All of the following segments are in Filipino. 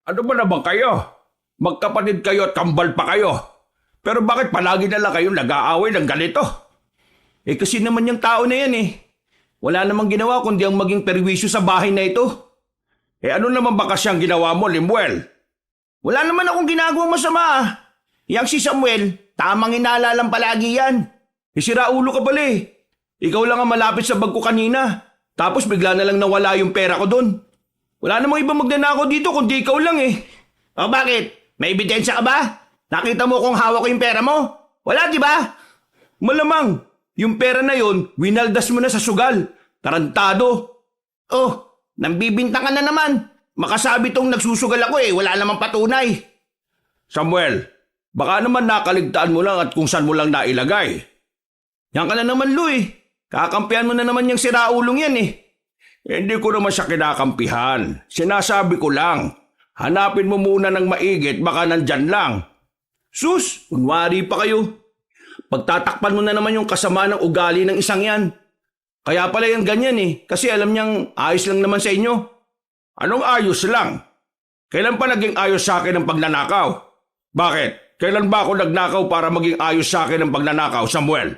Ano ba naman kayo? Magkapatid kayo at kambal pa kayo. Pero bakit palagi na lang kayong nag-aaway ng ganito? Kasi naman yung tao na yan Wala namang ginawa kundi ang maging perwisyo sa bahay na ito. Ano naman ba kasi ang ginawa mo, Limuel? Wala naman akong ginagawang masama. Yang si Samuel, tamang inala lang palagi yan. Sira ulo ka pala Ikaw lang ang malapit sa bag ko kanina. Tapos bigla na lang nawala yung pera ko doon. Wala namang ibang magnanakaw dito kundi ikaw lang O bakit? May ebidensya ka ba? Nakita mo kung hawak ko yung pera mo? Wala, di ba? Malamang, yung pera na yon, winaldas mo na sa sugal. Tarantado. Oh, nambibintang ka na naman. Makasabi tong nagsusugal ako wala namang patunay. Samuel, baka naman nakaligtaan mo lang at kung saan mo lang nailagay. Yan ka na naman, Lu Kakampihan mo na naman yung siraulong yan Hindi ko naman siya kinakampihan. Sinasabi ko lang, hanapin mo muna ng maigit, baka nandyan lang. Sus, kunwari pa kayo. Pagtatakpan mo na naman yung kasama ng ugali ng isang yan. Kaya pala yung ganyan kasi alam niyang ayos lang naman sa inyo. Anong ayos lang? Kailan pa naging ayos sa akin ang pagnanakaw? Bakit? Kailan ba ako nagnakaw para maging ayos sa akin ang pagnanakaw, Samuel?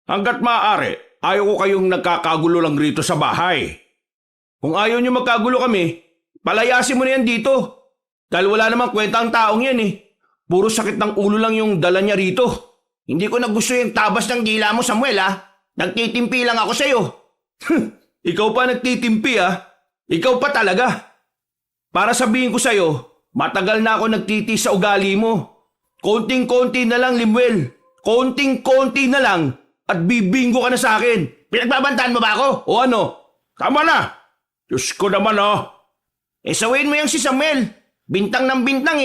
Hanggat maaari, ayaw ko kayong nagkakagulo lang rito sa bahay. Kung ayaw niyo magkagulo kami, palayasin mo na yan dito. Dahil wala namang kwenta ang taong yan Puro sakit ng ulo lang yung dala niya rito. Hindi ko nagusto yung tabas ng dila mo, Samuel Nagtitimpi lang ako sa'yo. Ikaw pa nagtitimpi Ikaw pa talaga. Para sabihin ko sa'yo, matagal na ako nagtitiis sa ugali mo. Konting-konti na lang, Limuel. Konting-konti na lang at bibinggo ka na sa akin. Pinagbabantaan mo ba ako? O ano? Tama na. Diyos ko naman sawin mo yung si Samuel. Bintang ng bintang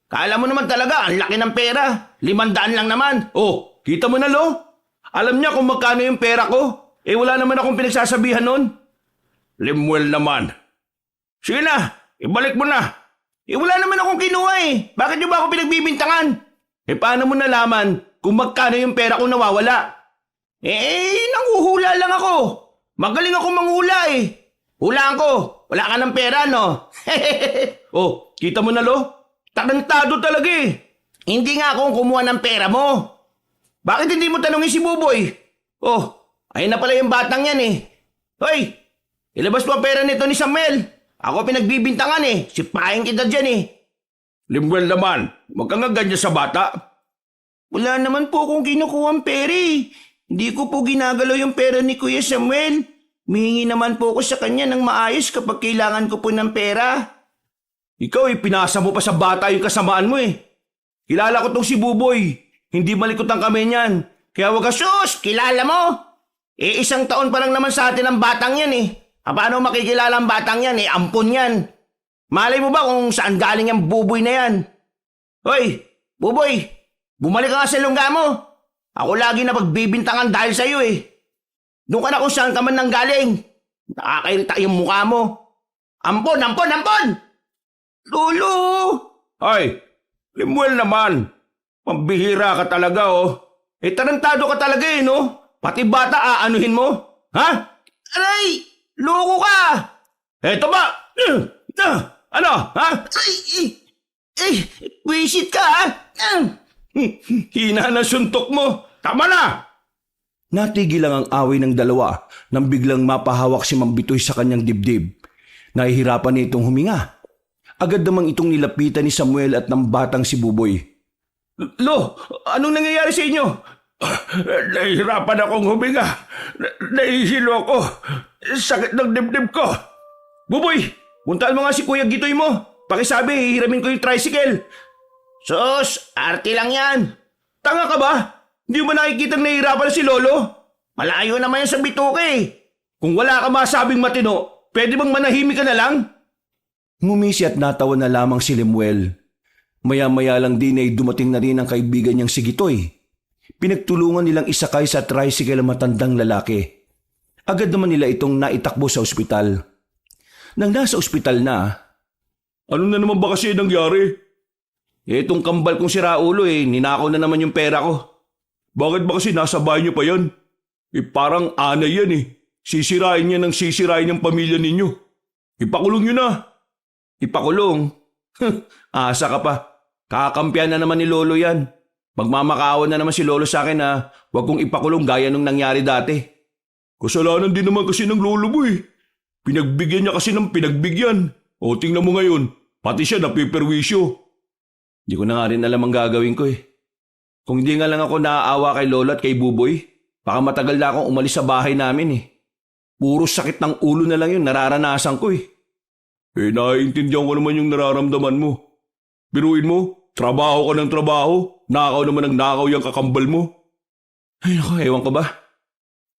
Kala mo naman talaga, ang laki ng pera. 500 lang naman. Oh, kita mo na, Lo. Alam niya kung magkano yung pera ko. Wala naman akong pinagsasabihan nun. Limuel naman. Sige na, ibalik mo na. Wala naman akong kinuha Bakit niyo ba ako pinagbibintangan? Paano mo nalaman kung magkano yung pera ko nawawala? Nanguhula lang ako. Magaling ako manghula Hulaan ko. Wala ka ng pera, no? Oh, kita mo na, Lo? Tarantado talaga Hindi nga akong kumuha ng pera mo. Bakit hindi mo tanongin si Buboy? Oh, ayun na pala yung batang yan Hoy, ilabas mo ang pera nito ni Samuel. Ako pinagbibintangan Sipahin kita dyan Limuel naman, wag kang ganyan sa bata. Wala naman po akong kinukuha ang pera Hindi ko po ginagalaw yung pera ni Kuya Samuel. Mihingi naman po ako sa kanya ng maayos kapag kailangan ko po ng pera. Ikaw pinasa mo pa sa bata yung kasamaan mo Kilala ko tong si Buboy. Hindi malikot ang kamay niyan. Kaya wag ka sus, kilala mo. 1 taon pa lang naman sa atin ang batang yan Paano makikilala ang batang yan ampon yan. Malay mo ba kung saan galing ang Buboy na yan? Hoy, Buboy, bumalik ka nga sa lungga mo. Ako lagi na pagbibintangan dahil sa iyo Doon ka na kung saan ka man nang galing. Nakakairita yung mukha mo. Ampon, ampon, ampon! Lolo! Ay, Limuel naman. Pambihira ka talaga tarantado ka talaga no? Pati bata aanuhin mo? Ha? Aray! Loko ka! Eto ba? Ano? Ha? Ay, wisit ka Hina na suntok mo. Tama na! Natigil lang ang away ng dalawa nang biglang mapahawak si Mambitoy sa kanyang dibdib. Nahihirapan niya itong huminga. Agad namang itong nilapitan ni Samuel at ng batang si Buboy. Lo, anong nangyayari sa inyo? Nahihirapan akong huminga. Nahihilo ako. Sakit ng dibdib ko. Buboy, puntaan mo nga si Kuya Gitoy mo. Pakisabi, hihiramin ko yung tricycle. Sus, arte lang yan. Tanga ka ba? Hindi mo nakikitang nahihirapan si Lolo? Malayo naman yan sa bituka Kung wala ka masabing matino, pwede bang manahimik ka na lang? Ngumisi at natawa na lamang si Limuel. Maya-maya lang din dumating na rin ang kaibigan niyang si Gitoy. Pinagtulungan nilang isakay sa tricycle ang matandang lalaki. Agad naman nila itong naitakbo sa ospital. Nang nasa ospital na, ano na naman ba kasi nangyari? Itong kambal kong siraulo ninakaw na naman yung pera ko. Bakit ba kasi nasa bahay niyo pa yan? Parang anay yan Sisirain niya ng sisirain yung pamilya ninyo. Ipakulong niyo na. Ipakulong? Asa ka pa. Kakampiyan na naman ni Lolo yan. Magmamakaawa na naman si Lolo sa akin na huwag kong ipakulong gaya nung nangyari dati. Kasalanan din naman kasi ng lolo mo eh. Pinagbigyan niya kasi ng pinagbigyan. O tingnan mo ngayon, pati siya napiperwisyo. Di ko na nga rin alam ang gagawin ko eh. Kung hindi nga lang ako naaawa kay Lolo at kay Buboy, baka matagal na akong umalis sa bahay namin eh. Puro sakit ng ulo na lang yun nararanasan ko eh. Naiintindihan ko naman yung nararamdaman mo. Biruin mo, trabaho ka ng trabaho, nakaw naman ng nakaw yung kakambal mo. Ay naku, ewan ko ba?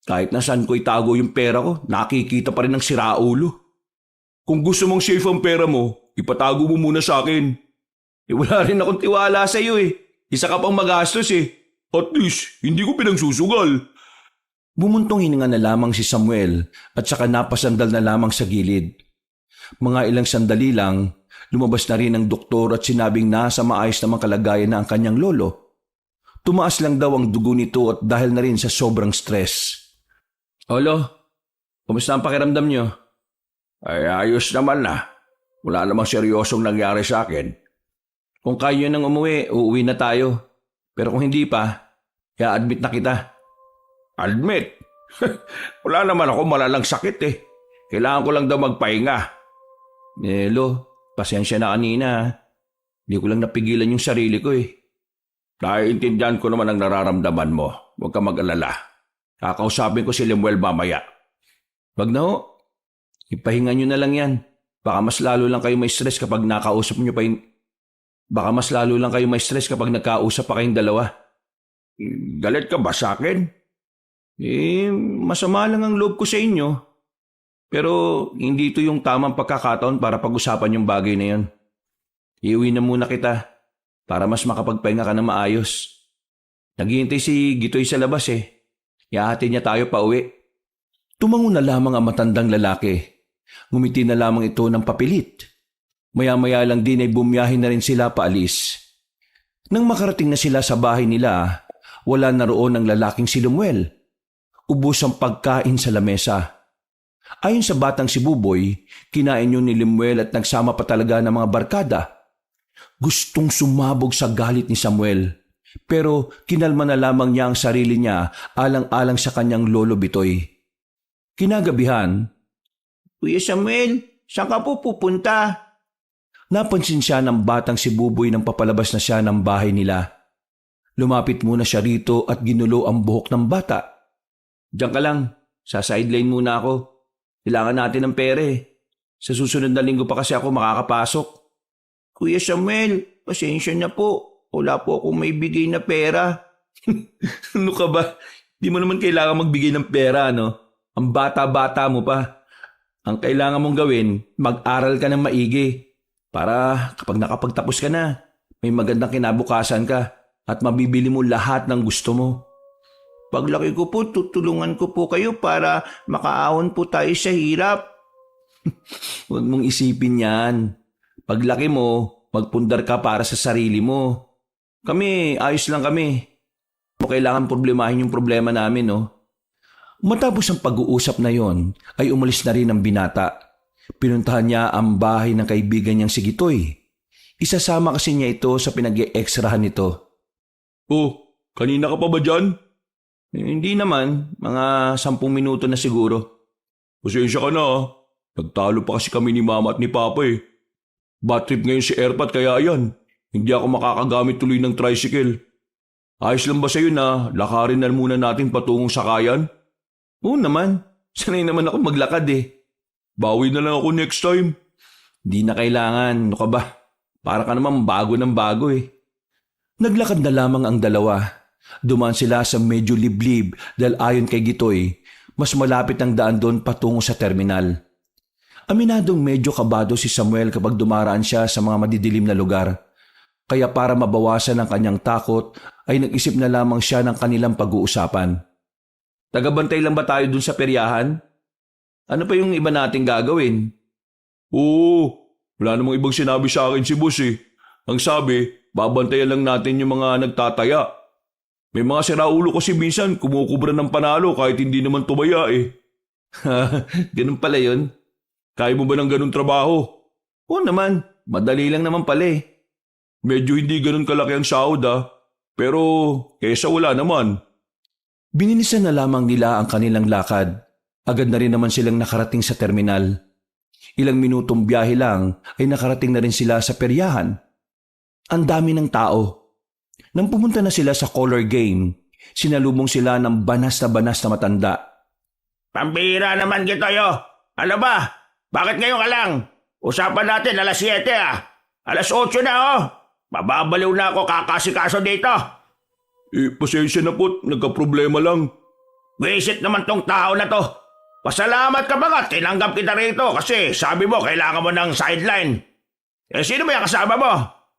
Kahit nasaan ko itago yung pera ko, nakikita pa rin ng siraulo. Kung gusto mong safe ang pera mo, ipatago mo muna sa akin. Wala rin akong tiwala sa iyo eh. Isa ka pang magastos eh. At least, hindi ko pinagsusugal. Bumuntong hininga na lamang si Samuel at saka napasandal na lamang sa gilid. Mga ilang sandali lang, lumabas na rin ang doktor at sinabing nasa maayos namang kalagayan na ang kanyang lolo. Tumaas lang daw ang dugo nito at dahil na rin sa sobrang stress. Olo, kumusta ang pakiramdam niyo? Ay ayos naman na. Wala namang seryosong nangyari sa akin. Kung kaya nang umuwi, uuwi na tayo. Pero kung hindi pa, i-admit na kita. Admit? Wala naman ako malalang sakit eh. Kailangan ko lang daw magpahinga. Lo, pasensya na kanina. Hindi ko lang napigilan yung sarili ko eh. Naiintindihan ko naman ang nararamdaman mo. Huwag ka mag-alala. Kakausapin ko si Lemuel mamaya. Wag na ho. Ipahinga nyo na lang yan. Baka mas lalo lang kayo may stress kapag nakausap nyo pa yung... Baka mas lalo lang kayo may stress kapag nagkausap pa kayong dalawa. Galit ka ba sa akin? Masama lang ang loob ko sa inyo. Pero hindi ito yung tamang pagkakataon para pag-usapan yung bagay na yun. Iuwi na muna kita para mas makapagpahinga ka na maayos. Naghihintay si Gitoy sa labas eh. Ihahatid niya tayo pa uwi. Tumango na lamang ang matandang lalaki. Ngumiti na lamang ito ng papilit. Maya-maya lang din ay bumiyahin na rin sila paalis. Nang makarating na sila sa bahay nila, wala na roon ang lalaking si Lemuel. Ubos ang pagkain sa lamesa. Ayon sa batang si Buboy, kinain yun ni Lemuel at nagsama pa talaga ng mga barkada. Gustong sumabog sa galit ni Samuel, pero kinalma na lamang niya ang sarili niya alang-alang sa kanyang lolo Bitoy. Kinagabihan, Kuya Samuel, saan ka po pupunta? Napansin siya ng batang si Buboy nang papalabas na siya ng bahay nila. Lumapit muna siya rito at ginulo ang buhok ng bata. Diyan ka lang, sa sideline muna ako. Kailangan natin ng pera eh. Sa susunod na linggo pa kasi ako makakapasok. Kuya Samuel, pasensya na po. Wala po akong may bigay na pera. Ano ka ba? Di mo naman kailangan magbigay ng pera, no? Ang bata-bata mo pa. Ang kailangan mong gawin, mag-aral ka ng maigi. Para kapag nakapagtapos ka na, may magandang kinabukasan ka at mabibili mo lahat ng gusto mo. Paglaki ko po, tutulungan ko po kayo para makaahon po tayo sa hirap. Huwag mong isipin yan. Paglaki mo, magpundar ka para sa sarili mo. Kami, ayos lang kami. O kailangan problemahin yung problema namin, no? Matapos ang pag-uusap na yon, ay umalis na rin ang binata. Pinuntahan niya ang bahay ng kaibigan niyang si Gitoy. Isasama kasi niya ito sa pinag-e-extrahan nito. Oh, kanina ka pa ba dyan? Hindi naman, mga 10 minuto na siguro. Pasensya ka na ah. Nagtalo pa kasi kami ni Mama at ni Papa eh. Bad trip ngayon si Erpat kaya yan. Hindi ako makakagamit tuloy ng tricycle. Ayos lang ba sa'yo na lakarin na muna natin patungong sakayan? Oo naman, sanay naman ako maglakad eh. Bawi na lang ako next time. Di na kailangan, ano ka ba? Para ka naman bago ng bago eh. Naglakad na lamang ang dalawa. Dumaan sila sa medyo liblib dahil ayon kay Gitoy, mas malapit ang daan doon patungo sa terminal. Aminadong medyo kabado si Samuel kapag dumaraan siya sa mga madidilim na lugar. Kaya para mabawasan ang kanyang takot ay nag-isip na lamang siya ng kanilang pag-uusapan. Tagabantay lang ba tayo dun sa peryahan? Ano pa yung iba nating gagawin? Oo, wala namang ibang sinabi sa akin si boss eh. Ang sabi, babantayan lang natin yung mga nagtataya. May mga siraulo kasi minsan kumukubra ng panalo kahit hindi naman tumaya eh. Ganun pala yun. Kaya mo ba ng ganun trabaho? Oo naman, Madali lang naman pala eh. Medyo hindi ganun kalaki ang sahod pero kesa wala naman. Binilisan na lamang nila ang kanilang lakad. Agad na rin naman silang nakarating sa terminal. Ilang minutong biyahe lang ay nakarating na rin sila sa peryahan. Ang dami ng tao. Nang pumunta na sila sa color game, sinalubong sila ng banas na matanda. Pambihira naman Gitoy. Ano ba? Bakit ngayon ka lang? Usapan natin alas 7 Alas 8 na Mababaliw na ako kakasikaso dito. Pasensya na po, nagka-problema lang. Visit naman tong tao na to. Pasalamat ka ba nga, tinanggap kita rito kasi sabi mo kailangan mo ng sideline. Sino ba yung kasama mo?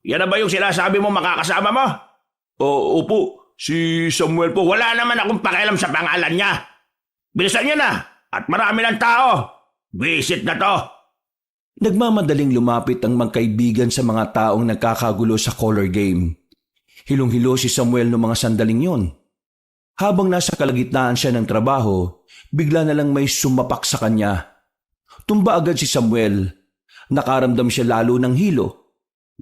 Yan na ba yung sinasabi mo makakasama mo? Opo, si Samuel po. Wala naman akong pakialam sa pangalan niya. Bilisan niyo na at marami ng tao. Visit na to. Nagmamadaling lumapit ang magkaibigan sa mga taong nagkakagulo sa color game. Hilong-hilo si Samuel noong mga sandaling yon. Habang nasa kalagitnaan siya ng trabaho, bigla na lang may sumapak sa kanya. Tumba agad si Samuel. Nakaramdam siya lalo ng hilo.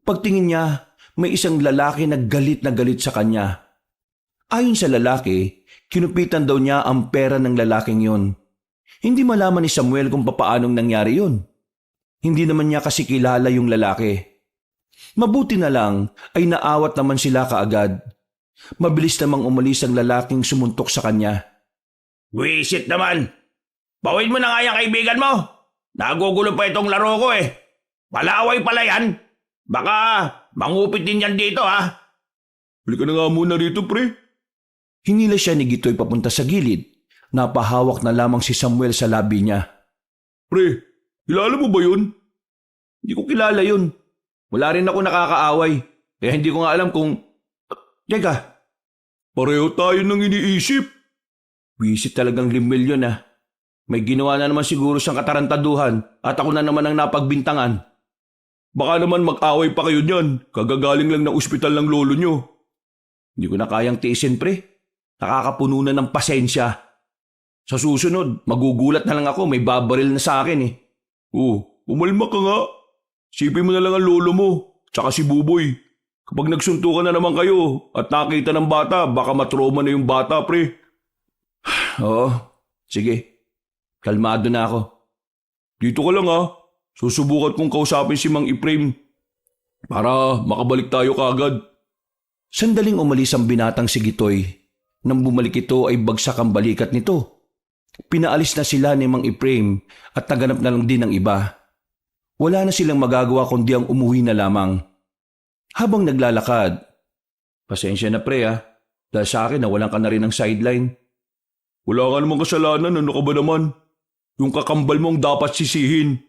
Pagtingin niya, may isang lalaki na galit sa kanya. Ayon sa lalaki, kinupitan daw niya ang pera ng lalaking yon. Hindi malaman ni Samuel kung papaanong nangyari yon. Hindi naman niya kasi kilala yung lalaki. Mabuti na lang ay naawat naman sila kaagad. Mabilis namang umalis ang lalaking sumuntok sa kanya. Wisit naman! Bawin mo na nga yung kaibigan mo! Nagugulo pa itong laro ko Palaway pala yan! Baka mangupit din yan dito Halika na nga muna rito pre. Hinila siya ni Gitoy papunta sa gilid. Napahawak na lamang si Samuel sa labi niya. Pre, kilala mo ba yun? Hindi ko kilala yun. Wala rin ako nakakaaway. Kaya hindi ko nga alam kung... Teka, pareho tayo nang iniisip. Wisit talagang limil yun May ginawa na naman siguro siyang katarantaduhan at ako na naman ang napagbintangan. Baka naman mag-away pa kayo niyan. Kagagaling lang ng ospital ng lolo nyo. Hindi ko na kayang tiisin pre. Nakakapuno na ng pasensya. Sa susunod, magugulat na lang ako. May babaril na sa akin umalma ka nga. Sipin mo na lang ang lolo mo, tsaka si Buboy. Kapag nagsuntukan na naman kayo at nakita ng bata, baka matroma na yung bata, pre. Oo, sige. Kalmado na ako. Dito ka lang Susubukan kong kausapin si Mang Efraim para makabalik tayo kaagad. Sandaling umalis ang binatang si Gitoy. Nang bumalik ito ay bagsak ang balikat nito. Pinaalis na sila ni Mang Efraim at naganap na lang din ng iba. Wala na silang magagawa kundi ang umuwi na lamang. Habang naglalakad, pasensya na pre dahil sa akin nawalan ka na rin ng sideline. Wala ka namang kasalanan, ano ka ba naman? Yung kakambal mo ang dapat sisihin.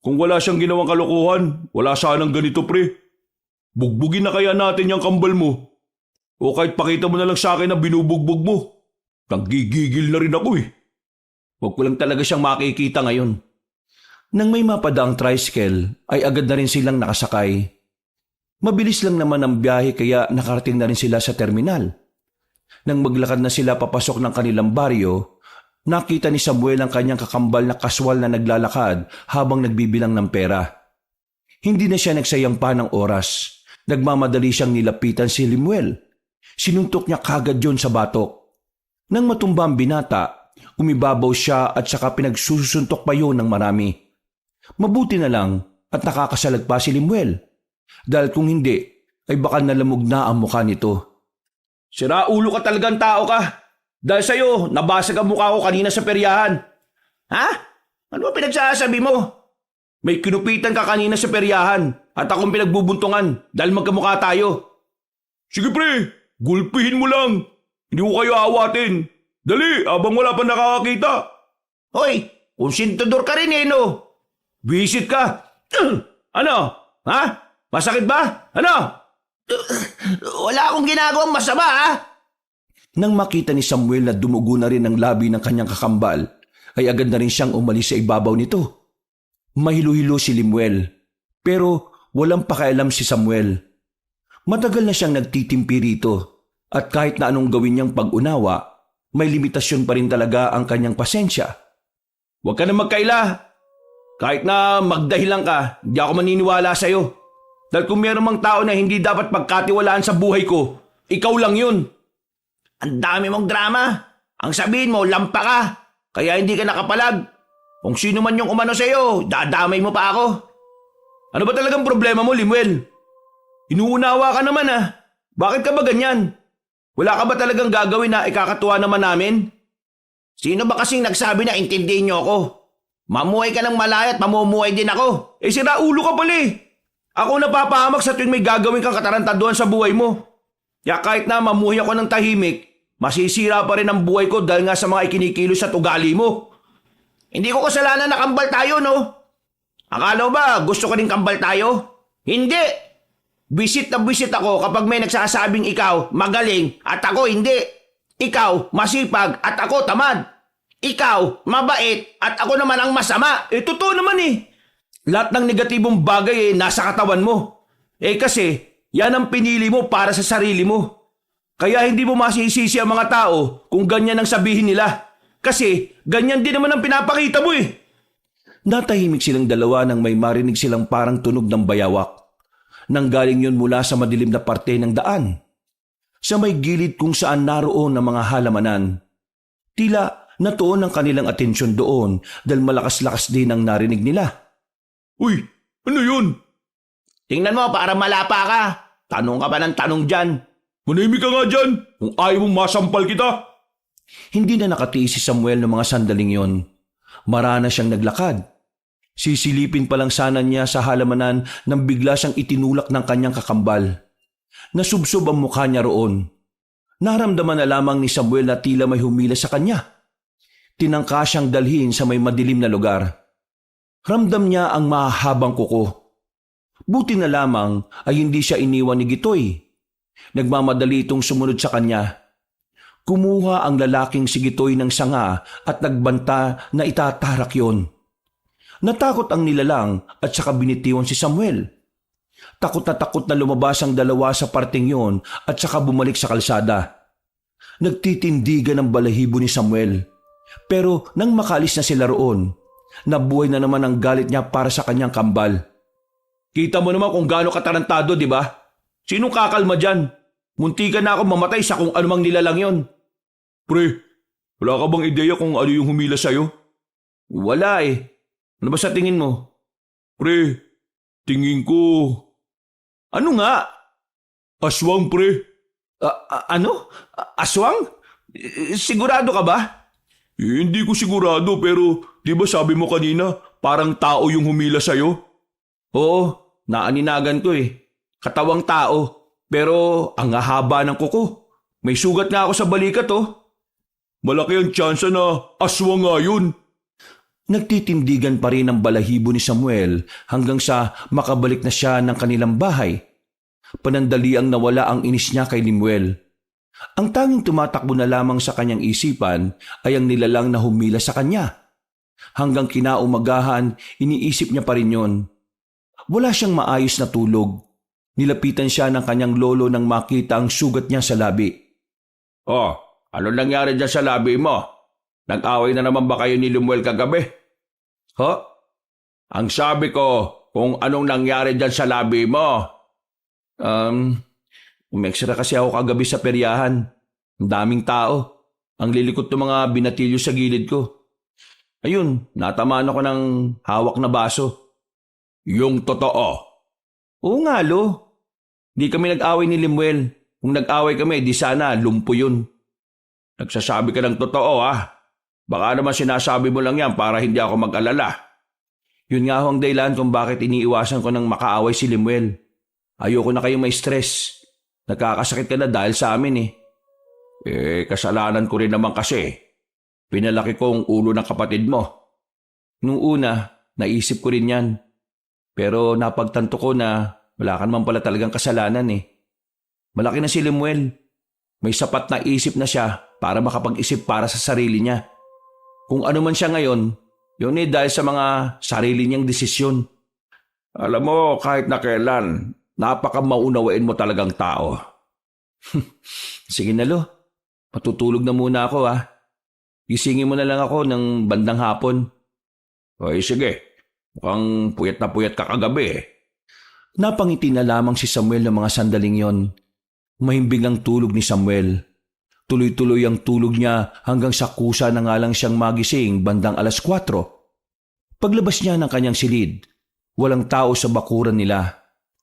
Kung wala siyang ginawang kalokohan, wala sanang ganito pre. Bugbugin na kaya natin yung kambal mo. O kahit pakita mo na lang sa akin na binubugbog mo. Nanggigigil na rin ako Huwag ko lang talaga siyang makikita ngayon. Nang may mapadaang tricycle, ay agad na rin silang nakasakay. Mabilis lang naman ang biyahe kaya nakarating na rin sila sa terminal. Nang maglakad na sila papasok ng kanilang baryo, nakita ni Samuel ang kanyang kakambal na kaswal na naglalakad habang nagbibilang ng pera. Hindi na siya nagsayang pa ng oras. Nagmamadali siyang nilapitan si Limuel. Sinuntok niya kagad yon sa batok. Nang matumba ang binata, umibabaw siya at saka pinagsusuntok pa yun ng marami. Mabuti na lang at nakakasalag pa si Limuel. Dahil kung hindi, ay baka nalamog na ang mukha nito. Sira ulo ka talagang tao ka. Dahil sa'yo, nabasag ang mukha ko kanina sa peryahan. Ha? Ano ba pinagsasabi mo? May kinupitan ka kanina sa peryahan at akong pinagbubuntungan dahil magkamukha tayo. Sige pre, gulpihin mo lang. Hindi ko kayo awatin. Dali, abang wala pa nakakakita. Hoy, konsentidor ka rin no? Visit ka. Ano? Ha? Masakit ba? Ano? Wala akong ginagawang masama Nang makita ni Samuel na dumugo na rin ang labi ng kanyang kakambal, ay agad na rin siyang umalis sa ibabaw nito. Mahilo-hilo si Limuel, pero walang pakialam si Samuel. Matagal na siyang nagtitimpi rito at kahit na anong gawin niyang pag-unawa, may limitasyon pa rin talaga ang kanyang pasensya. Huwag ka na magkaila. Kahit na magdahilan ka, hindi ako maniniwala sa'yo. Dahil kung meron mang tao na hindi dapat pagkatiwalaan sa buhay ko, ikaw lang yun. Ang dami mong drama. Ang sabihin mo, lampa ka. Kaya hindi ka nakapalag. Kung sino man yung umano sa'yo, dadamay mo pa ako. Ano ba talagang problema mo, Limuel? Inuunawa ka naman ah. Bakit ka ba ganyan? Wala ka ba talagang gagawin na ikakatuwa naman namin? Sino ba kasing nagsabi na intindihin niyo ako? Mamuhay ka ng malaya at mamumuhay din ako. Sira ulo ka pala eh. Ako napapahamak sa tuwing may gagawin kang katarantaduhan sa buhay mo. Kaya kahit na mamuhay ako ng tahimik, masisira pa rin ang buhay ko dahil nga sa mga ikinikilos at ugali mo. Hindi ko kasalanan na kambal tayo, no? Akala mo ba gusto ko rin kambal tayo? Hindi! Bisit na bisit ako kapag may nagsasabing ikaw magaling at ako hindi. Ikaw masipag at ako tamad. Ikaw mabait at ako naman ang masama. Totoo naman eh. Lahat ng negatibong bagay nasa katawan mo. Kasi yan ang pinili mo para sa sarili mo. Kaya hindi mo masisisi ang mga tao kung ganyan ang sabihin nila. Kasi ganyan din naman ang pinapakita mo eh. Natahimik silang dalawa nang may marinig silang parang tunog ng bayawak. Nanggaling yun mula sa madilim na parte ng daan. Sa may gilid kung saan naroon ang mga halamanan. Tila natuon ang kanilang atensyon doon dahil malakas-lakas din ang narinig nila. Uy, ano yun? Tingnan mo para malapa ka. Tanong ka pa ng tanong dyan. Manahimik ka nga dyan kung ayaw mong masampal kita. Hindi na nakatiis si Samuel ng mga sandaling yon. Marana siyang naglakad. Sisilipin pa lang sana niya sa halamanan nang bigla siyang itinulak ng kanyang kakambal. Nasubsob ang mukha niya roon. Naramdaman na lamang ni Samuel na tila may humila sa kanya. Tinangka siyang dalhin sa may madilim na lugar. Ramdam niya ang mahahabang kuko. Buti na lamang ay hindi siya iniwan ni Gitoy. Nagmamadali itong sumunod sa kanya. Kumuha ang lalaking si Gitoy ng sanga at nagbanta na itatarak yon. Natakot ang nilalang at saka binitiwan si Samuel. Takot na lumabas ang dalawa sa parting yon at saka bumalik sa kalsada. Nagtitindigan ang balahibo ni Samuel. Pero nang makalis na sila roon, nabuhay na naman ang galit niya para sa kanyang kambal. Kita mo naman kung gaano katarantado, di ba? Sinong kakalma dyan? Munti ka na ako mamatay sa kung anumang nilalang yon. Pre, wala ka bang ideya kung ano yung humila sa'yo? Wala eh. Ano ba sa tingin mo? Pre, tingin ko... Ano nga? Aswang, pre. Ano? Aswang? Sigurado ka ba? Hindi ko sigurado pero di ba sabi mo kanina parang tao yung humila sa'yo? Oo, naaninagan ko eh. Katawang tao pero ang haba ng kuko. May sugat nga ako sa balikat oh. Malaki ang tsansa na aswang nga yun. Nagtitindigan pa rin ang balahibo ni Samuel hanggang sa makabalik na siya ng kanilang bahay. Panandali ang nawala ang inis niya kay Limuel. Ang tanging tumatakbo na lamang sa kanyang isipan ay ang nilalang na humila sa kanya. Hanggang kinaumagahan, iniisip niya pa rin yon. Wala siyang maayos na tulog. Nilapitan siya ng kanyang lolo nang makita ang sugat niya sa labi. Oh, ano nangyari dyan sa labi mo? Nag-away na naman ba kayo ni Limuel kagabi? Ang sabi ko, kung anong nangyari dyan sa labi mo. Umextra kasi ako kagabi sa peryahan. Ang daming tao. Ang lilikot ng mga binatilyo sa gilid ko. Ayun, natamaan ako ng hawak na baso. Yung totoo. Oo nga, lo. Di kami nag-away ni Limuel. Kung nag-away kami, di sana lumpo yun. Nagsasabi ka ng totoo, ha? Baka naman sinasabi mo lang yan para hindi ako mag-alala. Yun nga ho ang dahilan kung bakit iniiwasan ko ng makaaway si Limuel. Ayoko na kayong may stress. Nagkakasakit ka na dahil sa amin eh. Kasalanan ko rin naman kasi. Pinalaki ko ang ulo ng kapatid mo. Nung una, naisip ko rin yan. Pero napagtanto ko na wala ka naman pala talagang kasalanan eh. Malaki na si Limuel. May sapat na isip na siya para makapag-isip para sa sarili niya. Kung ano man siya ngayon, yun dahil sa mga sarili niyang desisyon. Alam mo, kahit na kailan, napaka-maunawain mo talagang tao. Sige na, lo. Matutulog na muna ako, ha. Gisingin mo na lang ako ng bandang hapon. Oy, sige. Mukhang puyat na puyat ka kagabi eh. Napangiti na lamang si Samuel ng mga sandaling yon. Mahimbing ang tulog ni Samuel. Tuloy-tuloy ang tulog niya hanggang sa kusa na nga lang siyang magising bandang 4:00. Paglabas niya ng kanyang silid, walang tao sa bakuran nila.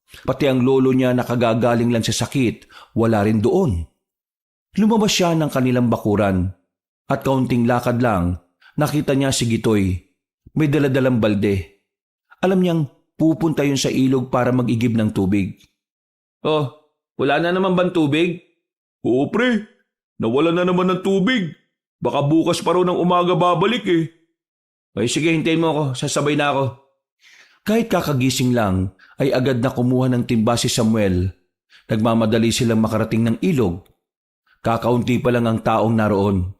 Pati ang lolo niya na kagagaling lang sa sakit, wala rin doon. Lumabas siya ng kanilang bakuran at kaunting lakad lang, nakita niya si Gitoy. May daladalang balde. Alam niyang pupunta yun sa ilog para mag-igib ng tubig. Oh, wala na naman bang tubig? Oo pre, nawala na naman ng tubig. Baka bukas pa raw ng umaga babalik eh. Ay sige, hintayin mo ako, sasabay na ako. Kahit kakagising lang, ay agad na kumuha ng timba si Samuel. Nagmamadali silang makarating ng ilog. Kakaunti pa lang ang taong naroon.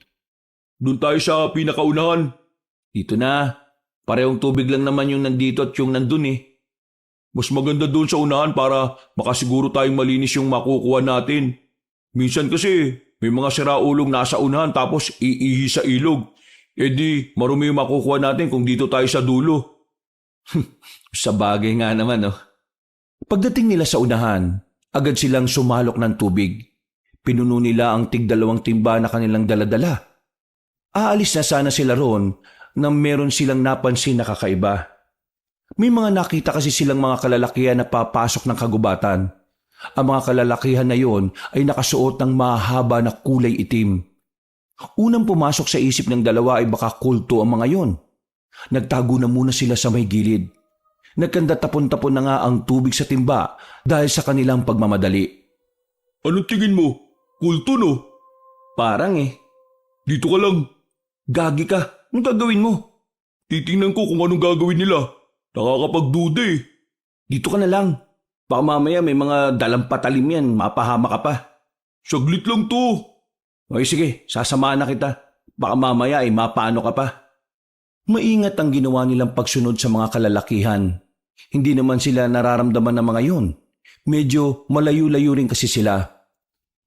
Doon tayo sa pinakaunahan. Dito na, parehong tubig lang naman yung nandito at yung nandun eh. Mas maganda doon sa unahan para makasiguro tayong malinis yung makukuha natin. Minsan kasi may mga siraulong nasa unahan tapos iihi sa ilog. E di marumi yung makukuha natin kung dito tayo sa dulo. Sa bagay nga naman oh. Pagdating nila sa unahan, agad silang sumalok ng tubig. Pinuno nila ang tig-2 timba na kanilang daladala. Aalis na sana sila roon nang meron silang napansin na kakaiba. May mga nakita kasi silang mga kalalakihan na papasok ng kagubatan. Ang mga kalalakihan na yon ay nakasuot ng mahaba na kulay itim. Unang pumasok sa isip ng dalawa ay baka kulto ang mga yon. Nagtago na muna sila sa may gilid. Nagkanda tapon-tapon na nga ang tubig sa timba dahil sa kanilang pagmamadali. Anong tingin mo? Kulto no? Parang eh. Dito ka lang. Gagi ka. Anong gagawin mo? Titingnan ko kung anong gagawin nila. Nakakapagduda eh. Dito ka na lang. Baka mamaya may mga dalang patalim yan. Mapahama ka pa. Saglit lang to. Okay sige, sasamahan na kita. Baka mamaya ay mapaano ka pa. Maingat ang ginawa nilang pagsunod sa mga kalalakihan. Hindi naman sila nararamdaman ng mga yon. Medyo malayo-layo rin kasi sila.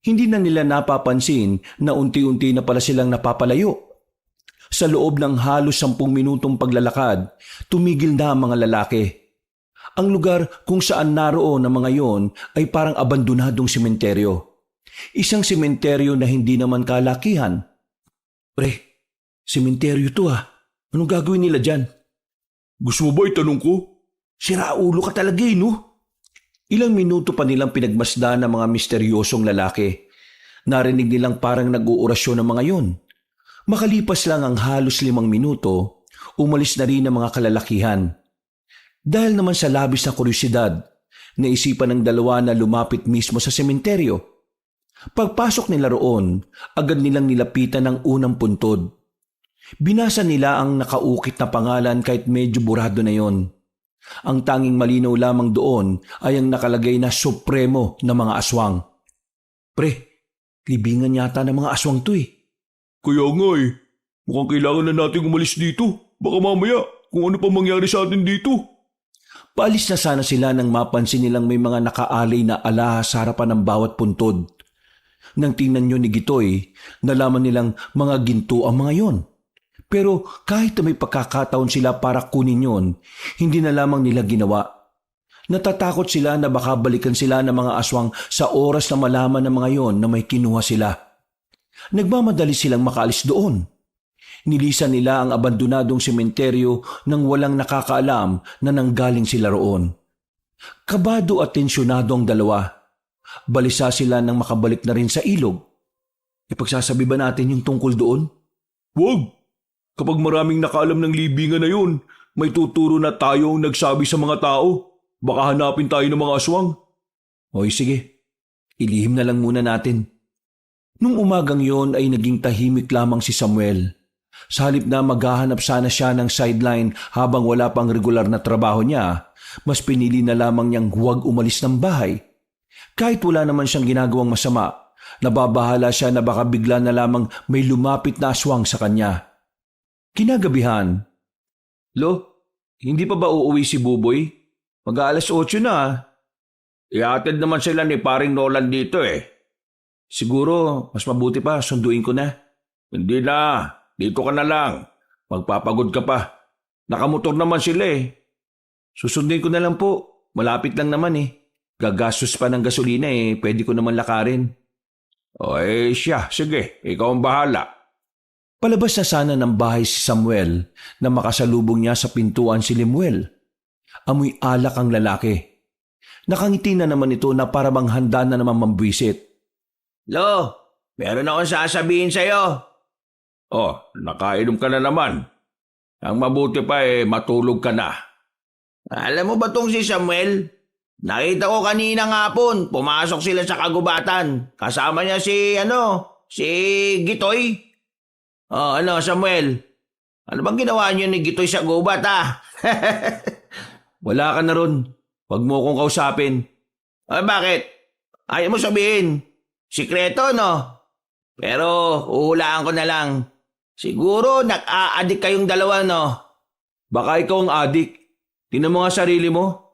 Hindi na nila napapansin na unti-unti na pala silang napapalayo. Sa loob ng halos 10 minutong paglalakad, tumigil na ang mga lalaki. Ang lugar kung saan naroon ang mga yon ay parang abandonadong sementeryo. Isang sementeryo na hindi naman kalakihan. Pre, sementeryo to ah. Anong gagawin nila dyan? Gusto mo ba itanong ko? Siraulo ka talaga eh, no? Ilang minuto pa nilang pinagmasdan ng mga misteryosong lalaki. Narinig nilang parang nag-uurasyon ng mga yon. Makalipas lang ang halos 5 minuto, umalis na rin ang mga kalalakihan. Dahil naman sa labis na kuryosidad, naisipan ng dalawa na lumapit mismo sa sementeryo. Pagpasok nila roon, agad nilang nilapitan ang unang puntod. Binasa nila ang nakaukit na pangalan kahit medyo burado na yon. Ang tanging malinaw lamang doon ay ang nakalagay na supremo na mga aswang. Pre, libingan yata ng mga aswang to eh. Kaya nga eh. Mukhang kailangan na natin umalis dito. Baka mamaya kung ano pa mangyari sa atin dito. Paalis na sana sila nang mapansin nilang may mga nakaalay na alahas sa harapan ng bawat puntod. Nang tingnan nyo ni Gitoy, nalaman nilang mga ginto ang mga yon. Pero kahit na may pagkakataon sila para kunin yon, hindi na lamang nila ginawa. Natatakot sila na baka balikan sila ng mga aswang sa oras na malaman ng mga yon na may kinuha sila. Nagmamadali silang makaalis doon. Nilisan nila ang abandonadong sementeryo nang walang nakakaalam na nanggaling sila roon. Kabado at tensyonado ang dalawa. Balisa sila nang makabalik na rin sa ilog. Ipagsasabi ba natin yung tungkol doon? Wag! Kapag maraming nakaalam ng libingan na yun, may tuturo na tayo ang nagsabi sa mga tao. Baka hanapin tayo ng mga aswang. Hoy sige, ilihim na lang muna natin. Nung umagang yon ay naging tahimik lamang si Samuel. Sa halip na maghahanap sana siya ng sideline habang wala pang regular na trabaho niya, mas pinili na lamang niyang huwag umalis ng bahay. Kahit wala naman siyang ginagawang masama, nababahala siya na baka bigla na lamang may lumapit na aswang sa kanya. Kinagabihan, Lo, hindi pa ba uuwi si Buboy? Mag-aalas 8 na ah. Iatid naman sila ni paring Nolan dito eh. Siguro mas mabuti pa sunduin ko na. Hindi na, dito ka na lang. Magpapagod ka pa. Nakamotor naman sila eh. Susundin ko na lang po. Malapit lang naman eh. Gagastos pa ng gasolina eh. Pwede ko naman lakarin. O siya, sige, ikaw ang bahala. Palabas na sana ng bahay si Samuel na makasalubong niya sa pintuan si Lemuel. Amoy alak ang lalaki. Nakangiti na naman ito na para bang handa na naman mambwisit. Lo, meron akong sasabihin sa'yo. Oh, nakainom ka na naman. Ang mabuti pa matulog ka na. Alam mo ba tong si Samuel? Nakita ko kanina nga hapon, pumasok sila sa kagubatan. Kasama niya si Gitoy. Oh, Samuel? Ano bang ginawa niyo ni Gitoy sa gubat, Wala ka na ron. Huwag mo kong kausapin. Bakit? Ayaw mo sabihin. Sikreto, no? Pero uhulaan ko na lang. Siguro nag-a-addict kayong dalawa, no? Baka ikaw ang adik. Tingnan mo nga sarili mo.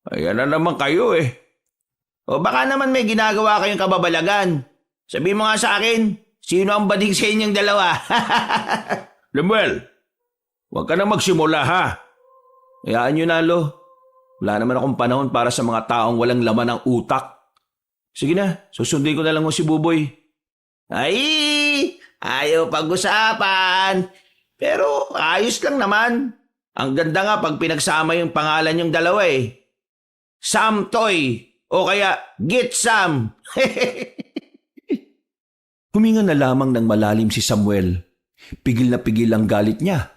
Ayan na naman kayo eh. O baka naman may ginagawa kayong kababalagan. Sabihin mo nga sa akin, sino ang bading sa inyong dalawa? Lemuel, huwag ka na magsimula ha. Hayaan nyo na, Lo. Wala naman akong panahon para sa mga taong walang laman ng utak. Sige na, susundin ko na lang mo si Buboy. Ay, ayaw pag-usapan. Pero ayos lang naman. Ang ganda nga pag pinagsama yung pangalan yung dalawa eh. Sam Toy o kaya Git Sam. Huminga na lamang ng malalim si Samuel. Pigil na pigil ang galit niya.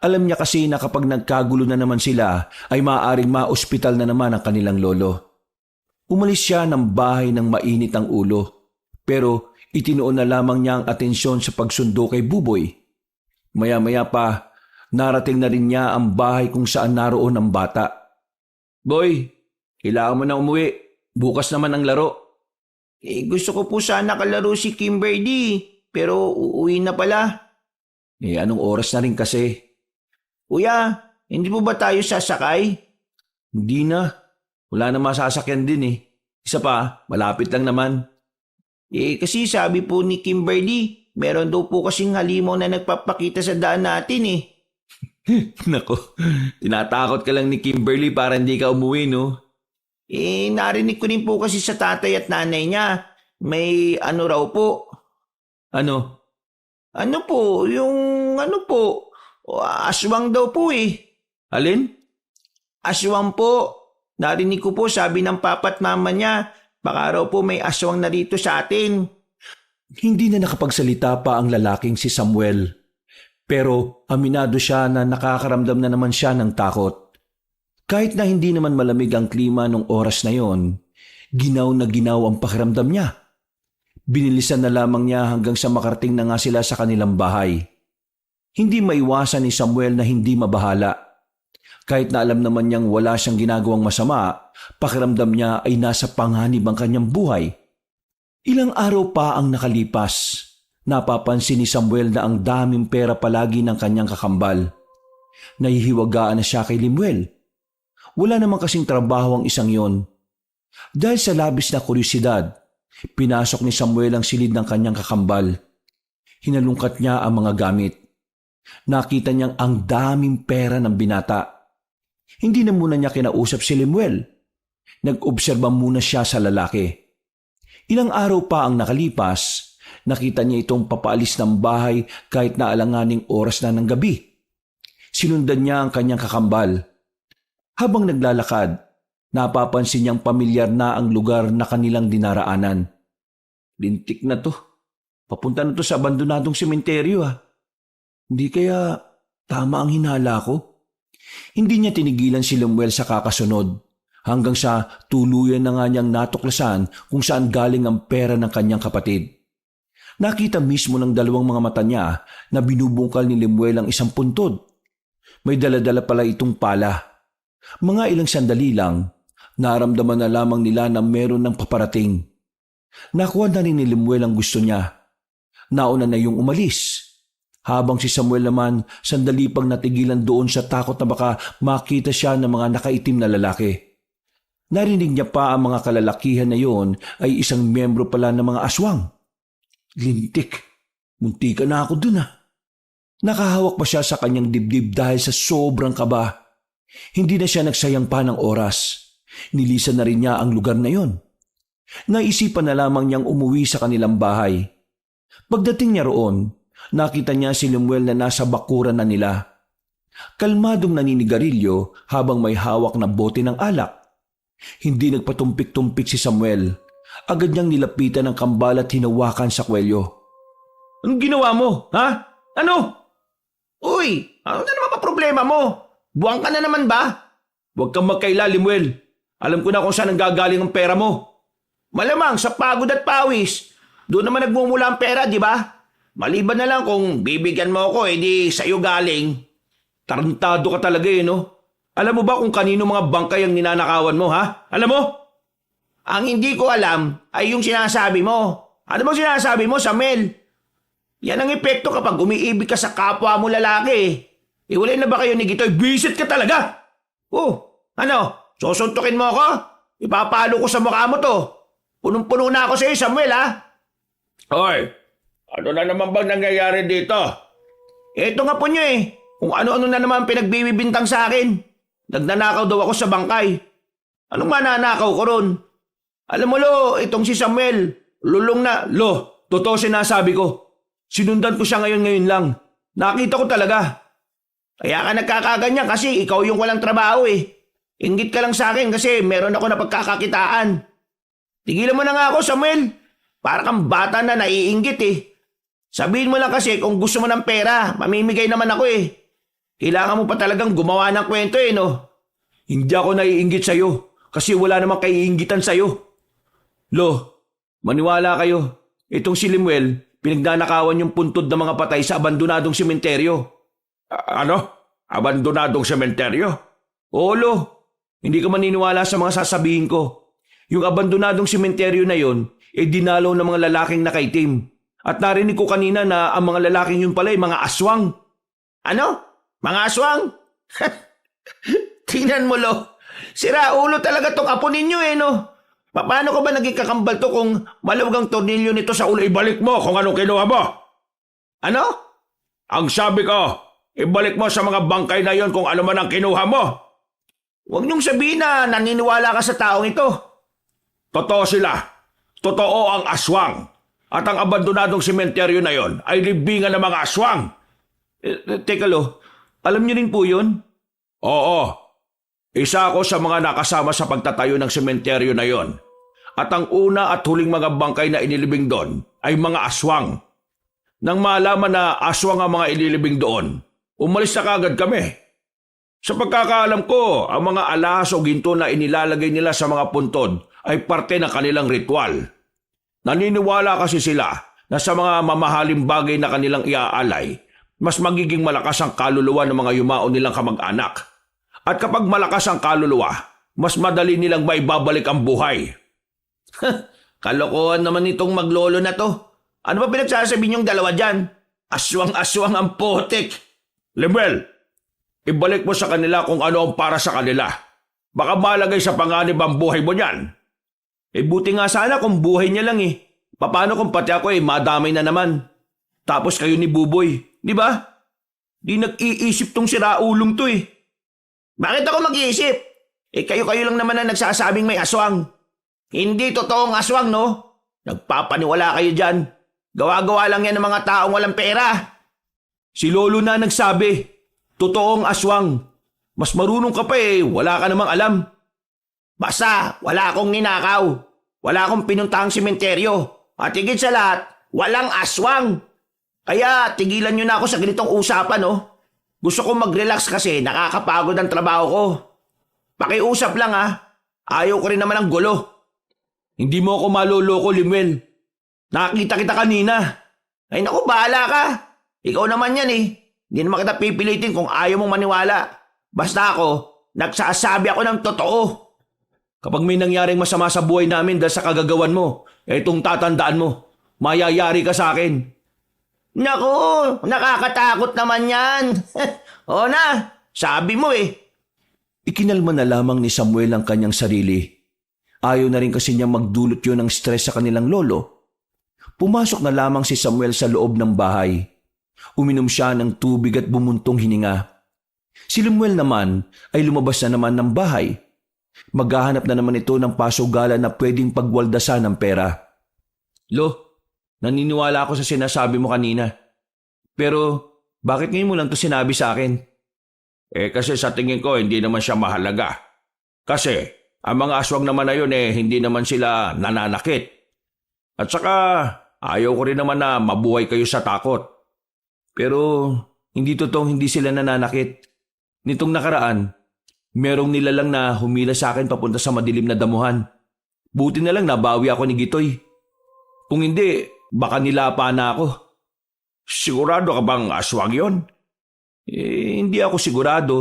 Alam niya kasi na kapag nagkagulo na naman sila ay maaaring ma-ospital na naman ang kanilang lolo. Umalis siya ng bahay ng mainit ang ulo, pero itinuon na lamang niya ang atensyon sa pagsundo kay Buboy. Maya-maya pa, narating na rin niya ang bahay kung saan naroon ang bata. Boy, kailangan mo na umuwi. Bukas naman ang laro. Gusto ko po sana kalaro si Kimberly, pero uuwi na pala. Anong oras na rin kasi? Kuya, hindi po ba tayo sasakay? Hindi na. Wala na masasakyan din eh. Isa pa, malapit lang naman. Kasi sabi po ni Kimberly, meron daw po kasing halimaw na nagpapakita sa daan natin eh. Nako, tinatakot ka lang ni Kimberly para hindi ka umuwi, no? Narinig ko rin po kasi sa tatay at nanay niya. May raw po. Ano? Aswang daw po eh. Alin? Aswang po. Narinig ko po sabi ng papa at mama niya, baka raw po may aswang na rito sa atin. Hindi na nakapagsalita pa ang lalaking si Samuel. Pero aminado siya na nakakaramdam na naman siya ng takot. Kahit na hindi naman malamig ang klima nung oras na yon, ginaw na ginaw ang pakiramdam niya. Binilisan na lamang niya hanggang sa makarating na nga sila sa kanilang bahay. Hindi maiwasan ni Samuel na hindi mabahala. Kahit na alam naman niyang wala siyang ginagawang masama, pakiramdam niya ay nasa panganib ang kanyang buhay. Ilang araw pa ang nakalipas. Napapansin ni Samuel na ang daming pera palagi ng kanyang kakambal. Nahihiwagaan na siya kay Lemuel. Wala naman kasing trabaho ang isang yon. Dahil sa labis na kuryosidad, pinasok ni Samuel ang silid ng kanyang kakambal. Hinalungkat niya ang mga gamit. Nakita niyang ang daming pera ng binata. Hindi na muna niya kinausap si Lemuel. Nag-obserba muna siya sa lalaki. Ilang araw pa ang nakalipas, nakita niya itong papaalis ng bahay kahit na alanganing oras na ng gabi. Sinundan niya ang kanyang kakambal. Habang naglalakad, napapansin niyang pamilyar na ang lugar na kanilang dinaraanan. Lintik na to. Papunta na to sa abandonadong sementeryo Hindi kaya tama ang hinala ko? Hindi niya tinigilan si Lemuel sa kakasunod hanggang sa tuluyan na nga niyang natuklasan kung saan galing ang pera ng kanyang kapatid. Nakita mismo ng dalawang mga mata niya na binubungkal ni Lemuel ang isang puntod. May dala-dala pala itong pala. Mga ilang sandali lang, naramdaman na lamang nila na meron ng paparating. Nakuha na rin ni Lemuel ang gusto niya. Nauna na yung umalis. Habang si Samuel naman sandali pang natigilan doon sa takot na baka makita siya ng mga nakaitim na lalaki. Narinig niya pa ang mga kalalakihan na yon ay isang miyembro pala ng mga aswang. Lintik, munti ka na ako dun Nakahawak pa siya sa kanyang dibdib dahil sa sobrang kaba. Hindi na siya nagsayang pa ng oras. Nilisan na rin niya ang lugar na yon. Naisipan na lamang niyang umuwi sa kanilang bahay. Pagdating niya roon, nakita niya si Lemuel na nasa bakuran na nila. Kalmadong naninigarilyo habang may hawak na bote ng alak. Hindi nagpatumpik-tumpik si Samuel. Agad niyang nilapitan ng kambal at hinawakan sa kwelyo. Anong ginawa mo, ha? Ano? Uy, ano na naman pa problema mo? Buwang ka na naman ba? Huwag kang magkaila, Lemuel. Alam ko na kung saan nanggagaling ang pera mo. Malamang sa pagod at pawis. Doon naman nagmumula ang pera, di ba? Maliban na lang kung bibigyan mo ako, edi sa'yo galing. Tarantado ka talaga no? Alam mo ba kung kanino mga bangkay ang ninanakawan mo, ha? Alam mo? Ang hindi ko alam ay yung sinasabi mo. Ano bang sinasabi mo, Samuel? Yan ang epekto kapag umiibig ka sa kapwa mo lalaki. Iwalay na ba kayo ni Gitoy? Visit ka talaga! Oh, ano? Susuntukin mo ako? Ipapalo ko sa mukha mo to. Punong-puno na ako sa iyo, Samuel, ha? Hoy, ano na naman bang nangyayari dito? Ito nga po nyo Kung ano-ano na naman pinagbibintang sa akin. Nagnanakaw daw ako sa bangkay. Anong mananakaw ko ron? Alam mo, Lo, itong si Samuel, lulong na. Lo, totoo sinasabi ko. Sinundan ko siya ngayon lang. Nakita ko talaga. Kaya ka nagkakaganyan kasi ikaw yung walang trabaho Inggit ka lang sa akin kasi meron ako na pagkakakitaan. Tigilan mo na nga ako, Samuel. Para kang bata na naiinggit Sabihin mo lang kasi kung gusto mo ng pera, mamimigay naman ako Kailangan mo pa talagang gumawa ng kwento no? Hindi ako naiinggit sa'yo kasi wala namang kaiinggitan sa'yo. Lo, maniwala kayo. Itong si Lemuel, pinagnanakawan yung puntod ng mga patay sa abandonadong sementeryo. Ano? Abandonadong sementeryo? Oo, Lo. Hindi ka maniniwala sa mga sasabihin ko. Yung abandonadong sementeryo na yon, dinalaw ng mga lalaking nakaitim. At narinig ko kanina na ang mga lalaking yun pala ay mga aswang. Ano? Mga aswang? Tingnan mo, Lo. Sira ulo talaga tong apo ninyo no? Paano ko ba naging kakambal to kung maluwag ang tornilyo nito sa ulo? Ibalik mo kung anong kinuha mo. Ano? Ang sabi ko, ibalik mo sa mga bangkay na yon kung ano man ang kinuha mo. Huwag niyong sabihin na naniniwala ka sa taong ito. Totoo sila. Totoo ang aswang. At ang abandonadong sementeryo na yon ay libingan ng mga aswang. Teka, Lo. Alam niyo rin po yun? Oo. Isa ako sa mga nakasama sa pagtatayo ng sementeryo na yon. At ang una at huling mga bangkay na inilibing doon ay mga aswang. Nang malaman na aswang ang mga inilibing doon, umalis na kagad kami. Sa pagkakaalam ko, ang mga alahas o ginto na inilalagay nila sa mga puntod ay parte ng kanilang ritual. Naniniwala kasi sila na sa mga mamahaling bagay na kanilang iaalay, mas magiging malakas ang kaluluwa ng mga yumao nilang kamag-anak. At kapag malakas ang kaluluwa, mas madali nilang maibabalik ang buhay. Kalokohan naman itong maglolo na to. Ano ba pinagsasabi niyong dalawa dyan? Aswang-aswang ang potek. Lemuel, ibalik mo sa kanila kung ano ang para sa kanila. Baka malagay sa panganib ang buhay mo niyan. Buti nga sana kung buhay niya lang Paano kung pati ako madamay na naman? Tapos kayo ni Buboy, di ba? Di nag-iisip tong siraulong to Bakit ako mag-iisip? Kayo-kayo lang naman na nagsasabing may aswang. Hindi totoong aswang, no? Nagpapaniwala kayo dyan. Gawa-gawa lang yan ng mga taong walang pera. Si Lolo na nagsabi, totoong aswang. Mas marunong ka pa wala ka namang alam. Basta, wala akong ninakaw. Wala akong pinuntahang sementeryo. At higit sa lahat, walang aswang. Kaya tigilan nyo na ako sa ganitong usapan, no? Gusto ko mag-relax kasi nakakapagod ang trabaho ko. Pakiusap lang Ayaw ko rin naman ng gulo. Hindi mo ako maloloko, Lemuel. Nakakita kita kanina. Ay naku, bahala ka. Ikaw naman yan Hindi naman kita pipilitin kung ayaw mong maniwala. Basta ako, nagsasabi ako ng totoo. Kapag may nangyaring masama sa buhay namin dahil sa kagagawan mo, itong tatandaan mo, mayayari ka sa akin. Naku, nakakatakot naman yan. O na, sabi mo Ikinalma na lamang ni Samuel ang kanyang sarili. Ayaw na rin kasi niya magdulot yun ng stress sa kanilang lolo. Pumasok na lamang si Samuel sa loob ng bahay. Uminom siya ng tubig at bumuntong hininga. Si Lemuel naman ay lumabas na naman ng bahay. Maghahanap na naman ito ng pasugalan na pwedeng pagwaldasan ng pera. Lo, naniniwala ako sa sinasabi mo kanina. Pero bakit ngayon mo lang ito sinabi sa akin? Kasi sa tingin ko hindi naman siya mahalaga. Kasi ang mga aswang naman na yun hindi naman sila nananakit. At saka ayaw ko rin naman na mabuhay kayo sa takot. Pero hindi totoong hindi sila nananakit. Nitong nakaraan, merong nilalang na humila sa akin papunta sa madilim na damuhan. Buti na lang nabawi ako ni Gitoy. Kung hindi, baka nilapa na ako. Sigurado ka bang aswang yon? Hindi ako sigurado.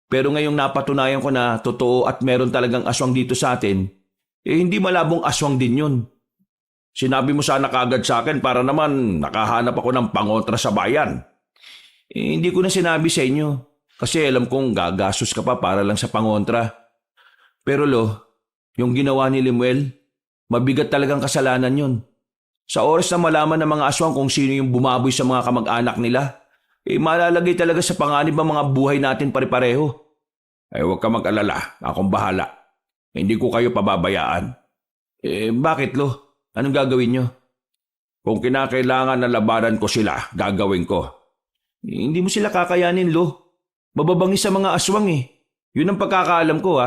Pero ngayong napatunayan ko na totoo at meron talagang aswang dito sa atin, hindi malabong aswang din yun. Sinabi mo sana kaagad sa akin para naman nakahanap ako ng pangontra sa bayan. Hindi ko na sinabi sa inyo kasi alam kong gagastos ka pa para lang sa pangontra. Pero yung ginawa ni Lemuel, mabigat talagang kasalanan yun. Sa oras na malaman ng mga aswang kung sino yung bumaboy sa mga kamag-anak nila, malalagay talaga sa panganib ang mga buhay natin pare-pareho. Huwag ka mag-alala, akong bahala. Hindi ko kayo pababayaan. Bakit Anong gagawin nyo? Kung kinakailangan na labanan ko sila, gagawin ko. Hindi mo sila kakayanin, Mababangis sa mga aswang Yun ang pagkakaalam ko,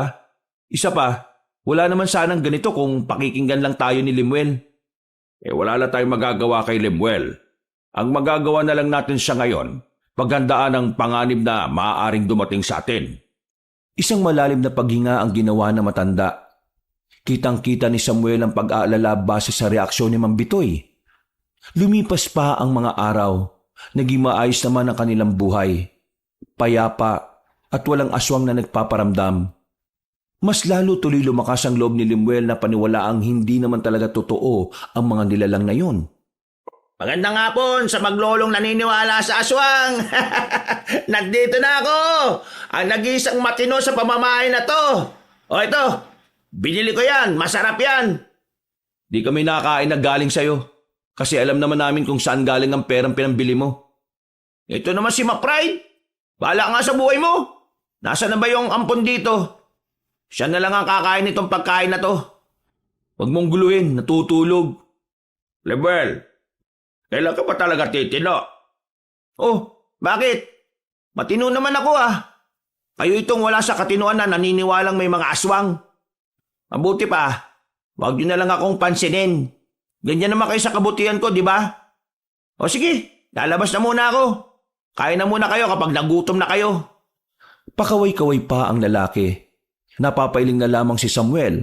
Isa pa, wala naman sanang ganito kung pakikinggan lang tayo ni Lemuel. Wala na tayong magagawa kay Lemuel. Ang magagawa na lang natin siya ngayon, paghandaan ang panganib na maaaring dumating sa atin. Isang malalim na paghinga ang ginawa ng matanda. Kitang-kita ni Samuel ang pag-aalala base sa reaksyon ni Mang Bitoy. Lumipas pa ang mga araw, naging maayos naman ang kanilang buhay. Payapa at walang aswang na nagpaparamdam. Mas lalo tuloy lumakas ang loob ni Lemuel na paniwalaang hindi naman talaga totoo ang mga nilalang na yun. Magandang hapon sa maglolong naniniwala sa aswang. Nandito na ako, ang nag-iisang matino sa pamamahay na to. O ito, binili ko yan, masarap yan. Di kami nakakain na galing sa'yo kasi alam naman namin kung saan galing ang perang pinambili mo. Ito naman si McPride. Bahala nga sa buhay mo. Nasaan na ba yung ampon dito? Siya na lang ang kakain nitong pagkain na to. Huwag mong guluhin, natutulog. Lemuel, kailan ka pa talaga titino? Oh, bakit? Matino naman ako Kayo itong wala sa katinuan na naniniwalang may mga aswang. Mabuti pa, huwag niyo na lang akong pansinin. Ganyan naman kayo sa kabutihan ko, di ba? O sige, lalabas na muna ako. Kain na muna kayo kapag nagutom na kayo. Pakaway-kaway pa ang lalaki. Napapailing na lamang si Samuel.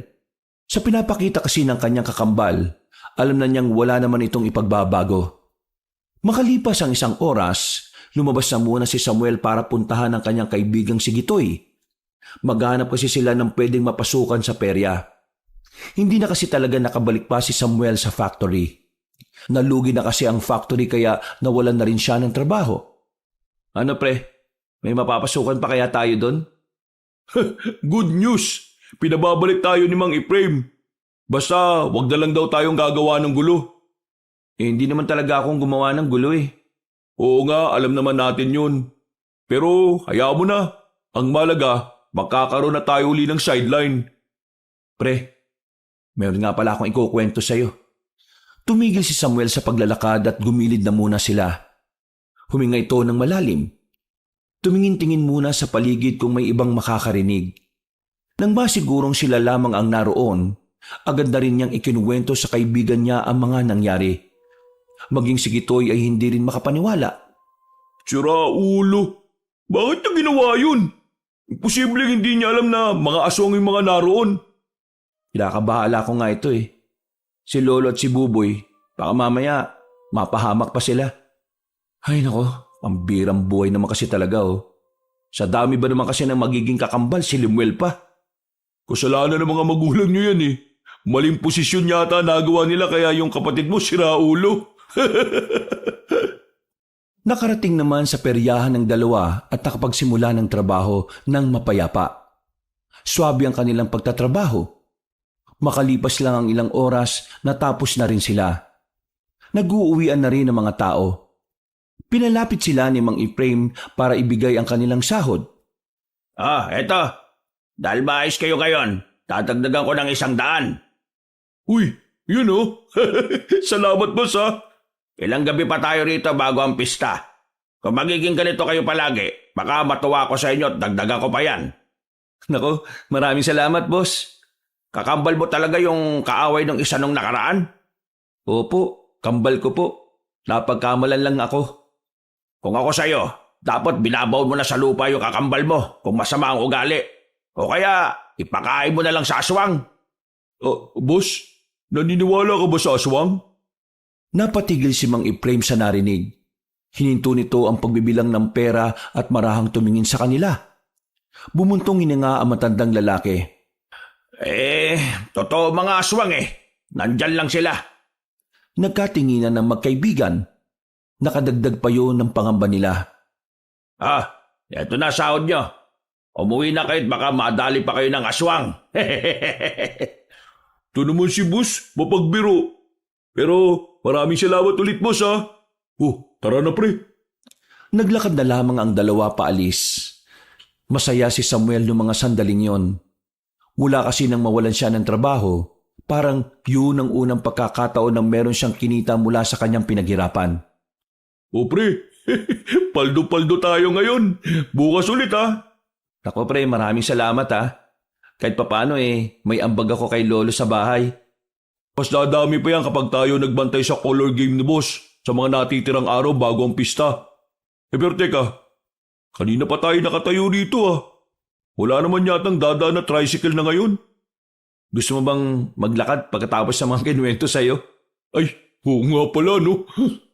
Sa pinapakita kasi ng kanyang kakambal, alam na niyang wala naman itong ipagbabago. Makalipas ang isang oras, lumabas na muna si Samuel para puntahan ang kanyang kaibigang si Gitoy. Maghanap kasi sila ng pwedeng mapasukan sa perya. Hindi na kasi talaga nakabalik pa si Samuel sa factory. Nalugi na kasi ang factory kaya nawalan na rin siya ng trabaho. Ano pre? May mapapasukan pa kaya tayo doon? Good news! Pinababalik tayo ni Mang Ephraim. Basta wag na lang daw tayong gagawa ng gulo. Hindi naman talaga akong gumawa ng gulo Oo nga, alam naman natin yun. Pero hayaan mo na. Ang malaga, magkakaroon na tayo uli ng sideline. Pre, meron nga pala akong ikukwento sa'yo. Tumigil si Samuel sa paglalakad at gumilid na muna sila. Huminga ito ng malalim. Tumingin-tingin muna sa paligid kung may ibang makakarinig. Nang masigurong sila lamang ang naroon, agad na rin niyang ikinuwento sa kaibigan niya ang mga nangyari. Maging si Gitoy ay hindi rin makapaniwala. Sira ulo! Bakit niya ginawa yun? Imposibleng hindi niya alam na mga aswang yung mga naroon. Kinakabahala ko nga ito Si Lolo at si Buboy, baka mamaya mapahamak pa sila. Ay nako, pambirang buhay naman kasi talaga Sa dami ba naman kasi ng magiging kakambal si Lemuel pa? Kasalanan ng mga magulang niyo yan Maling posisyon yata nagawa nila kaya yung kapatid mo sira ulo. Nakarating naman sa peryahan ng dalawa at nakapagsimula ng trabaho ng mapayapa. Swabe ang kanilang pagtatrabaho. Makalipas lang ang ilang oras, natapos na rin sila. Nag-uuwian na rin ang mga tao. Pinalapit sila ni Mang Efraim para ibigay ang kanilang sahod. Eto. Dahil maayos kayo ngayon, tatagdagan ko ng 100. Uy, yun oh. Salamat boss ha. Ilang gabi pa tayo rito bago ang pista. Kung magiging ganito kayo palagi, baka matuwa ko sa inyo at dagdagan ko pa yan. Nako, maraming salamat boss. Kakambal mo talaga yung kaaway ng isa nung nakaraan? Opo, kambal ko po. Napagkamalan lang ako. Kung ako sa'yo, dapat binabaw mo na sa lupa yung kakambal mo kung masama ang ugali. O kaya, ipakain mo na lang sa aswang. Boss, naniniwala ka ba sa aswang? Napatigil si Mang Efraim sa narinig. Hininto nito ang pagbibilang ng pera at marahang tumingin sa kanila. Bumuntong hininga ang matandang lalaki. Totoo mga aswang Nandyan lang sila. Nagkatinginan ng magkaibigan. Nakadagdag pa yun ng pangamba nila. Eto na sahod nyo. Umuwi na kayo at baka madali pa kayo ng aswang. Ito naman si boss, mapagbiro. Pero maraming salamat ulit boss ha. Tara na pre. Naglakad na lamang ang dalawa paalis. Masaya si Samuel noong mga sandaling yon. Mula kasi nang mawalan siya ng trabaho, parang yun ang unang pagkakataon na meron siyang kinita mula sa kanyang pinaghirapan. Pre, paldo-paldo tayo ngayon. Bukas ulit ha. Ako pre, maraming salamat ha. Kahit papaano may ambag ako kay Lolo sa bahay. Mas dadami pa yan kapag tayo nagbantay sa color game ni boss sa mga natitirang araw bago ang pista. Pero teka, kanina pa tayo nakatayo dito ha. Wala naman yatang dadaan na tricycle na ngayon. Gusto mo bang maglakad pagkatapos sa mga kinuwento sa'yo? Ay, oo nga pala no.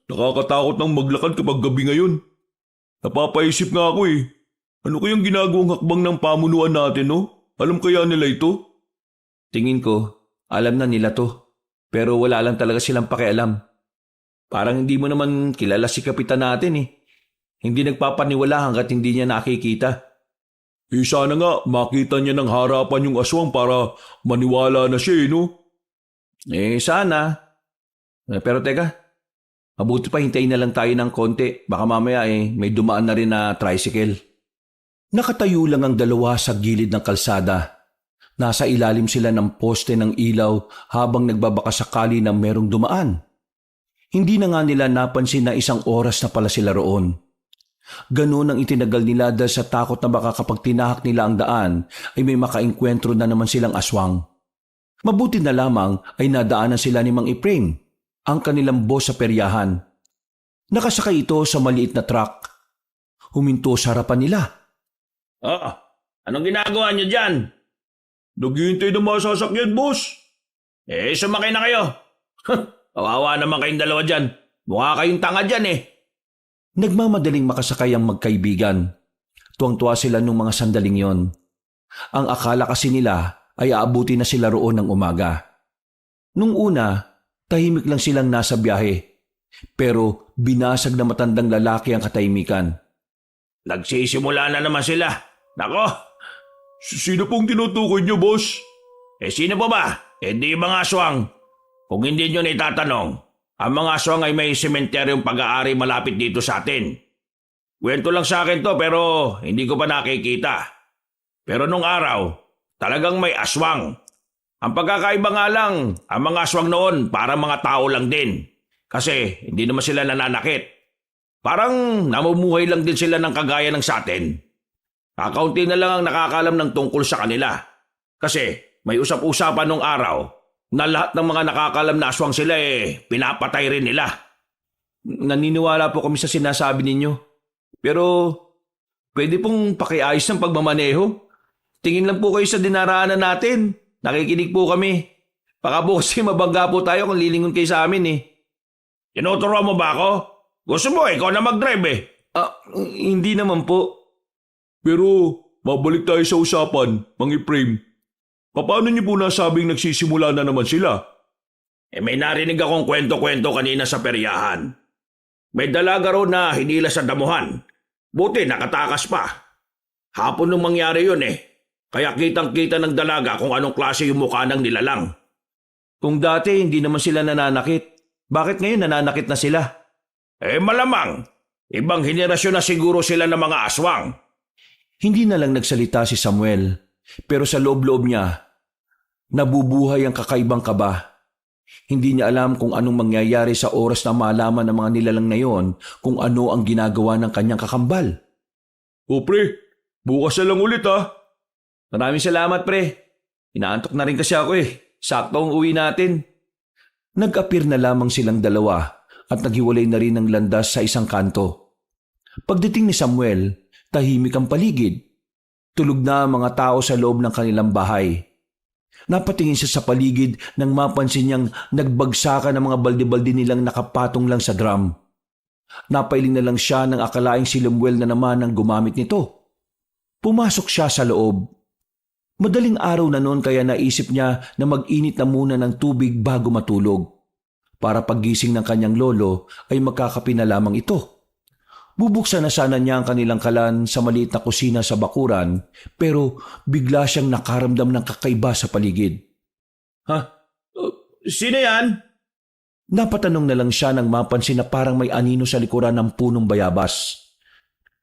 Nakakatakot nang maglakad kapag gabi ngayon. Napapaisip nga ako Ano kayang ginagawang hakbang ng pamunuan natin no? Alam kaya nila ito? Tingin ko, alam na nila to. Pero wala lang talaga silang pakialam. Parang hindi mo naman kilala si kapitan natin Hindi nagpapaniwala hanggat hindi niya nakikita. Sana nga makita niya ng harapan yung aswang para maniwala na siya no? Sana. Pero teka, mabuti pa hintayin na lang tayo ng konti. Baka mamaya may dumaan na rin na tricycle. Nakatayo lang ang dalawa sa gilid ng kalsada. Nasa ilalim sila ng poste ng ilaw habang nagbabakasakali na merong dumaan. Hindi na nga nila napansin na 1 oras na pala sila roon. Ganun ang itinagal nila dahil sa takot na baka kapag tinahak nila ang daan ay may makaengkwentro na naman silang aswang. Mabuti na lamang ay nadaanan sila ni Mang Efraim, ang kanilang boss sa peryahan. Nakasakay ito sa maliit na truck. Huminto sa harapan nila. Anong ginagawa niyo dyan? Naghihintay ng mga sasakyan, boss. Sumakay na kayo. Kawawa naman kayong dalawa dyan. Mukha kayong tanga dyan Nagmamadaling makasakay ang magkaibigan. Tuwang-tuwa sila nung mga sandaling yon. Ang akala kasi nila ay aabuti na sila roon ng umaga. Nung una, tahimik lang silang nasa biyahe. Pero binasag na matandang lalaki ang katahimikan. Nagsisimula na naman sila. Nako! Sino pong tinutukoy niyo, boss? Sino po ba? Di mga aswang. Kung hindi nyo naitatanong, ang mga aswang ay may sementeryong pag-aari malapit dito sa atin. Kwento lang sa akin to pero hindi ko pa nakikita. Pero nung araw, talagang may aswang. Ang pagkakaiba nga lang, ang mga aswang noon parang mga tao lang din. Kasi hindi naman sila nananakit. Parang namumuhay lang din sila ng kagaya ng sa atin. Kakaunti na lang ang nakakalam ng tungkol sa kanila. Kasi may usap-usapan nung araw na lahat ng mga nakakalam na aswang sila pinapatay rin nila. Naniniwala po kami sa sinasabi ninyo. Pero pwede pong pakiayos ng pagmamaneho. Tingin lang po kayo sa dinaraanan natin. Nakikinig po kami. Baka po kasi mabangga po tayo kung lilingon kayo sa amin Tinuturo mo ba ako? Gusto mo ikaw na mag-drive Hindi naman po. Pero mabalik tayo sa usapan, Mang Efraim. Paano niyo po nasabing nagsisimula na naman sila? May narinig akong kwento-kwento kanina sa peryahan. May dalaga raw na hinila sa damuhan. Buti nakatakas pa. Hapon nung mangyari yun Kaya kitang-kita ng dalaga kung anong klase yung mukha ng nilalang. Kung dati hindi naman sila nananakit, bakit ngayon nananakit na sila? Malamang. Ibang henerasyon na siguro sila ng mga aswang. Hindi na lang nagsalita si Samuel, pero sa loob-loob niya, nabubuhay ang kakaibang kaba. Hindi niya alam kung anong mangyayari sa oras na malaman ng mga nilalang na yon kung ano ang ginagawa ng kanyang kakambal. O pre, bukas na lang ulit ha. Maraming salamat pre. Inaantok na rin kasi ako eh. Sakto ang uwi natin. Nag-appear na lamang silang dalawa at naghiwalay na rin ng landas sa isang kanto. Pagdating ni Samuel, tahimik ang paligid. Tulog na ang mga tao sa loob ng kanilang bahay. Napatingin siya sa paligid nang mapansin niyang nagbagsakan ng mga balde-balde nilang nakapatong lang sa drum. Napailing na lang siya nang akalaing si Lemuel na naman ang gumamit nito. Pumasok siya sa loob. Madaling araw na noon kaya naisip niya na mag-init na muna ng tubig bago matulog. Para paggising ng kanyang lolo ay magkakape na lamang ito. Bubuksan na sana niya ang kanilang kalan sa maliit na kusina sa bakuran pero bigla siyang nakaramdam ng kakaiba sa paligid. Ha? Sino yan? Napatanong na lang siya nang mapansin na parang may anino sa likuran ng punong bayabas.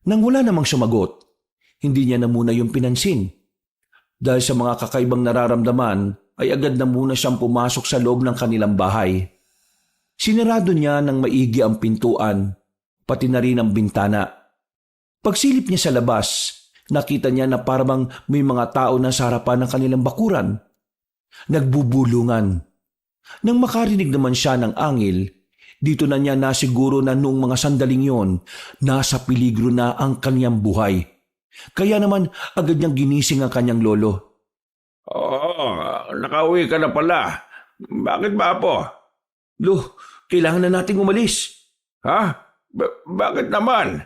Nang wala namang sumagot, hindi niya na muna yung pinansin. Dahil sa mga kakaibang nararamdaman ay agad na muna siyang pumasok sa loob ng kanilang bahay. Sinarado niya ng maigi ang pintuan, pati na rin ang bintana. Pagsilip niya sa labas, nakita niya na parang may mga tao na sa harapan ng kanilang bakuran. Nagbubulungan. Nang makarinig naman siya ng angil, dito na niya nasiguro na noong mga sandaling yon, nasa peligro na ang kanyang buhay. Kaya naman agad niyang ginising ang kanyang lolo. Nakauwi ka na pala. Bakit ba po? Lo, kailangan na nating umalis. Ha? Bakit naman?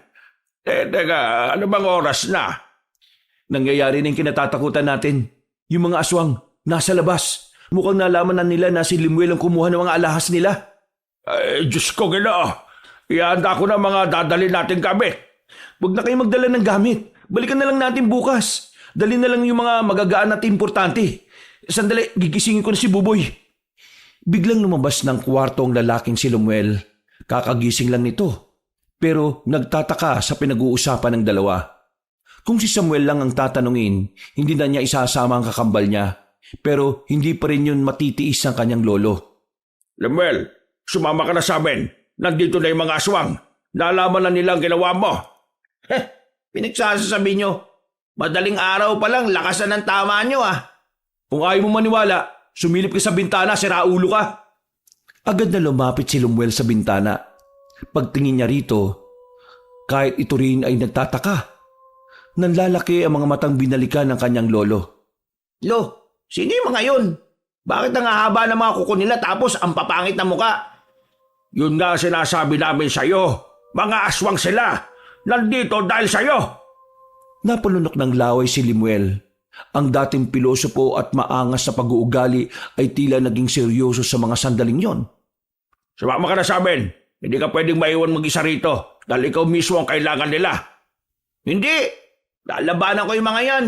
Teka, ano bang oras na? Nangyayari na yung kinatatakutan natin. Yung mga aswang, nasa labas. Mukhang nalaman na nila na si Lemuel ang kumuha ng mga alahas nila. Ay, Diyos ko, Ginoo. Ihanda ko na mga dadali nating gamit. Huwag na kayong magdala ng gamit. Balikan na lang natin bukas. Dali na lang yung mga magagaan at importante. Sandali, gigisingin ko na si Buboy. Biglang lumabas ng kwarto ang lalaking si Lemuel. Kakagising lang nito. Pero nagtataka sa pinag-uusapan ng dalawa. Kung si Samuel lang ang tatanungin, hindi na niya isasama ang kakambal niya. Pero hindi pa rin yun matitiis ng kanyang lolo. Lemuel, sumama ka na sa amin. Nandito na yung mga aswang. Nalaman na nilang ginawa mo. Pinagsasasabi nyo. Madaling araw pa lang, lakasan ng tama nyo ah. Kung ayaw mo maniwala, sumilip ka sa bintana, siraulo ka. Agad na lumapit si Lemuel sa bintana. Pagtingin niya rito, kahit ito rin ay nagtataka. Nanlalaki ang mga matang binalikan ng kanyang lolo. Lo, sino yung mga yun? Bakit ang hahaba ng mga kuko nila tapos ang papangit na muka? Yun nga sinasabi namin sa'yo. Mga aswang sila. Nandito dahil sa'yo. Napalunok ng laway si Lemuel. Ang dating pilosopo at maangas na pag-uugali ay tila naging seryoso sa mga sandaling yon. Sumama ka na sa amin. Hindi ka pwedeng maiwan mag-isa rito dahil ikaw mismo ang kailangan nila. Hindi. Lalabanan ko yung mga yan.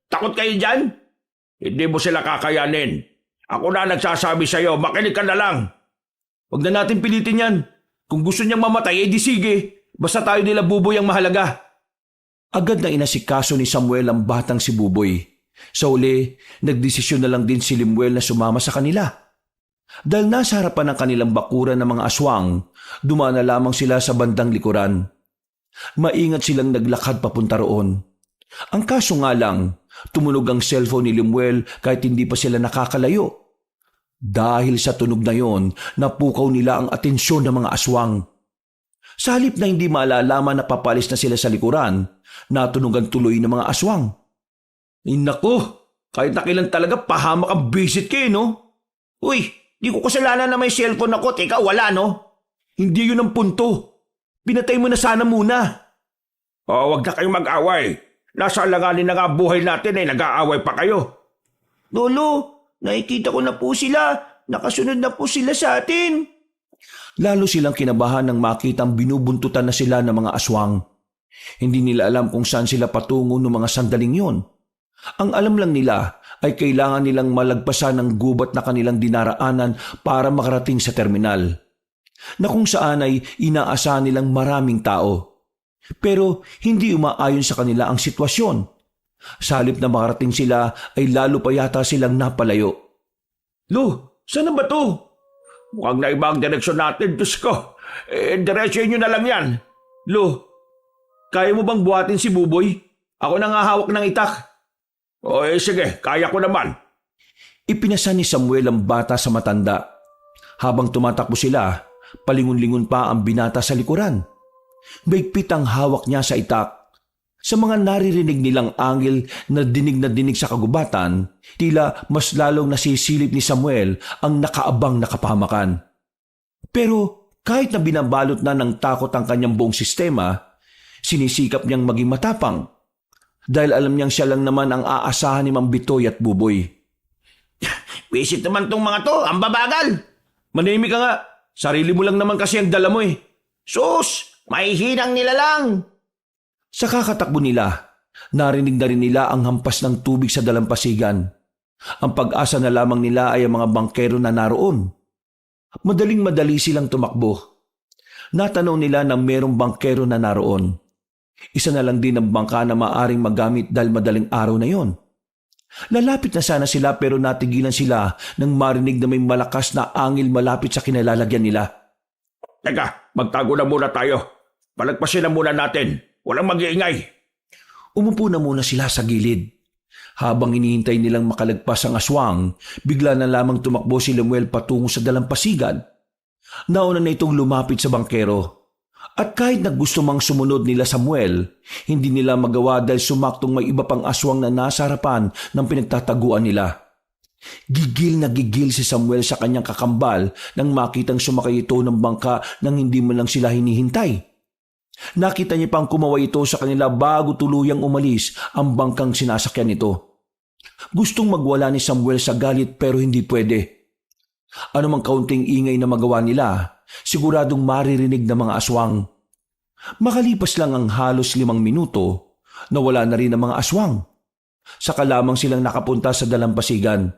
Takot kayo dyan? Hindi mo sila kakayanin. Ako na nagsasabi sa'yo, makinig ka na lang. Huwag na natin pilitin yan. Kung gusto niyang mamatay, edi sige. Basta tayo nila Buboy ang mahalaga. Agad na inasikaso ni Samuel ang batang si Buboy. Sa uli, nagdesisyon na lang din si Lemuel na sumama sa kanila. Dahil nasa harapan ng kanilang bakuran ng mga aswang, dumaan na lamang sila sa bandang likuran. Maingat silang naglakad papunta roon. Ang kaso nga lang, tumunog ang cellphone ni Lemuel kahit hindi pa sila nakakalayo. Dahil sa tunog na yon, napukaw nila ang atensyon ng mga aswang. Sa halip na hindi malalaman na papalis na sila sa likuran, natunugan tuloy ng mga aswang. Nako, kahit nakilan talaga pahamak ang visit kayo, no? Uy, di ko kasalanan na may cellphone ako. Teka, wala no? Hindi yun ang punto. Pinatay mo na sana muna. Wag na kayong mag-away. Nasa alanganin na nga buhay natin nag-aaway pa kayo. Lolo, nakikita ko na po sila. Nakasunod na po sila sa atin. Lalo silang kinabahan nang makitang binubuntutan na sila ng mga aswang. Hindi nila alam kung saan sila patungo ng mga sandaling yon. Ang alam lang nila ay kailangan nilang malagpasan ng gubat na kanilang dinaraanan para makarating sa terminal. na kung saan ay inaasahan nilang maraming tao. Pero hindi umaayon sa kanila ang sitwasyon. Sa halip na makarating sila ay lalo pa yata silang napalayo. Lo, saan na ba to? Mukhang na iba ang direksyon natin, Diyos ko. Diretsyon nyo na lang yan. Lo, kaya mo bang buhatin si Buboy? Ako nang hahawak ng itak. Sige, kaya ko naman. Ipinasa ni Samuel ang bata sa matanda. Habang tumatakbo sila, palingon-lingon pa ang binata sa likuran. Baigpit ang hawak niya sa itak. Sa mga naririnig nilang anghel na dinig sa kagubatan, tila mas lalong nasisilip ni Samuel ang nakaabang na kapahamakan. Pero kahit na binabalot na ng takot ang kanyang buong sistema, sinisikap niyang maging matapang. Dahil alam niyang siya lang naman ang aasahan ni Mang Bitoy at Buboy. Visit naman tong mga to, ang babagal. Manahimik ka nga. Sarili mo lang naman kasi ang dala mo eh. Sus, may hinang nila lang. Sa kakatakbo nila, narinig na rin nila ang hampas ng tubig sa dalampasigan. Ang pag-asa na lamang nila ay ang mga bangkero na naroon. Madaling-madali silang tumakbo. Natanaw nila na mayroong bangkero na naroon. Isa na lang din ang bangka na maaring magamit dahil madaling araw na yon. Lalapit na sana sila pero natigilan sila nang marinig na may malakas na angil malapit sa kinalalagyan nila. Teka, magtago na muna tayo. Palagpasin na muna natin. Walang mag-iingay. Umupo na muna sila sa gilid. Habang inihintay nilang makalagpas ang aswang, bigla na lamang tumakbo si Lemuel patungo sa dalampasigan. Nauna na itong lumapit sa bangkero. At kahit na gusto mang sumunod nila Samuel, hindi nila magawa dahil sumaktong may iba pang aswang na nasa harapan ng pinagtataguan nila. Gigil na gigil si Samuel sa kanyang kakambal nang makitang sumakay ito ng bangka nang hindi man lang sila hinihintay. Nakita niya pang kumaway ito sa kanila bago tuluyang umalis ang bangkang sinasakyan nito. Gustong magwala ni Samuel sa galit pero hindi pwede. Anumang kaunting ingay na magawa nila, siguradong maririnig ng mga aswang. Makalipas lang ang halos 5 minuto, nawala na rin ang mga aswang. Saka lamang silang nakapunta sa dalampasigan.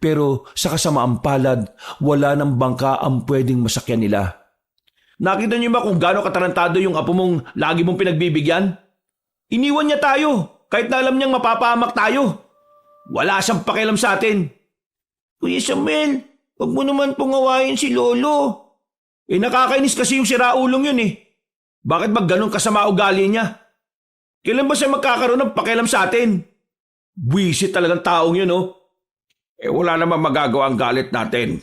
Pero sa kasamaang palad, wala ng bangka ang pwedeng masakyan nila. Nakita niyo ba kung gaano katarantado yung apo mong lagi mong pinagbibigyan? Iniwan niya tayo, kahit na alam niyang mapapahamak tayo. Wala siyang pakialam sa atin. Kuya Samuel, huwag mo naman pungawain si Lolo. Nakakainis kasi yung siraulong yun eh. Bakit ba ganun kasama ugali niya? Kailan ba siya magkakaroon ng pakialam sa atin? Buwisit talagang taong yun oh. Wala namang magagawa ang galit natin.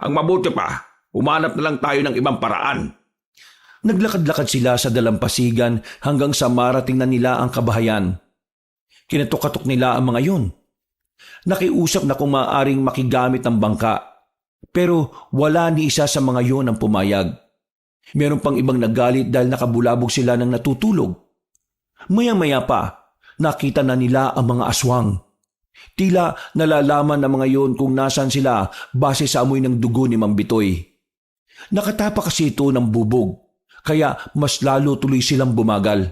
Ang mabuti pa, humanap na lang tayo ng ibang paraan. Naglakad-lakad sila sa dalampasigan hanggang sa marating na nila ang kabahayan. Kinatok-katok nila ang mga yun. Nakiusap na kung maaaring makigamit ng bangka. Pero wala ni isa sa mga yon ang pumayag. Meron pang ibang nagalit dahil nakabulabog sila ng natutulog. Maya-maya pa, nakita na nila ang mga aswang. Tila nalalaman ng mga yon kung nasan sila base sa amoy ng dugo ni Mang Bitoy. Nakatapa kasi ito ng bubog, kaya mas lalo tuloy silang bumagal.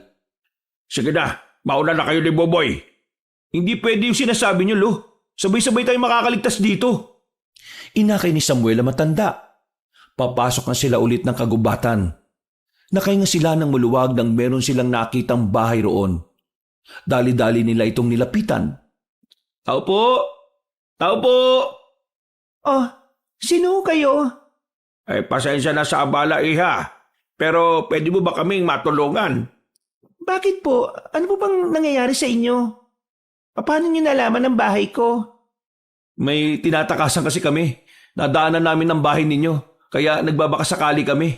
Sige na, mauna na kayo ni Boboy. Hindi pwede yung sinasabi niyo, Lo. Sabay-sabay tayong makakaligtas dito. Inakay ni Samuel ang matanda. Papasok na sila ulit ng kagubatan. Nakahinga sila ng maluwag nang meron silang nakitang bahay roon. Dali-dali nila itong nilapitan. Tao po! Tao po! Oh, sino kayo? Pasensya na sa abala, iha. Pero pwede mo ba kaming matulungan? Bakit po? Ano po bang nangyayari sa inyo? Paano niyo nalaman ang bahay ko? May tinatakasan kasi kami. Nadaanan namin ang bahay ninyo. Kaya nagbabakasakali kami.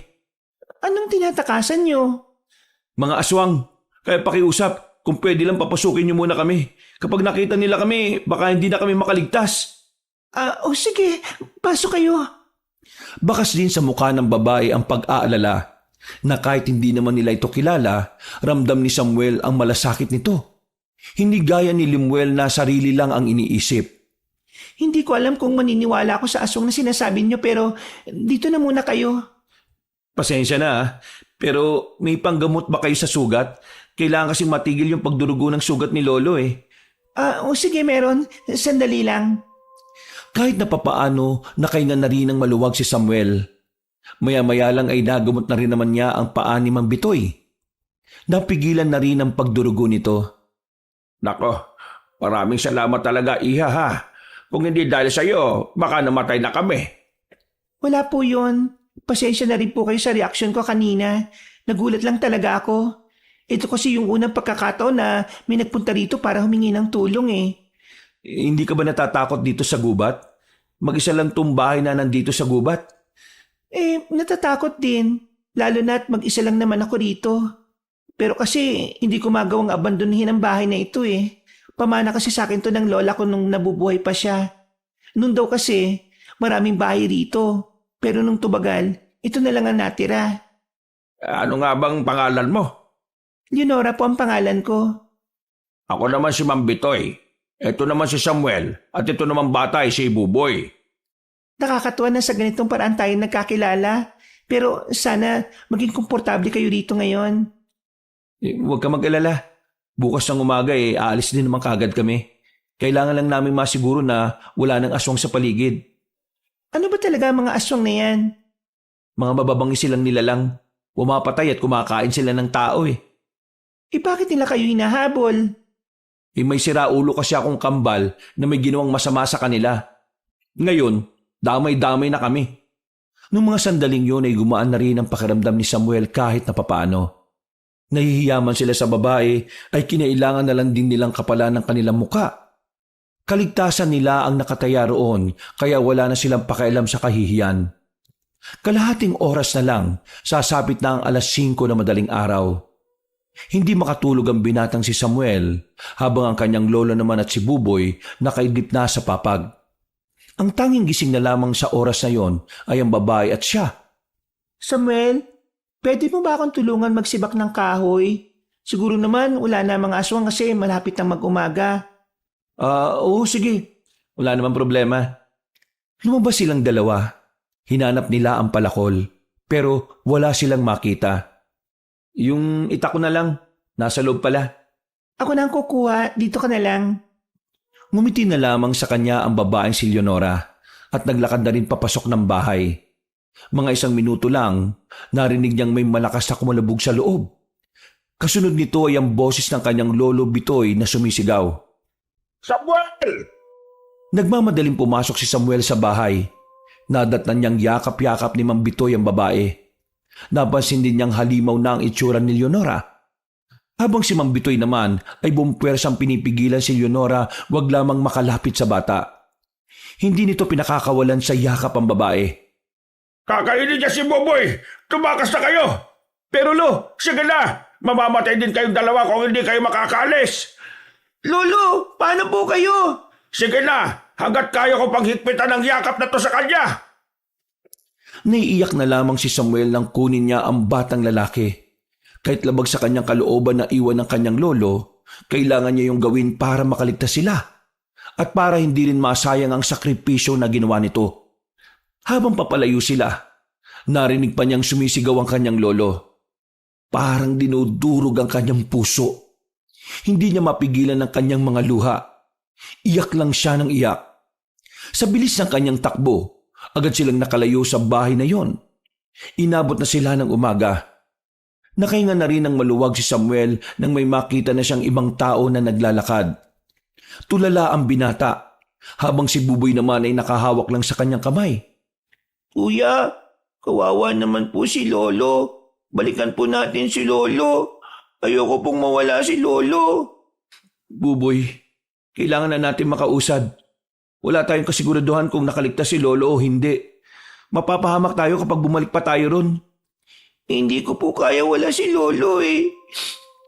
Anong tinatakasan niyo? Mga aswang. Kaya pakiusap, kung pwede lang papasukin niyo muna kami. Kapag nakita nila kami, baka hindi na kami makaligtas. Sige. Pasok kayo. Bakas din sa mukha ng babae ang pag-aalala na kahit hindi naman nila ito kilala, ramdam ni Samuel ang malasakit nito. Hindi gaya ni Lemuel na sarili lang ang iniisip. Hindi ko alam kung maniniwala ako sa aswang na sinasabi niyo pero dito na muna kayo. Pasensya na pero may panggamot ba kayo sa sugat? Kailangan kasi matigil yung pagdurugo ng sugat ni Lolo eh. Sige meron. Sandali lang. Kahit na papaano, nakahinga na rin ng maluwag si Samuel. Maya-maya lang ay nagamot na rin naman niya ang paa ni Mang Bitoy. Napigilan na rin ang pagdurugo nito. Nako, maraming salamat talaga, Iha ha. Kung hindi dahil sa iyo, baka namatay na kami. Wala po yun. Pasensya na rin po kayo sa reaksyon ko kanina. Nagulat lang talaga ako. Ito kasi yung unang pagkakataon na may nagpunta rito para humingi ng tulong eh. Hindi ka ba natatakot dito sa gubat? Mag-isa lang tong bahay na nandito sa gubat. Natatakot din. Lalo na't mag-isa lang naman ako rito. Pero kasi hindi ko magawang abandonhin ang bahay na ito eh. Pamana kasi sa akin to ng lola ko nung nabubuhay pa siya. Noon daw kasi maraming bahay rito. Pero nung tubagal, ito na lang ang natira. Ano nga bang pangalan mo? Leonora po ang pangalan ko. Ako naman si Mang Bitoy. Ito naman si Samuel. At ito naman bata ay si Buboy. Nakakatuwa na sa ganitong paraan tayo nagkakilala. Pero sana maging komportable kayo rito ngayon. Huwag ka mag-alala. Bukas ng umaga aalis din naman kagad kami. Kailangan lang namin masiguro na wala nang aswang sa paligid. Ano ba talaga ang mga aswang na yan? Mga mababangi silang nilalang. Pumapatay at kumakain sila ng tao eh. Bakit nila kayo hinahabol? May siraulo kasi akong kambal na may ginawang masama sa kanila. Ngayon, damay-damay na kami. Noong mga sandaling yun ay gumaan na rin ang pakiramdam ni Samuel kahit na papaano. Nahihiyaman sila sa babae ay kinailangan na lang din nilang kapalan ng kanilang muka. Kaligtasan nila ang nakataya roon kaya wala na silang pakialam sa kahihiyan. Kalahating oras na lang, sasapit na ang 5:00 na madaling araw. Hindi makatulog ang binatang si Samuel habang ang kanyang lolo naman at si Buboy nakaidlip na sa papag. Ang tanging gising na lamang sa oras na yon ay ang babae at siya. Samuel, pwede mo ba akong tulungan magsibak ng kahoy? Siguro naman wala na mga aswang kasi malapit na mag-umaga. Oo sige. Wala namang problema. Lumabas silang dalawa. Hinanap nila ang palakol pero wala silang makita. Yung ita ko na lang, nasa loob pala. Ako na ang kukuha, dito ka na lang. Ngumiti na lamang sa kanya ang babaeng si Leonora at naglakad na rin papasok ng bahay. Mga 1 minuto lang, narinig niyang may malakas na kumalabog sa loob. Kasunod nito ay ang boses ng kanyang lolo Bitoy na sumisigaw. Samuel! Nagmamadaling pumasok si Samuel sa bahay. Nadatnan niyang yakap-yakap ni Mang Bitoy ang babae. Napansin din niyang halimaw na ang itsura ni Leonora. Habang si Mang Bitoy naman ay bumpuwersang pinipigilan si Leonora wag lamang makalapit sa bata. Hindi nito pinakakawalan sa yakap ang babae. Kakainin niya si Buboy! Tumakas na kayo! Pero lo, sige na! Mamamatay din kayong dalawa kung hindi kayo makakaalis! Lolo, paano po kayo? Sige na! Hanggat kaya ko pang higpitan ang yakap na to sa kanya! Naiiyak na lamang si Samuel nang kunin niya ang batang lalaki. Kahit labag sa kanyang kalooban na iwan ng kanyang lolo, kailangan niya yung gawin para makaligtas sila at para hindi rin masayang ang sakripisyo na ginawa nito. Habang papalayo sila, narinig pa niyang sumisigaw ang kanyang lolo. Parang dinudurog ang kanyang puso. Hindi niya mapigilan ang kanyang mga luha. Iyak lang siya ng iyak. Sa bilis ng kanyang takbo, agad silang nakalayo sa bahay na yon. Inabot na sila ng umaga. Nakahinga na rin ng maluwag si Samuel nang may makita na siyang ibang tao na naglalakad. Tulala ang binata, habang si Buboy naman ay nakahawak lang sa kanyang kamay. Kuya, kawawa naman po si Lolo. Balikan po natin si Lolo. Ayoko pong mawala si Lolo. Buboy, kailangan na natin makausad. Wala tayong kasiguraduhan kung nakaligtas si Lolo o hindi. Mapapahamak tayo kapag bumalik pa tayo ron. Hindi ko po kaya wala si Lolo eh.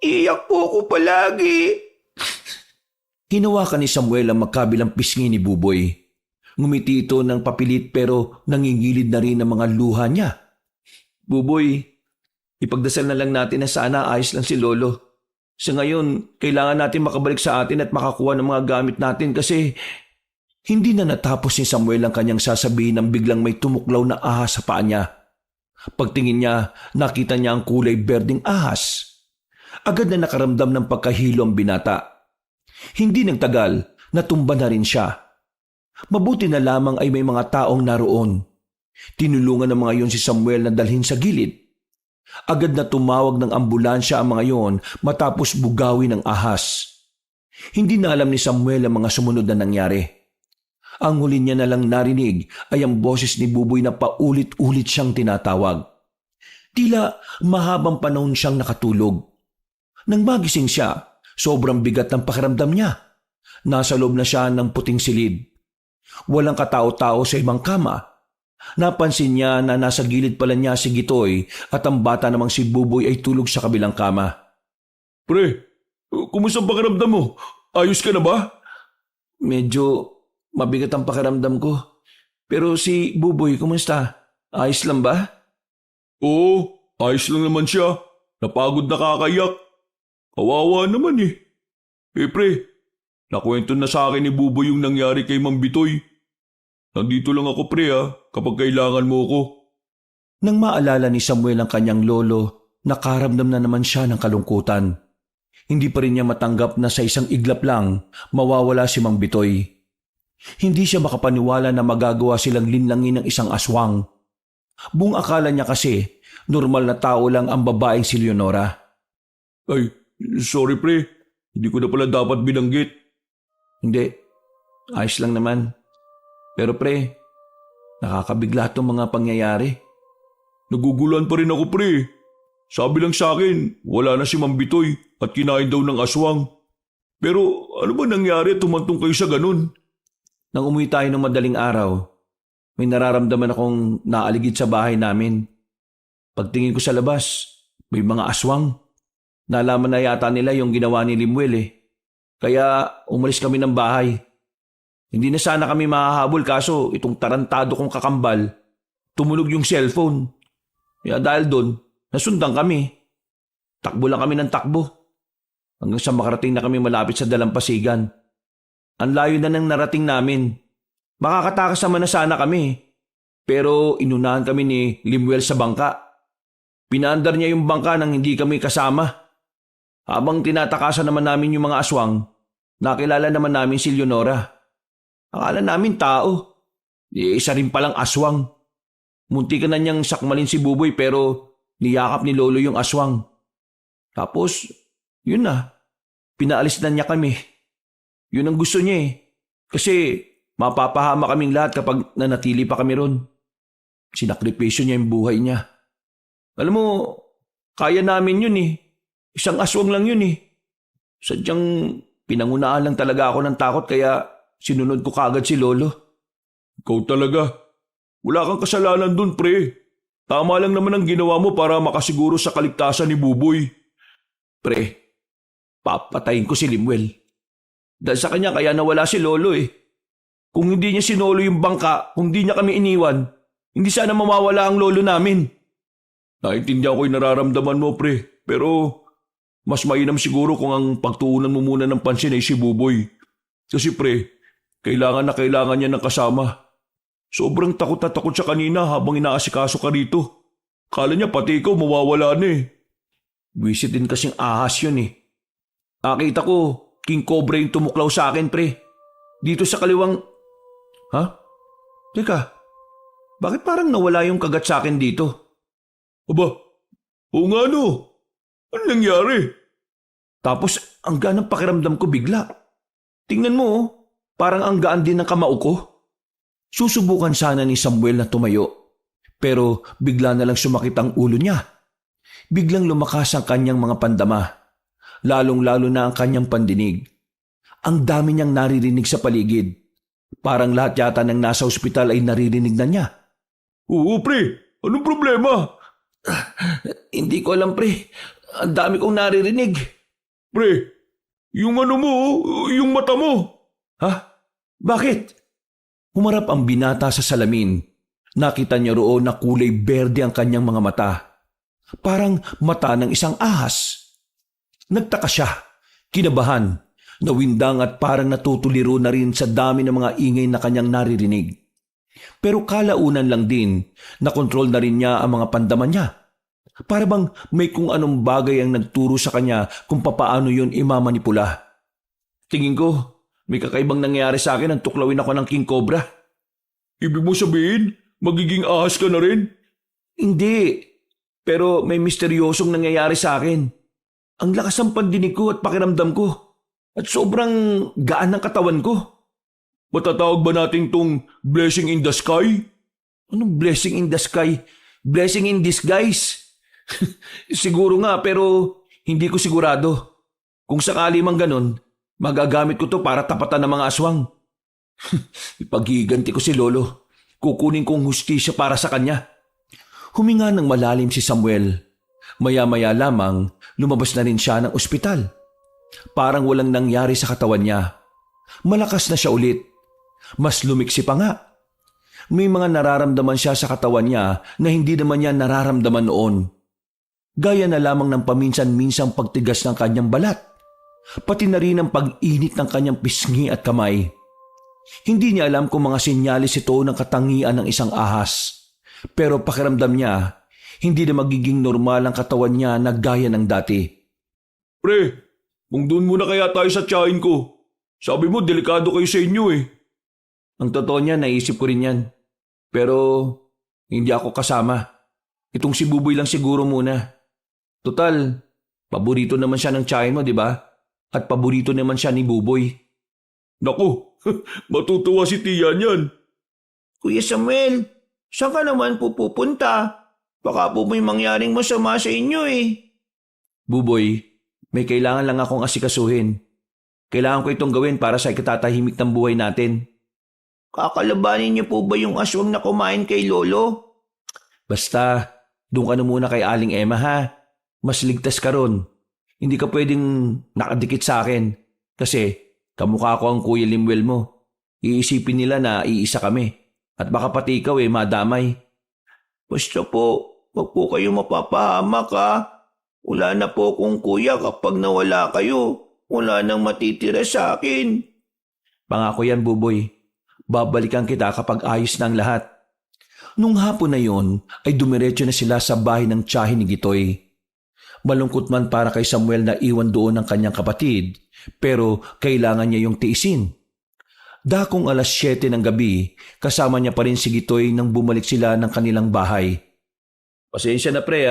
Iyak po ako palagi. Hinawakan ni Samuel ang magkabilang pisngi ni Buboy. Ngumiti ito ng papilit pero nangingilid na rin ang mga luha niya. Buboy, ipagdasal na lang natin na sana ayos lang si Lolo. Sa ngayon, kailangan natin makabalik sa atin at makakuha ng mga gamit natin kasi hindi na natapos ni Samuel ang kanyang sasabihin nang biglang may tumuklaw na ahas sa paa niya. Pagtingin niya, nakita niya ang kulay berdeng ahas. Agad na nakaramdam ng pagkahilo ang binata. Hindi nagtagal, natumba na rin siya. Mabuti na lamang ay may mga taong naroon. Tinulungan ng mga yon si Samuel na dalhin sa gilid. Agad na tumawag ng ambulansya ang mga yon matapos bugawin ng ahas. Hindi na alam ni Samuel ang mga sumunod na nangyari. Ang huli niya na lang narinig ay ang boses ni Buboy na paulit-ulit siyang tinatawag. Tila mahabang panahon siyang nakatulog. Nang magising siya, sobrang bigat ng pakiramdam niya. Nasa loob na siya ng puting silid. Walang katao-tao sa ibang kama. Napansin niya na nasa gilid pala niya si Gitoy at ang bata namang si Buboy ay tulog sa kabilang kama. Pre, kumusta ang pakiramdam mo? Ayos ka na ba? Medyo mabigat ang pakiramdam ko. Pero si Buboy, kumusta? Ayos lang ba? Oo, ayos lang naman siya. Napagod na kakayak. Kawawa naman eh. Pre, nakwento na sa akin ni Buboy yung nangyari kay Mang Bitoy. Nandito lang ako pre kapag kailangan mo ko. Nang maalala ni Samuel ang kanyang lolo, nakaramdam na naman siya ng kalungkutan. Hindi pa rin niya matanggap na sa isang iglap lang mawawala si Mang Bitoy. Hindi siya makapaniwala na magagawa silang linlangin ng isang aswang. Buong akala niya kasi normal na tao lang ang babaeng si Leonora. Ay, sorry pre. Hindi ko na pala dapat binanggit. Hindi, ayos lang naman. Pero pre, nakakabigla itong mga pangyayari. Naguguluhan pa rin ako pre. Sabi lang sa akin, wala na si Mang Bitoy at kinain daw ng aswang. Pero ano ba nangyari tumantong kayo sa ganun? Nang umuwi tayo ng madaling araw, may nararamdaman akong naaligid sa bahay namin. Pagtingin ko sa labas, may mga aswang. Nalaman na yata nila yung ginawa ni Limuel eh. Kaya umalis kami ng bahay. Hindi na sana kami mahahabol kaso itong tarantado kong kakambal, tumunog yung cellphone. Kaya dahil doon, nasundan kami. Takbo lang kami ng takbo. Hanggang sa makarating na kami malapit sa dalampasigan. Ang layo na nang narating namin. Makakatakas naman na sana kami. Pero inunahan kami ni Limuel sa bangka. Pinaandar niya yung bangka nang hindi kami kasama. Habang tinatakasan naman namin yung mga aswang, nakilala naman namin si Leonora. Akala namin tao. Isa rin palang aswang. Munti ka na niyang sakmalin si Buboy pero niyakap ni Lolo yung aswang. Tapos, yun na. Pinaalis na niya kami. Yun ang gusto niya eh. Kasi mapapahama kaming lahat kapag nanatili pa kami ron. Sinakripisyo niya yung buhay niya. Alam mo, kaya namin yun eh. Isang aswang lang yun eh. Sadyang pinangunaan lang talaga ako ng takot kaya sinunod ko kagad si Lolo. Ikaw talaga. Wala kang kasalanan dun, pre. Tama lang naman ang ginawa mo para makasiguro sa kaligtasan ni Buboy. Pre, papatayin ko si Limuel. Dahil sa kanya kaya nawala si Lolo eh. Kung hindi niya sinolo yung bangka, kung hindi niya kami iniwan, hindi sana mawawala ang lolo namin. Naintindihan ko yung nararamdaman mo, pre. Pero mas mainam siguro kung ang pagtuunan mo muna ng pansin ay si Buboy. Kasi pre, kailangan na kailangan niya ng kasama. Sobrang takot na takot siya kanina habang inaasikaso ka rito. Kala niya pati ikaw mawawala na eh. Wisit din kasing ahas yun eh. Nakita ko, King Cobra yung tumuklaw sa akin, pre. Dito sa kaliwang... Ha? Teka, bakit parang nawala yung kagat sa akin dito? Aba, oo nga no. Ano nangyari? Tapos ang gaan ng pakiramdam ko bigla. Tingnan mo, parang ang gaan din ng kamao ko. Susubukan sana ni Samuel na tumayo. Pero bigla na lang sumakit ang ulo niya. Biglang lumakas ang kanyang mga pandama. Lalong-lalo na ang kanyang pandinig. Ang dami niyang naririnig sa paligid. Parang lahat yata ng nasa ospital ay naririnig na niya. Oo pre, anong problema? Hindi ko alam pre. Ang dami kong naririnig. Pre, yung ano mo, yung mata mo. Ha? Bakit? Humarap ang binata sa salamin. Nakita niya roon na kulay berde ang kanyang mga mata. Parang mata ng isang ahas. Nagtaka siya, kinabahan, nawindang at parang natutuliro na rin sa dami ng mga ingay na kanyang naririnig. Pero kalaunan lang din, nakontrol na rin niya ang mga pandaman niya. Para bang may kung anong bagay ang nagturo sa kanya kung papaano yun imamanipula. Tingin ko, may kakaibang nangyayari sa akin nang tuklawin ako ng King Cobra. Ibig mo sabihin, Magiging ahas ka na rin? Hindi. Pero may misteryosong nangyayari sa akin. Ang lakas ng pandinig ko at pakiramdam ko. At sobrang gaan ng katawan ko. Matatawag ba natin tong blessing in the sky? Anong blessing in the sky? Blessing in disguise? Siguro nga pero hindi ko sigurado. Kung sakali mang ganun, magagamit ko to para tapatan ng mga aswang. Ipaghiganti ko si Lolo. Kukunin kong hustisya para sa kanya. Huminga ng malalim si Samuel. Maya-maya lamang, lumabas na rin siya ng ospital. Parang walang nangyari sa katawan niya. Malakas na siya ulit. Mas lumiksi pa nga. May mga nararamdaman siya sa katawan niya na hindi naman niya nararamdaman noon. Gaya na lamang ng paminsan-minsang pagtigas ng kanyang balat. Pati na rin ang pag-init ng kanyang pisngi at kamay. Hindi niya alam kung mga sinyalis ito ng katangian ng isang ahas. Pero pakiramdam niya, hindi na magiging normal ang katawan niya na gaya ng dati. Pre, kung doon muna kaya tayo sa tiyahin ko. Sabi mo, delikado kayo sa inyo eh. Ang totoo niya, naisip ko rin yan. Pero hindi ako kasama. Itong si Buboy lang siguro muna. Total, paborito naman siya ng tiyahin mo, di ba? At paborito naman siya ni Buboy. Naku, matutuwa si Tiya niyan. Kuya Samuel, saan ka naman po pupunta? Baka po may mangyaring masama sa inyo eh. Buboy, may kailangan lang akong asikasuhin. Kailangan ko itong gawin para sa ikatatahimik ng buhay natin. Kakalabanin niyo po ba yung aswang na kumain kay Lolo? Basta, doon ka na muna kay Aling Emma ha. Mas ligtas ka ron. Hindi ka pwedeng nakadikit sa akin. Kasi kamukha ko ang Kuya Limuel mo. Iisipin nila na iisa kami. At baka pati ikaw madamay. Basta po, wag po kayo mapapahamak ha. Wala na po akong kuya kapag nawala kayo. Wala nang matitira sa akin. Pangako yan, Buboy. Babalikan kita kapag ayos na ang lahat. Nung hapon na yon, ay dumiretso na sila sa bahay ng tiyahin ni Gitoy. Malungkot man para kay Samuel na iwan doon ang kanyang kapatid, pero kailangan niya yung tiisin. Dakong 7:00 ng gabi, kasama niya pa rin si Gitoy nang bumalik sila ng kanilang bahay. Pasensya na pre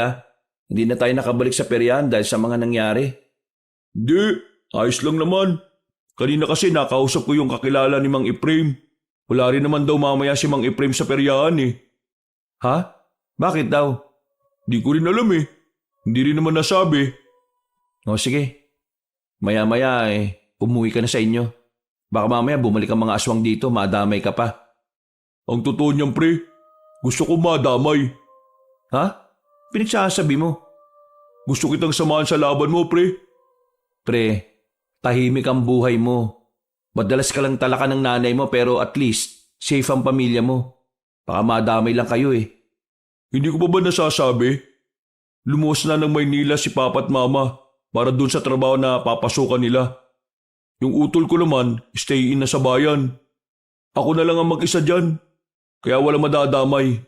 hindi na tayo nakabalik sa peryahan dahil sa mga nangyari. Di, ayos lang naman. Kanina kasi nakausap ko yung kakilala ni Mang Ephraim. Wala rin naman daw mamaya si Mang Ephraim sa peryahan eh. Ha? Bakit daw? Di ko rin alam eh. Hindi rin naman nasabi. O sige, maya-maya umuwi ka na sa inyo. Baka mamaya bumalik ang mga aswang dito, madamay ka pa. Ang totoo niyan pre, gusto ko madamay. Ha? Pinagsasabi mo? Gusto kitang samahan sa laban mo pre. Pre, tahimik ang buhay mo. Madalas ka lang talakan ng nanay mo pero at least safe ang pamilya mo. Baka madamay lang kayo Hindi ko pa ba nasasabi? Lumuwas na ng Maynila si Papa at Mama para dun sa trabaho na papasukan nila. Yung utol ko naman, stay in na sa bayan. Ako na lang ang mag-isa dyan. Kaya wala madadamay.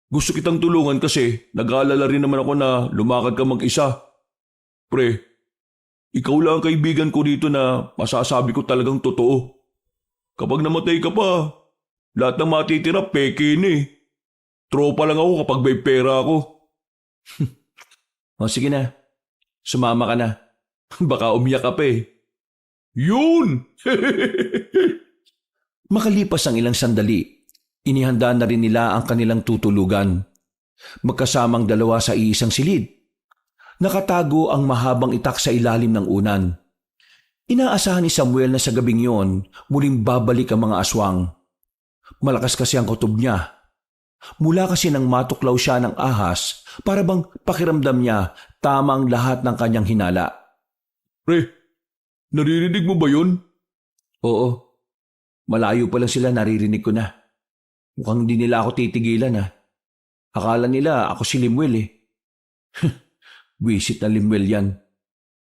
Gusto kitang tulungan kasi nag-aalala rin naman ako na lumakad ka mag-isa. Pre, ikaw lang ang kaibigan ko dito na masasabi ko talagang totoo. Kapag namatay ka pa, lahat ng matitira peke Tropa lang ako kapag may pera ako. O sige na, sumama ka na. Baka umiyak ka pa Yun! Makalipas ang ilang sandali, inihanda na rin nila ang kanilang tutulugan. Magkasamang dalawa sa iisang silid. Nakatago ang mahabang itak sa ilalim ng unan. Inaasahan ni Samuel na sa gabing yon, muling babalik ang mga aswang. Malakas kasi ang kutob niya. Mula kasi nang matuklaw siya ng ahas, para bang pakiramdam niya tama ang lahat ng kanyang hinala. Pre, naririnig mo ba yun? Oo, malayo pa lang sila naririnig ko na. Mukhang hindi nila ako titigilan Akala nila ako si Limuel Wisit na Limuel yan.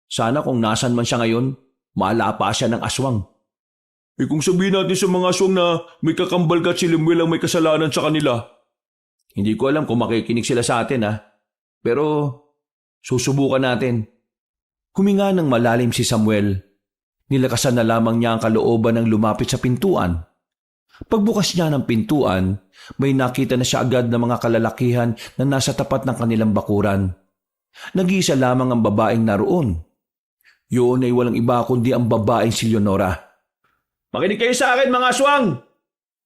Sana kung nasan man siya ngayon, malapa siya ng aswang. Kung sabihin natin sa mga aswang na may kakambal ka at si Limuel ang may kasalanan sa kanila. Hindi ko alam kung makikinig sila sa atin Pero susubukan natin. Huminga ng malalim si Samuel. Nilakasan na lamang niya ang kalooban ng lumapit sa pintuan. Pagbukas niya ng pintuan, may nakita na siya agad ng mga kalalakihan na nasa tapat ng kanilang bakuran. Nag-iisa lamang ang babaeng naroon. Yun ay walang iba kundi ang babaeng si Leonora. Makinig kayo sa akin mga aswang!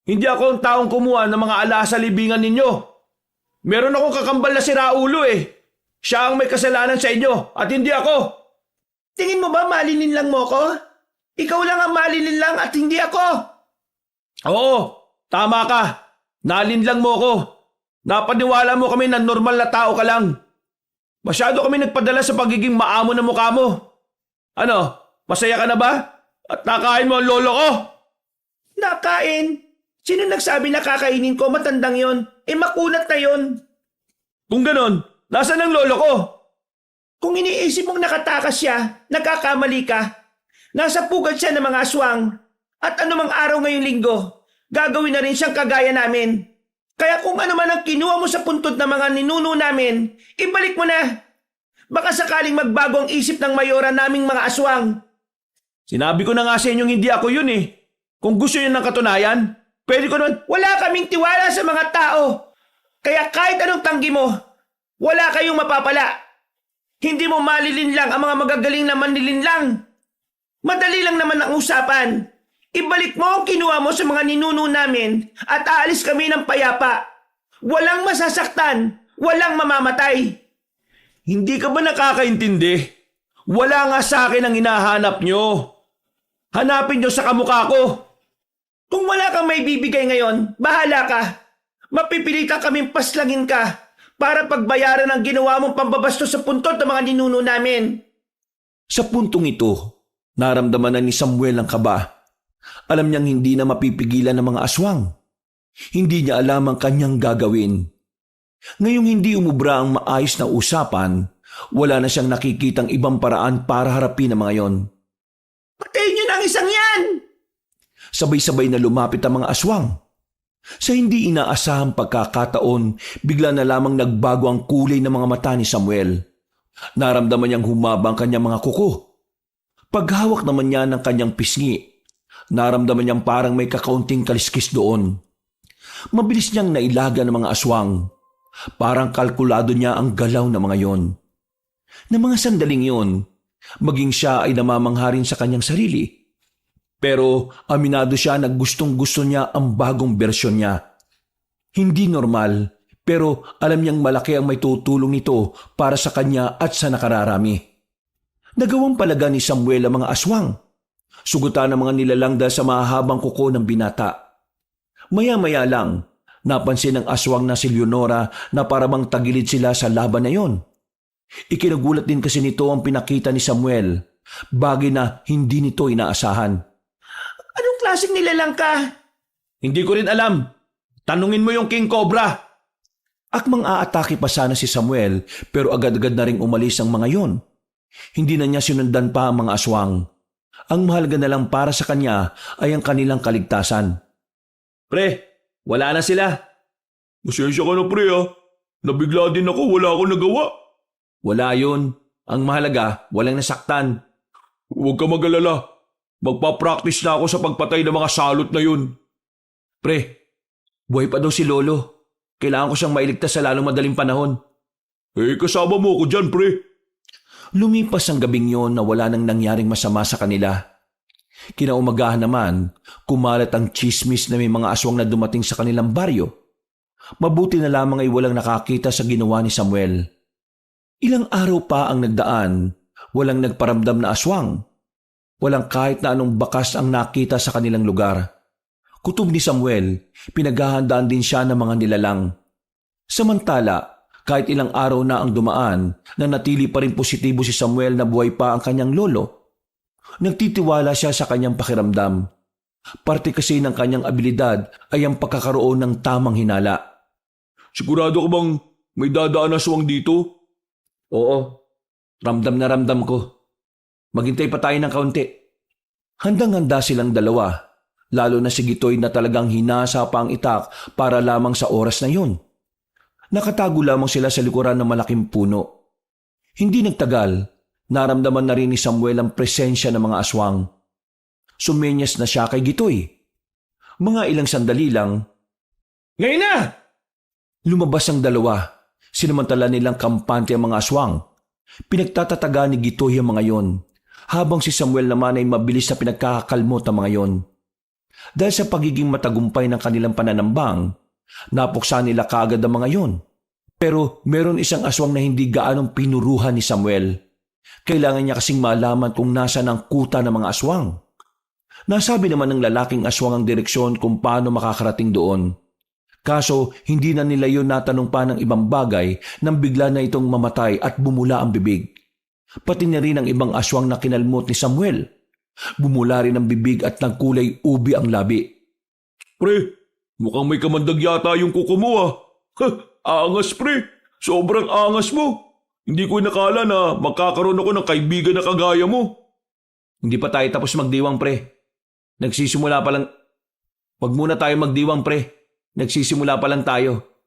Hindi ako ang taong kumuha ng mga alahas sa libingan ninyo. Meron akong kakambal na si Raulo eh. Siya ang may kasalanan sa inyo at hindi ako. Tingin mo ba malinin lang mo ko? Ikaw lang ang malinin lang at hindi ako. Oo, tama ka. Nalinlang mo ko. Napaniwala mo kami na normal na tao ka lang. Masyado kami nagpadala sa pagiging maamo na mukha mo. Ano, masaya ka na ba? At nakain mo ang lolo ko? Nakain? Sino nagsabi na kakainin ko? Matandang yon. Makunat na yon. Kung ganon, nasaan ang lolo ko? Kung iniisip mong nakatakas siya, nagkakamali ka. Nasa pugad siya ng mga aswang. At anumang araw ngayong linggo, gagawin na rin siyang kagaya namin. Kaya kung ano man ang kinuha mo sa puntod ng mga ninuno namin, ibalik mo na. Baka sakaling magbago ang isip ng mayora naming mga aswang. Sinabi ko na nga sa inyong hindi ako yun eh. Kung gusto nyo ng katunayan, pwede ko naman. Wala kaming tiwala sa mga tao. Kaya kahit anong tanggi mo, wala kayong mapapala. Hindi mo malilinlang ang mga magagaling na manlilinlang. Madali lang naman ang usapan. Ibalik mo ang kinuha mo sa mga ninuno namin at aalis kami ng payapa. Walang masasaktan, walang mamamatay. Hindi ka ba nakakaintindi? Wala nga sa akin ang hinahanap nyo. Hanapin nyo sa kamukha ko. Kung wala kang may bibigay ngayon, bahala ka. Mapipilitan kaming paslangin ka para pagbayaran ang ginawa mong pambabastos sa puntod ng mga ninuno namin. Sa puntong ito, naramdaman na ni Samuel ang kaba. Alam niyang hindi na mapipigilan ng mga aswang. Hindi niya alam ang kanyang gagawin. Ngayong hindi umubra ang maayos na usapan, wala na siyang nakikitang ibang paraan para harapin ang mga yon. Patayin niyo na ang isang yan! Sabay-sabay na lumapit ang mga aswang. Sa hindi inaasahang pagkakataon, bigla na lamang nagbago ang kulay ng mga mata ni Samuel. Naramdaman niyang humaba ang kanyang mga kuko. Paghawak naman niya ng kanyang pisngi, naramdaman niyang parang may kakaunting kaliskis doon. Mabilis niyang nailaga ng mga aswang. Parang kalkulado niya ang galaw ng mga yon. Na mga sandaling yon, maging siya ay namamangha rin sa kanyang sarili. Pero aminado siya na gustong-gusto niya ang bagong bersyon niya. Hindi normal, pero alam niyang malaki ang may tutulong nito para sa kanya at sa nakararami. Nagawang palaga ni Samuel ang mga aswang. Sugutan ang mga nilalang dahil sa mahahabang kuko ng binata. Maya-maya lang, napansin ng aswang na si Leonora na parabang tagilid sila sa laban na yon. Ikinagulat din kasi nito ang pinakita ni Samuel, bagay na hindi nito inaasahan. Anong klaseng nilalang ka? Hindi ko rin alam. Tanungin mo yung King Cobra. Akmang aatake pa sana si Samuel pero agad-agad na ring umalis ang mga yon. Hindi na niya sinundan pa ang mga aswang. Ang mahalaga na lang para sa kanya ay ang kanilang kaligtasan. Pre, wala na sila. Pasensya ka na pre ah. Nabigla din ako, wala akong nagawa. Wala yun. Ang mahalaga, walang nasaktan. Huwag ka mag-alala. Magpa-practice na ako sa pagpatay ng mga salot na yun. Pre, buhay pa daw si Lolo. Kailangan ko siyang mailigtas sa lalong madaling panahon. Kasama mo ako dyan, pre. Lumipas ang gabing yon na wala nang nangyaring masama sa kanila. Kinaumagahan naman, kumalat ang chismis na may mga aswang na dumating sa kanilang baryo. Mabuti na lamang ay walang nakakita sa ginawa ni Samuel. Ilang araw pa ang nagdaan, walang nagparamdam na aswang. Walang kahit na anong bakas ang nakita sa kanilang lugar. Kutob ni Samuel, pinaghahandaan din siya ng mga nilalang. Samantala, kahit ilang araw na ang dumaan, nanatili pa rin positibo si Samuel na buhay pa ang kanyang lolo. Nagtitiwala siya sa kanyang pakiramdam. Parte kasi ng kanyang abilidad ay ang pagkakaroon ng tamang hinala. Sigurado ka bang may dadaan na aswang dito? Oo, ramdam na ramdam ko. Maghintay pa tayo ng kaunti. Handang-handa silang dalawa, lalo na si Gitoy na talagang hinasa pa ang itak para lamang sa oras na yun. Nakatago lamang sila sa likuran ng malaking puno. Hindi nagtagal, naramdaman na rin ni Samuel ang presensya ng mga aswang. Sumenyas na siya kay Gitoy. Mga ilang sandali lang, Ngayon na! lumabas ang dalawa. Sinamantala nilang kampante ang mga aswang. Pinagtatataga ni Gitoy ang mga yon, habang si Samuel naman ay mabilis na pinagkakakalmot ang mga yon. Dahil sa pagiging matagumpay ng kanilang pananambang, napuksa nila kaagad ang mga yon. Pero meron isang aswang na hindi gaanong pinuruhan ni Samuel. Kailangan niya kasing malaman kung nasaan ang kuta ng mga aswang. Nasabi naman ng lalaking aswang ang direksyon kung paano makakarating doon. Kaso hindi na nila yun natanong pa ng ibang bagay nang bigla na itong mamatay at bumula ang bibig. Pati na rin ang ibang aswang na kinalmot ni Samuel. Bumula rin ang bibig at nagkulay ubi ang labi. Pre, mukhang may kamandag yata yung kuko mo ah. Angas pre, sobrang angas mo. Hindi ko inakala na magkakaroon ako ng kaibigan na kagaya mo. Hindi pa tayo tapos magdiwang pre. Nagsisimula pa lang. Wag muna tayo magdiwang pre. Nagsisimula pa lang tayo.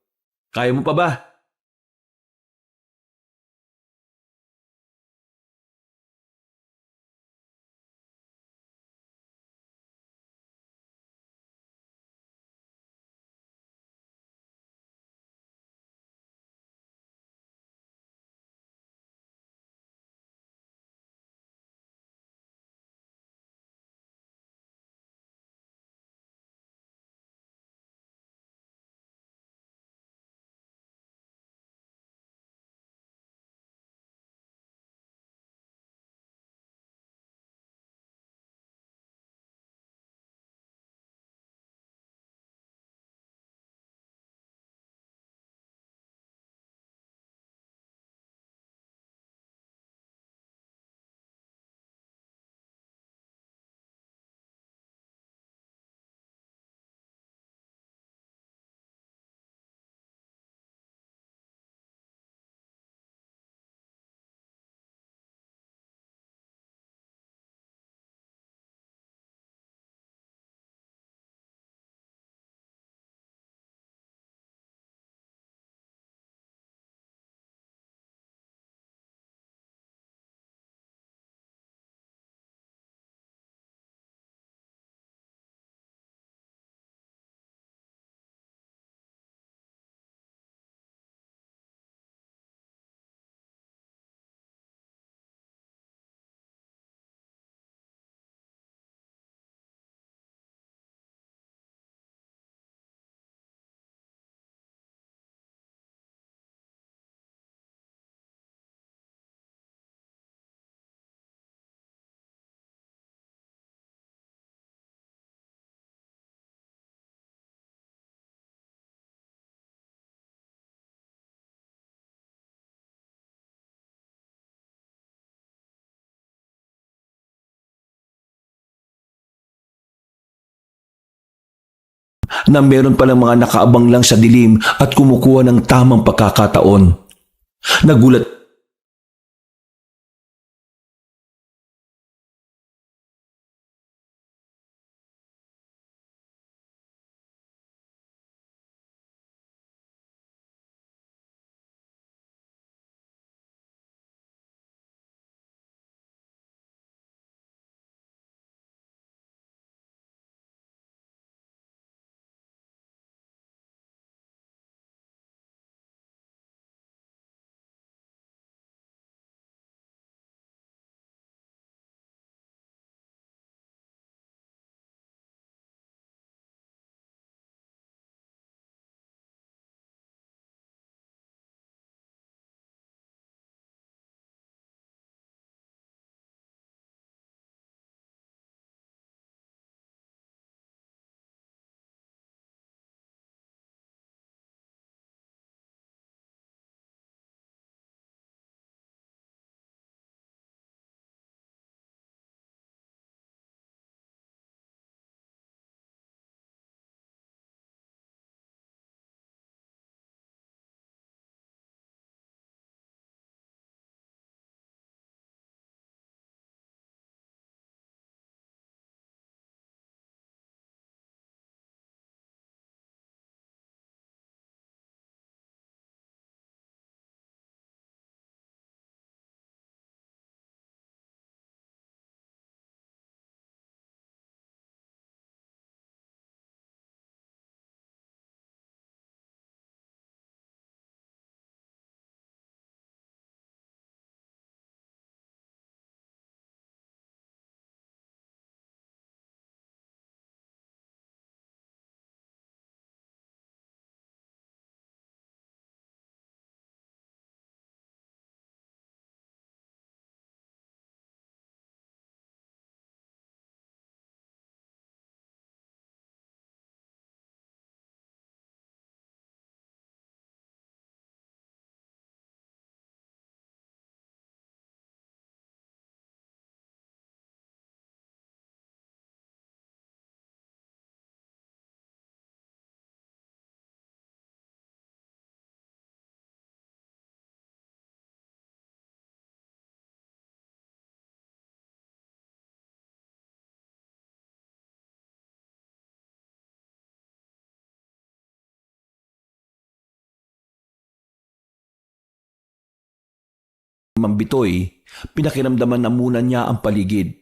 Kaya mo pa ba? Na meron palang mga nakaabang lang sa dilim at kumukuha ng tamang pagkakataon. Nagulat Mang Bitoy, pinakiramdaman na muna niya ang paligid.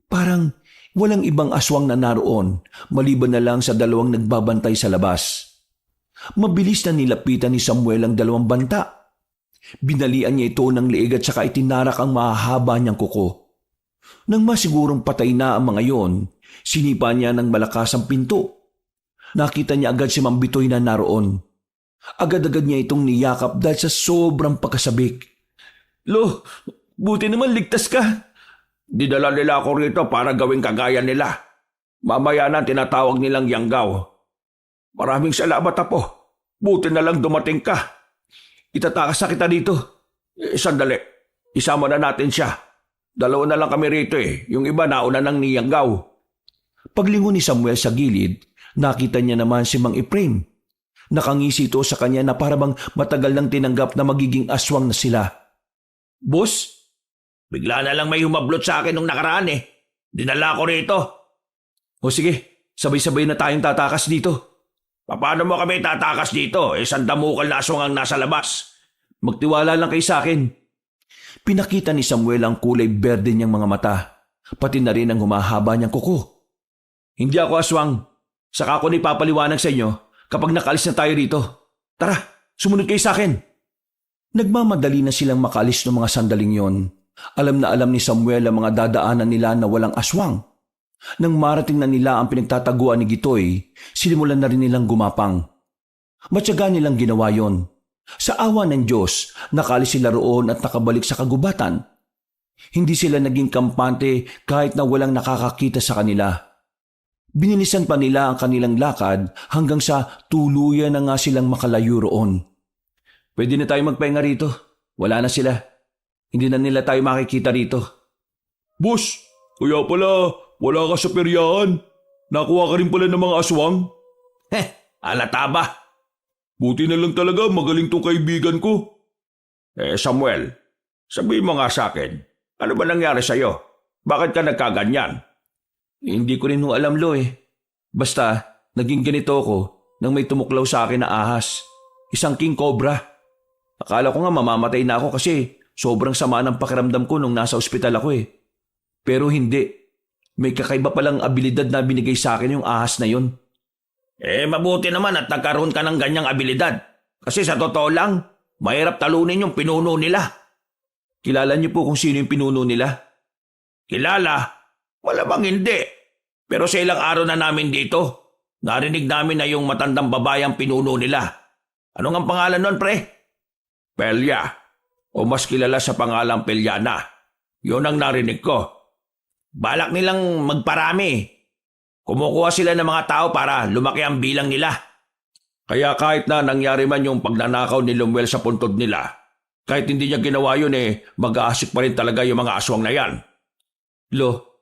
Parang walang ibang aswang na naroon maliban na lang sa dalawang nagbabantay sa labas. Mabilis na nilapitan ni Samuel ang dalawang banta. Binalian niya ito ng leeg at saka itinarak ang mahahaba niyang kuko. Nang masigurong patay na ang mga yon, sinipa niya ng malakas ang pinto. Nakita niya agad si Mang Bitoy na naroon. Agad-agad niya itong niyakap dahil sa sobrang pagkasabik. Lo, buti naman ligtas ka. Dinala nila ako rito para gawing kagaya nila. Mamaya na tinatawag nilang Yanggaw. Maraming salamat, Apo. Buti na lang dumating ka. Itatakas na kita dito. Sandali, isama na natin siya. Dalawa na lang kami rito eh. Yung iba nauna nang ni Yanggaw. Paglingon ni Samuel sa gilid, nakita niya naman si Mang Efraim. Nakangisi ito sa kanya na parabang matagal nang tinanggap na magiging aswang na sila. Boss, bigla na lang may humablot sa akin nung nakaraan eh. Dinala ko rito. O sige, sabay-sabay na tayong tatakas dito. Paano mo kami tatakas dito? Sandamukal na aswang ang nasa labas. Magtiwala lang kayo sa akin. Pinakita ni Samuel ang kulay berde niyang mga mata, pati na rin ang humahaba niyang kuko. Hindi ako aswang. Saka ako nipapaliwanag sa inyo kapag nakaalis na tayo rito. Tara, sumunod kayo sa akin. Nagmamadali na silang makaalis ng mga sandaling yon. Alam na alam ni Samuel ang mga dadaanan nila na walang aswang. Nang marating na nila ang pinagtataguan ni Gitoy, sinimulan na rin nilang gumapang. Matyaga nilang ginawa yon. Sa awa ng Diyos, nakaalis sila roon at nakabalik sa kagubatan. Hindi sila naging kampante kahit na walang nakakakita sa kanila. Binilisan pa nila ang kanilang lakad hanggang sa tuluyan na nga silang makalayo roon. Pwede na tayo magpahinga rito. Wala na sila. Hindi na nila tayo makikita rito. Boss, kaya pala wala ka sa peryahan. Nakuha ka rin pala ng mga aswang. Alata ba? Buti na lang talaga magaling tong kaibigan ko. Samuel, sabihin mo nga sa akin, ano ba nangyari sa'yo? Bakit ka nagkaganyan? Hindi ko rin alam, Lo eh. Basta, naging ganito ako nang may tumuklaw sa akin na ahas. Isang king cobra. Akala ko nga mamamatay na ako kasi sobrang sama ng pakiramdam ko nung nasa ospital ako eh. Pero hindi. May kakaiba palang abilidad na binigay sa akin yung ahas na yun. Mabuti naman at nagkaroon ka ng ganyang abilidad. Kasi sa totoo lang, mahirap talunin yung pinuno nila. Kilala niyo po kung sino yung pinuno nila? Kilala? Malamang hindi. Pero sa ilang araw na namin dito, narinig namin na yung matandang babayang pinuno nila. Ano ang pangalan nun, pre? Pelya. O mas kilala sa pangalang Pelyana. Yun ang narinig ko. Balak nilang magparami. Kumukuha sila ng mga tao para lumaki ang bilang nila. Kaya kahit na nangyari man yung pagnanakaw ni Lumuel sa puntod nila, kahit hindi niya ginawa yun mag-aasik pa rin talaga yung mga aswang na yan. Lo,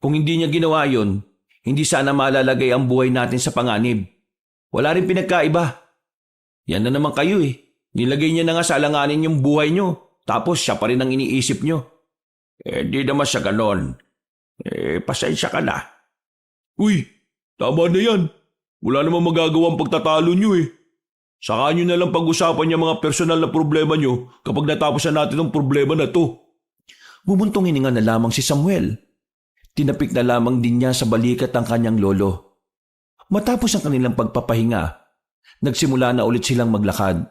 kung hindi niya ginawa yun, hindi sana malalagay ang buhay natin sa panganib. Wala rin pinagkaiba. Yan na naman kayo eh. Nilagay niya na nga sa alanganin yung buhay niyo, tapos siya pa rin ang iniisip niyo. Di naman sa ganon. Pasensya ka na. Uy, tama na yan. Wala namang magagawang pagtatalo nyo eh. Saka nyo na lang pag-usapan yung mga personal na problema nyo kapag natapos na natin ang problema na to. Bumuntong hininga na lamang si Samuel. Tinapik na lamang din niya sa balikat ang kanyang lolo. Matapos ang kanilang pagpapahinga, nagsimula na ulit silang maglakad.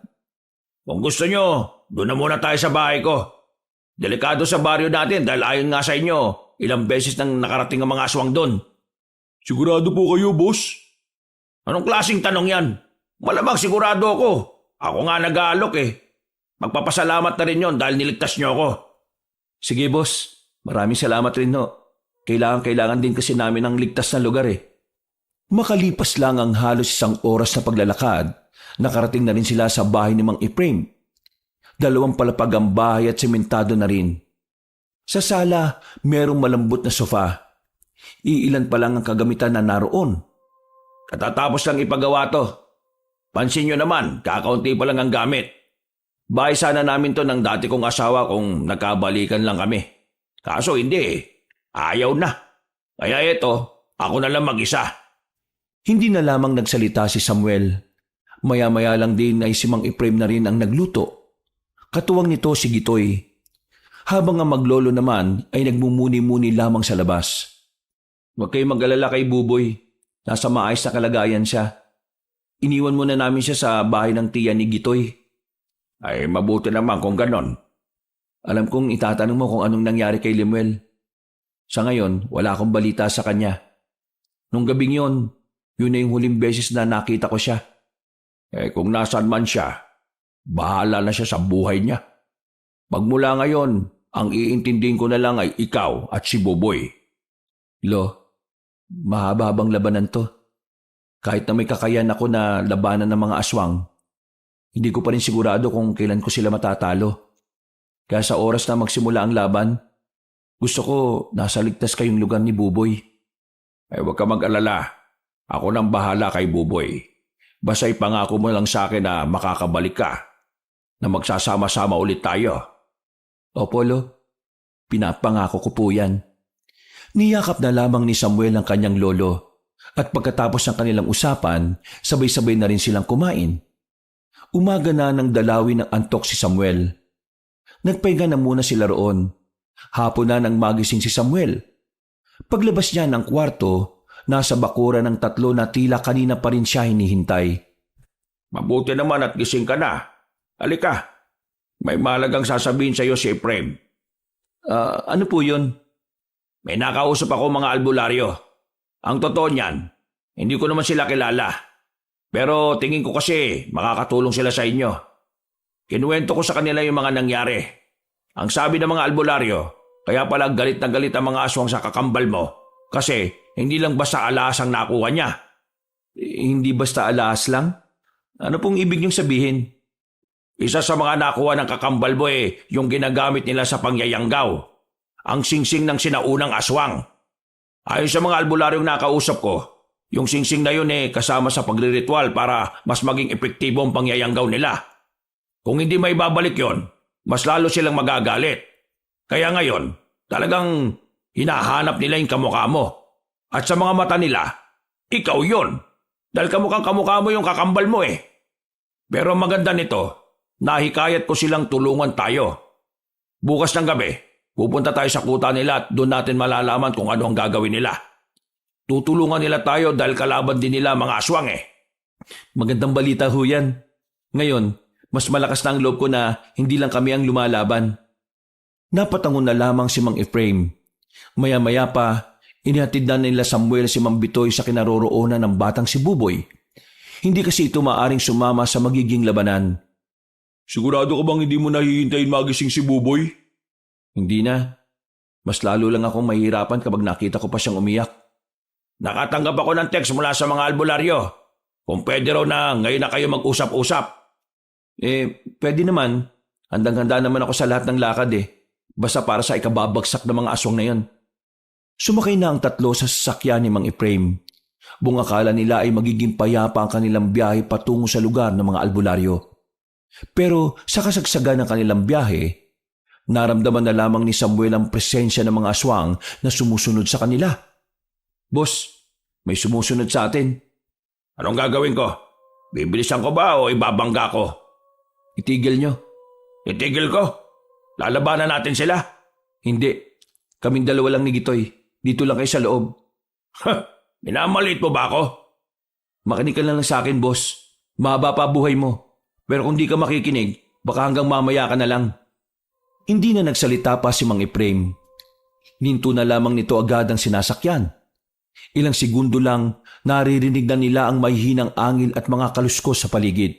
Kung gusto nyo, doon na muna tayo sa bahay ko. Delikado sa baryo natin dahil ayon nga sa inyo, ilang beses nang nakarating ang mga aswang doon. Sigurado po kayo, boss? Anong klaseng tanong yan? Malamang sigurado ako. Ako nga nag-aalok eh. Magpapasalamat na rin yon dahil niligtas nyo ako. Sige, boss. Maraming salamat rin no. Kailangan din kasi namin ng ligtas na lugar eh. Makalipas lang ang halos isang oras na paglalakad, nakarating na rin sila sa bahay ni Mang Efraim. 2 palapag ang bahay at sementado na rin. Sa sala, merong malambot na sofa. Iilan pa lang ang kagamitan na naroon. Katatapos lang ipagawa to. Pansin nyo naman, kakaunti pa lang ang gamit. Bahay sana namin to ng dati kong asawa kung nagkabalikan lang kami. Kaso hindi eh. Ayaw na. Kaya eto, ako na lang mag-isa. Hindi na lamang nagsalita si Samuel. Maya-maya lang din ay si Mang Efraim na rin ang nagluto. Katuwang nito si Gitoy. habang ang maglolo naman ay nagmumuni-muni lamang sa labas. Huwag kayong mag-alala kay Buboy. Nasa maayos na kalagayan siya. Iniwan muna namin siya sa bahay ng tiya ni Gitoy. Ay mabuti naman kung ganon. Alam kong itatanong mo kung anong nangyari kay Lemuel. Sa ngayon, wala akong balita sa kanya. Nung gabing yun na yung huling beses na nakita ko siya. Kung nasaan man siya, bahala na siya sa buhay niya. Magmula ngayon, ang iintindihin ko na lang ay ikaw at si Buboy. Lo, mahaba-habang labanan to. Kahit na may kakayan ako na labanan ng mga aswang, hindi ko pa rin sigurado kung kailan ko sila matatalo. Kaya sa oras na magsimula ang laban, gusto ko nasa ligtas kayong lugar ni Buboy. Huwag ka mag-alala. Ako nang bahala kay Buboy. Basta ipangako mo lang sa akin na makakabalik ka. Na magsasama-sama ulit tayo. Opo, Lo. Pinapangako ko po yan. Niyakap na lamang ni Samuel ang kanyang lolo. At pagkatapos ng kanilang usapan, sabay-sabay na rin silang kumain. Umaga na nang dalawin ng antok si Samuel. Nagpahinga na muna sila roon. Hapon na nang magising si Samuel. Paglabas niya ng kwarto, nasa bakura ng tatlo na tila kanina pa rin siya hinihintay. Mabuti naman at gising ka na. Halika, may malagang sasabihin sa iyo si Ephraim. Ano po yun? May nakausap ako mga albularyo. Ang totoo niyan, hindi ko naman sila kilala. Pero tingin ko kasi makakatulong sila sa inyo. Kinuwento ko sa kanila yung mga nangyari. Ang sabi ng mga albularyo, kaya pala galit na galit ang mga aswang sa kakambal mo. Kasi hindi lang basta alas ang nakuha niya. Hindi basta alas lang? Ano pong ibig niyong sabihin? Isa sa mga nakuha ng kakambal mo yung ginagamit nila sa pangyayanggaw. Ang singsing ng sinaunang aswang. Ayon sa mga albularyong nakausap ko, yung singsing na yun kasama sa pagriritual para mas maging epektibo ang pangyayanggaw nila. Kung hindi may babalik yon, mas lalo silang magagalit. Kaya ngayon, talagang hinahanap nila yung kamukha mo. At sa mga mata nila, ikaw yon. Dahil kamukhang kamukha mo yung kakambal mo . Pero ang maganda nito, nahikayat ko silang tulungan tayo. Bukas ng gabi, pupunta tayo sa kuta nila at doon natin malalaman kung ano ang gagawin nila. Tutulungan nila tayo dahil kalaban din nila mga aswang . Magandang balita ho yan. Ngayon, mas malakas na ang loob ko na hindi lang kami ang lumalaban. Napatangon na lamang si Mang Ephraim. Maya-maya pa, inihatid na nila Samuel si Mang Bitoy sa kinaroroonan ng batang si Buboy. Hindi kasi ito maaring sumama sa magiging labanan. Sigurado ka bang hindi mo nahihintayin magising si Buboy? Hindi na. Mas lalo lang akong mahihirapan kapag nakita ko pa siyang umiyak. Nakatanggap ako ng text mula sa mga albularyo. Kung pwede raw na ngayon na kayo mag-usap-usap. Pwede naman. Handang-handa naman ako sa lahat ng lakad . Basta para sa ikababagsak ng mga aswang na yan. Sumakay na ang tatlo sa sasakyan ni Mang Ephraim. Buong akala nila ay magiging payapa ang kanilang biyahe patungo sa lugar ng mga albularyo. Pero sa kasagsagan ng kanilang biyahe, naramdaman na lamang ni Samuel ang presensya ng mga aswang na sumusunod sa kanila. Boss, may sumusunod sa atin. Anong gagawin ko? Bibilisan ko ba o ibabangga ko? Itigil nyo. Itigil ko? Lalabanan natin sila? Hindi. Kaming dalawa lang ni Gitoy. Dito lang kayo sa loob. Minamaliit mo ba ako? Makinig ka lang sa akin, boss. Mahaba pa buhay mo. Pero kung di ka makikinig, baka hanggang mamaya ka na lang. Hindi na nagsalita pa si Mang Ephraim. Ninto na lamang nito agad ang sinasakyan. Ilang segundo lang, naririnig na nila ang mahihinang angin at mga kaluskos sa paligid.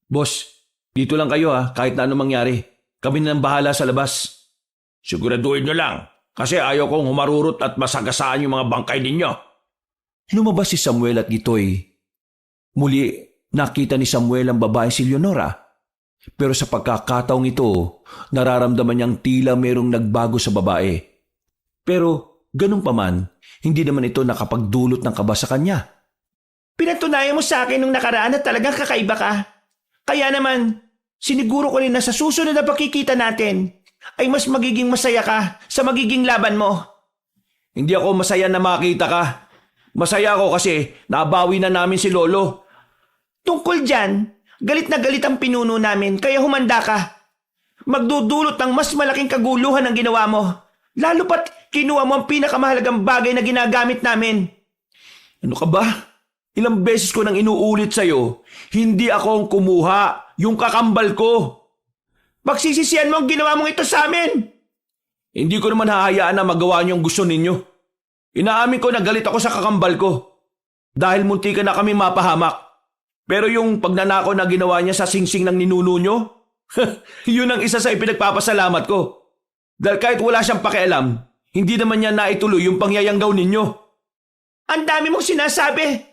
Boss, dito lang kayo kahit na anong mangyari. Kami na ang bahala sa labas. Siguraduhin nyo lang, kasi ayaw kong humarurot at masagasaan yung mga bangkay ninyo. Lumabas si Samuel at Gitoy. Muli, nakita ni Samuel ang babae si Leonora. Pero sa pagkakataong ito, nararamdaman niyang tila mayroong nagbago sa babae. Pero ganun pa man, hindi naman ito nakapagdulot ng kaba sa kanya. Pinatunayan mo sa akin nung nakaraan na talagang kakaiba ka. Kaya naman, siniguro ko rin na sa susunod na pagkikita natin ay mas magiging masaya ka sa magiging laban mo. Hindi ako masaya na makita ka. Masaya ako kasi nabawi na namin si Lolo. Tungkol dyan, galit na galit ang pinuno namin kaya humanda ka. Magdudulot ng mas malaking kaguluhan ang ginawa mo. Lalo pat kinuha mo ang pinakamahalagang bagay na ginagamit namin. Ano ka ba? Ilang beses ko nang inuulit sa'yo, hindi ako ang kumuha, yung kakambal ko. Pagsisisihan mo ang ginawa mong ito sa amin. Hindi ko naman hahayaan na magawa niyo ang gusto ninyo. Inaamin ko na galit ako sa kakambal ko. Dahil munti ka na kami mapahamak. Pero yung pagnanakaw na ginawa niya sa singsing ng ninuno niyo, yun ang isa sa ipinagpapasalamat ko. Dahil kahit wala siyang pakialam, hindi naman niya naituloy yung pangyayanggaw ninyo. Ang dami mong sinasabi.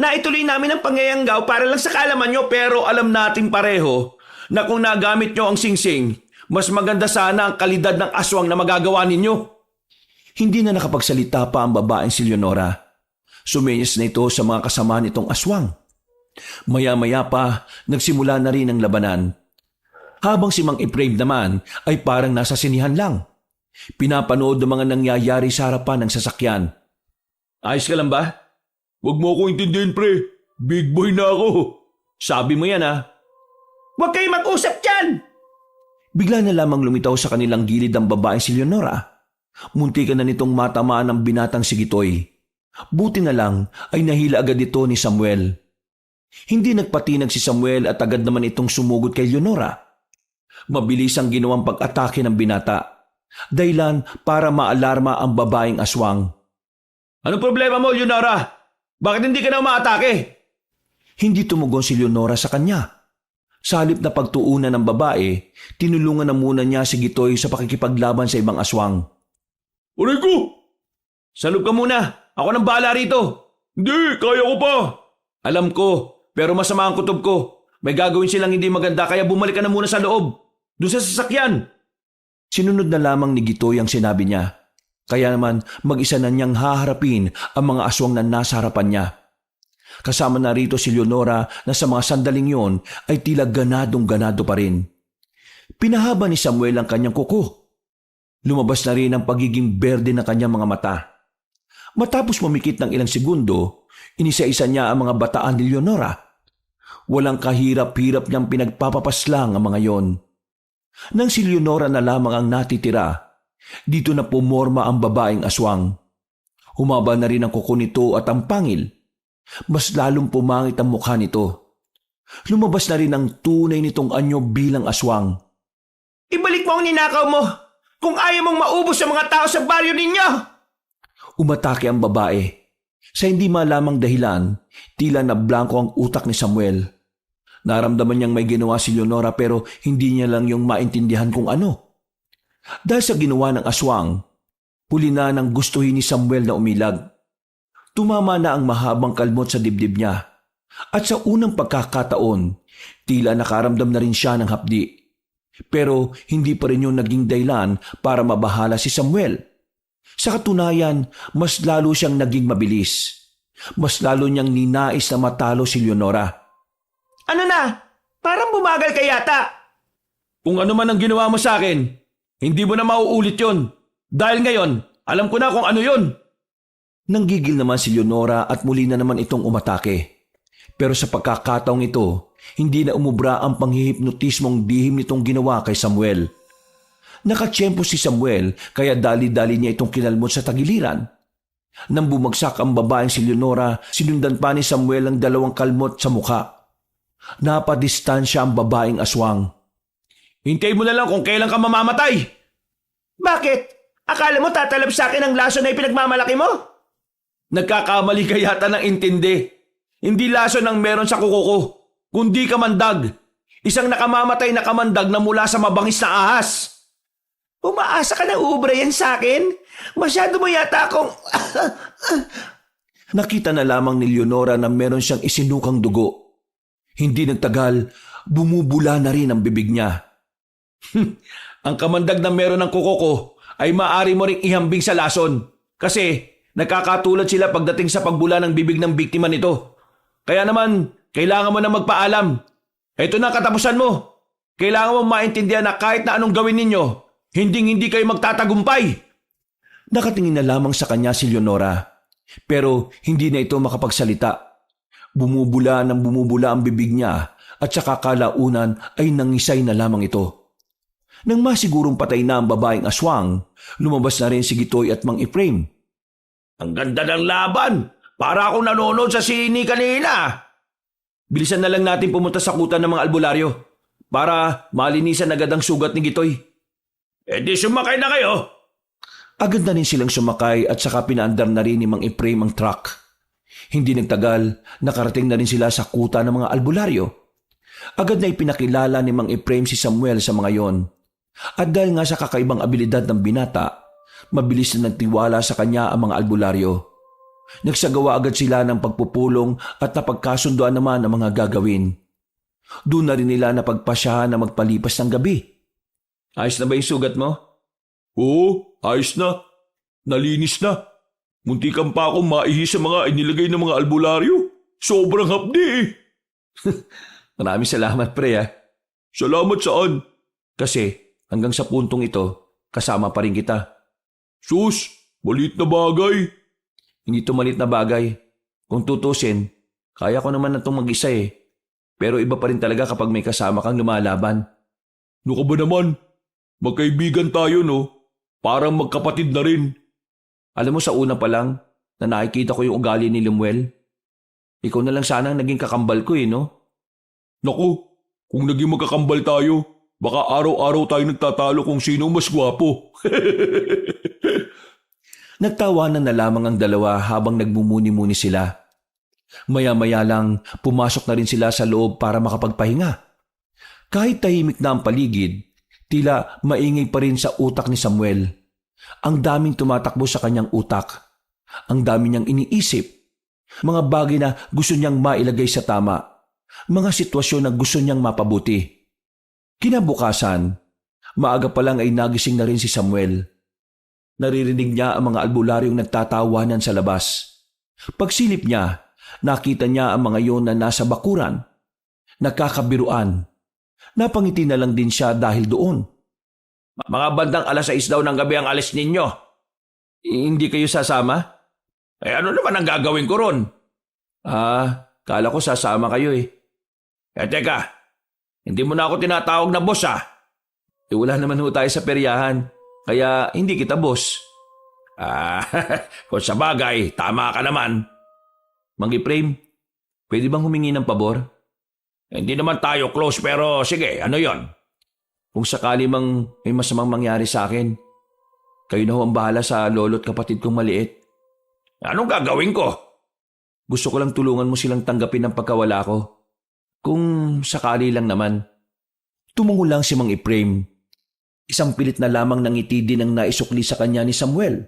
Naituloy namin ang pangyayanggaw para lang sa kaalaman nyo, Pero alam natin pareho na kung nagamit niyo ang singsing, mas maganda sana ang kalidad ng aswang na magagawa ninyo. Hindi na nakapagsalita pa ang babaeng si Leonora. Sumenyas na ito sa mga kasama nitong aswang. Maya-maya pa, nagsimula na rin ang labanan. Habang si Mang Ephraim naman ay parang nasa sinihan lang. Pinapanood ng mga nangyayari sa harapan ng sasakyan. Ayos ka lang ba? Huwag mo ako intindihin, pre. Big boy na ako. Sabi mo yan ha. Huwag kayo mag-usap dyan! Bigla na lamang lumitaw sa kanilang gilid ang babaeng si Leonora. Muntikan na nitong matamaan ng binatang si Gitoy. Buti na lang ay nahila agad ito ni Samuel. Hindi nagpatinag si Samuel at agad naman itong sumugod kay Leonora. Mabilis ang ginawang pag-atake ng binata. Dahilan para maalarma ang babaeng aswang. Anong problema mo, Leonora? Bakit hindi ka na umaatake? Hindi tumugon si Leonora sa kanya. Sa halip na pagtuunan ng babae, tinulungan na muna niya si Gitoy sa pakikipaglaban sa ibang aswang. Aray ko! Salub ka muna. Ako nang bahala rito. Hindi, kaya ko pa. Alam ko, pero masama ang kutob ko. May gagawin silang hindi maganda kaya bumalik ka na muna sa loob. Doon sa sasakyan. Sinunod na lamang ni Gitoy ang sinabi niya. Kaya naman mag-isa na niyang haharapin ang mga aswang na nasa harapan niya. Kasama na rito si Leonora na sa mga sandaling yon ay tila ganadong-ganado pa rin. Pinahaba ni Samuel ang kanyang kuko. Lumabas na rin ang pagiging berde ng kanyang mga mata. Matapos mamikit ng ilang segundo, inisa-isa niya ang mga bataan ni Leonora. Walang kahirap-hirap niyang pinagpapapaslang ang mga yon. Nang si Leonora na lamang ang natitira, dito na pumorma ang babaeng aswang. Humaba na rin ang kuko nito at ang pangil. Mas lalong pumangit ang mukha nito. Lumabas na rin ang tunay nitong anyo bilang aswang. Ibalik mo ang ninakaw mo kung ayaw mong maubos ang mga tao sa baryo ninyo! Umatake ang babae. Sa hindi malamang dahilan, tila na blanko ang utak ni Samuel. Naramdaman niyang may ginawa si Leonora pero hindi niya lang yung maintindihan kung ano. Dahil sa ginawa ng aswang, huli na nang gustuhin ni Samuel na umilag. Tumama na ang mahabang kalmot sa dibdib niya. At sa unang pagkakataon, tila nakaramdam na rin siya ng hapdi. Pero hindi pa rin yung naging dahilan para mabahala si Samuel. Sa katunayan, mas lalo siyang naging mabilis. Mas lalo niyang ninais na matalo si Leonora. Ano na? Parang bumagal ka yata. Kung ano man ang ginawa mo sa akin, hindi mo na mauulit yon. Dahil ngayon, alam ko na kung ano yon. Nanggigil naman si Leonora at muli na naman itong umatake. Pero sa pagkakataong ito, hindi na umubra ang panghihipnotismong dihim nitong ginawa kay Samuel. Nakatsyempo si Samuel kaya dali-dali niya itong kinalmot sa tagiliran. Nang bumagsak ang babaeng si Leonora, sinundan pa ni Samuel ang dalawang kalmot sa mukha. Napadistansya ang babaeng aswang. Hintay mo na lang kung kailan ka mamamatay. Bakit? Akala mo tatalab sa akin ang laso na ipinagmamalaki mo? Nagkakamali ka yata ng intindi. Hindi laso ng meron sa kuko ko, kundi kamandag. Isang nakamamatay na kamandag na mula sa mabangis na ahas. Umaasa ka na uubra yan sa akin? Masyado mo yata akong... Nakita na lamang ni Leonora na meron siyang isinukang dugo. Hindi nagtagal, bumubula na rin ang bibig niya. Ang kamandag na meron ng kuko ko ay maaari mo ring ihambing sa lason. Kasi nagkakatulad sila pagdating sa pagbula ng bibig ng biktima nito. Kaya naman, kailangan mo na magpaalam. Ito na katapusan mo. Kailangan mo maintindihan na kahit na anong gawin ninyo, hindi kayo magtatagumpay. Nakatingin na lamang sa kanya si Leonora. Pero hindi na ito makapagsalita. Bumubula ang bibig niya at sa kakalaunan ay nangisay na lamang ito. Nang masigurong patay na ang babaeng aswang, lumabas na rin si Gitoy at Mang Efraim. Ang ganda ng laban! Para akong nanonood sa sini kanina! Bilisan na lang natin pumunta sa kuta ng mga albularyo para malinisan agad ang sugat ni Gitoy. E di sumakay na kayo! Agad na rin silang sumakay at saka pinaandar na rin ni Mang Efraim ang truck. Hindi nagtagal, nakarating na rin sila sa kuta ng mga albularyo. Agad na ipinakilala ni Mang Efraim si Samuel sa mga yon. At dahil nga sa kakaibang abilidad ng binata, mabilis na nagtiwala sa kanya ang mga albularyo. Nagsagawa agad sila ng pagpupulong at napagkasunduan naman ang mga gagawin. Doon na rin nila napagpasyahan na magpalipas ng gabi. Ayos na ba yung sugat mo? Oo, ayos na. Nalinis na. Muntikan pa akong maihi sa mga inilagay ng mga albularyo. Sobrang hapdi eh. Maraming salamat pre. Salamat saan? Kasi hanggang sa puntong ito, kasama pa rin kita. Sus, maliit na bagay. Hindi ito maliit na bagay. Kung tutusin, kaya ko naman na itong mag-isa eh. Pero iba pa rin talaga kapag may kasama kang lumalaban. Ano ka ba naman? Magkaibigan tayo no? Parang magkapatid na rin. Alam mo sa una pa lang na nakikita ko yung ugali ni Lemuel. Ikaw na lang sana ang naging kakambal ko eh, no? Naku, kung naging magkakambal tayo, baka araw-araw tayo nagtatalo kung sino mas gwapo. Nagtawanan na lamang ang dalawa habang nagmumuni-muni sila. Maya-maya lang, pumasok na rin sila sa loob para makapagpahinga. Kahit tahimik na ang paligid, tila maingay pa rin sa utak ni Samuel. Ang daming tumatakbo sa kanyang utak. Ang dami niyang iniisip. Mga bagay na gusto niyang mailagay sa tama. Mga sitwasyon na gusto niyang mapabuti. Kinabukasan, maaga pa lang ay nagising na rin si Samuel. Naririnig niya ang mga albularyong nagtatawanan sa labas. Pagsilip niya, nakita niya ang mga yon na nasa bakuran. Nagkakabiruan. Napangiti na lang din siya dahil doon. Mga bandang 6:00 daw ng gabi ang alis ninyo. Hindi kayo sasama? Eh ano naman ang gagawin ko ron? Kala ko sasama kayo eh. Eh teka, hindi mo na ako tinatawag na boss ah. Wala naman ho tayo sa peryahan, kaya hindi kita boss. Kung sa bagay, tama ka naman. Mang Efraim, pwede bang humingi ng pabor? Hindi naman tayo close pero sige, ano yon? Kung sakali mang may masamang mangyari sa akin, kayo na ho ang bahala sa lolo't kapatid kong maliit. Anong gagawin ko? Gusto ko lang tulungan mo silang tanggapin ang pagkawala ko. Kung sakali lang naman. Tumungo lang si Mang Efraim. Isang pilit na lamang ng ngiti din ang naisukli sa kanya ni Samuel.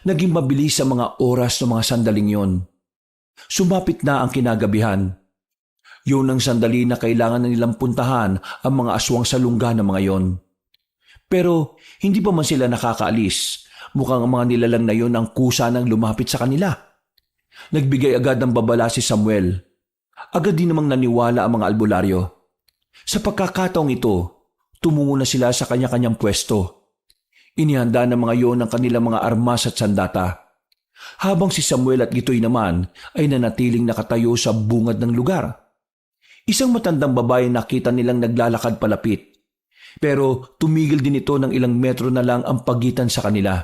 Naging mabilis sa mga oras ng mga sandaling yon. Sumapit na ang kinagabihan. Yun ang sandali na kailangan na nilang puntahan ang mga aswang sa lungga ng mga yon. Pero hindi pa man sila nakakaalis. Mukhang ang mga nilalang na yon ang kusa ng lumapit sa kanila. Nagbigay agad ng babala si Samuel. Agad din namang naniwala ang mga albularyo. Sa pagkakataong ito, tumungo na sila sa kanya-kanyang pwesto. Inihanda ng mga yon ang kanilang mga armas at sandata. Habang si Samuel at Gitoy naman ay nanatiling nakatayo sa bungad ng lugar. Isang matandang babae nakita nilang naglalakad palapit. Pero tumigil din ito ng ilang metro na lang ang pagitan sa kanila.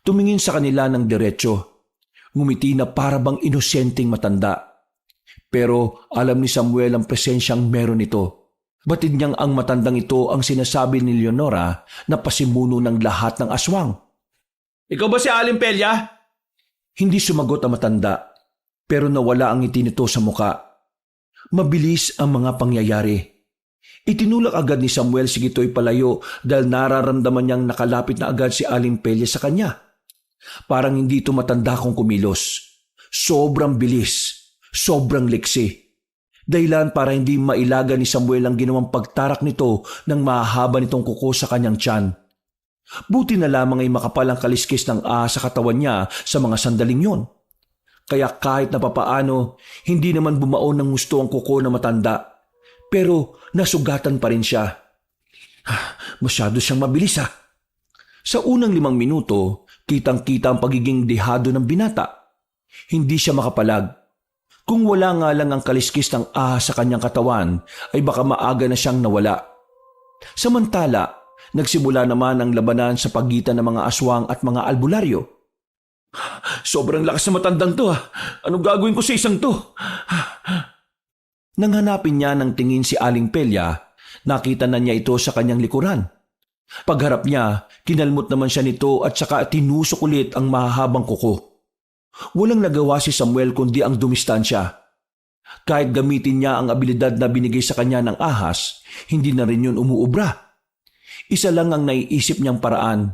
Tumingin sa kanila ng diretso. Ngumiti na para bang inosenteng matanda. Pero alam ni Samuel ang presensyang meron ito. Batid niyang ang matandang ito ang sinasabi ni Leonora na pasimuno ng lahat ng aswang. Ikaw ba si Aling Pelia? Hindi sumagot ang matanda, pero nawala ang ngiti nito sa muka. Mabilis ang mga pangyayari. Itinulak agad ni Samuel si Gitoy palayo dahil nararamdaman niyang nakalapit na agad si Aling Pelia sa kanya. Parang hindi ito matanda kung kumilos. Sobrang bilis, sobrang liksi. Dahilan para hindi mailaga ni Samuel ang ginawang pagtarak nito ng mahaba nitong kuko sa kanyang tiyan. Buti na lamang ay makapal ang kaliskis ng sa katawan niya sa mga sandaling yon. Kaya kahit na papaano, hindi naman bumaon ng gusto ang kuko na matanda. Pero nasugatan pa rin siya. Masyado siyang mabilis . Sa unang 5 minuto, kitang-kita ang pagiging dehado ng binata. Hindi siya makapalag. Kung wala nga lang ang kaliskis ng sa kanyang katawan, ay baka maaga na siyang nawala. Samantala, nagsimula naman ang labanan sa pagitan ng mga aswang at mga albularyo. Sobrang lakas na matandang to ha. Anong gagawin ko sa isang to? Nang hanapin niya ng tingin si Aling Pelya, nakita na niya ito sa kanyang likuran. Pagharap niya, kinalmot naman siya nito at saka tinusok ulit ang mahahabang kuko. Walang nagawa si Samuel kundi ang dumistansya. Kahit gamitin niya ang abilidad na binigay sa kanya ng ahas, hindi na rin yun umuubra. Isa lang ang naiisip niyang paraan.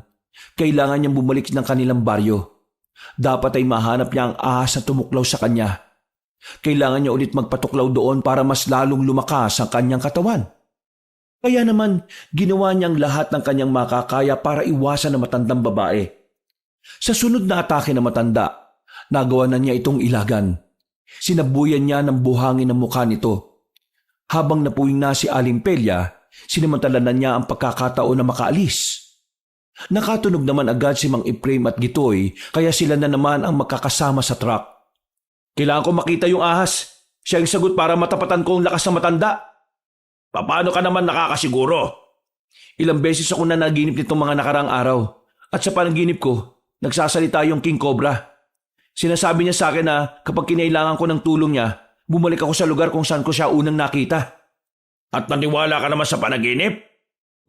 Kailangan niyang bumalik ng kanilang baryo. Dapat ay mahanap niya ang ahas na tumuklaw sa kanya. Kailangan niya ulit magpatuklaw doon para mas lalong lumakas ang kanyang katawan. Kaya naman, ginawa niyang lahat ng kanyang makakaya para iwasan ang matandang babae. Sa sunod na atake na matanda, nagawa na niya itong ilagan. Sinabuyan niya ng buhangin ang mukha nito. Habang napuwing na si Aling Pelya, sinamantalanan niya ang pagkakataon na makaalis. Nakatunog naman agad si Mang Efraim at Gitoy, kaya sila na naman ang magkakasama sa truck. Kailangan ko makita yung ahas. Siya ang sagot para matapatan ko ang lakas ng matanda. Paano ka naman nakakasiguro? Ilang beses ako na naginip nitong mga nakarang araw. At sa panaginip ko, nagsasalita yung King Cobra. Sinasabi niya sa akin na kapag kinailangan ko ng tulong niya, bumalik ako sa lugar kung saan ko siya unang nakita. At naniwala ka naman sa panaginip?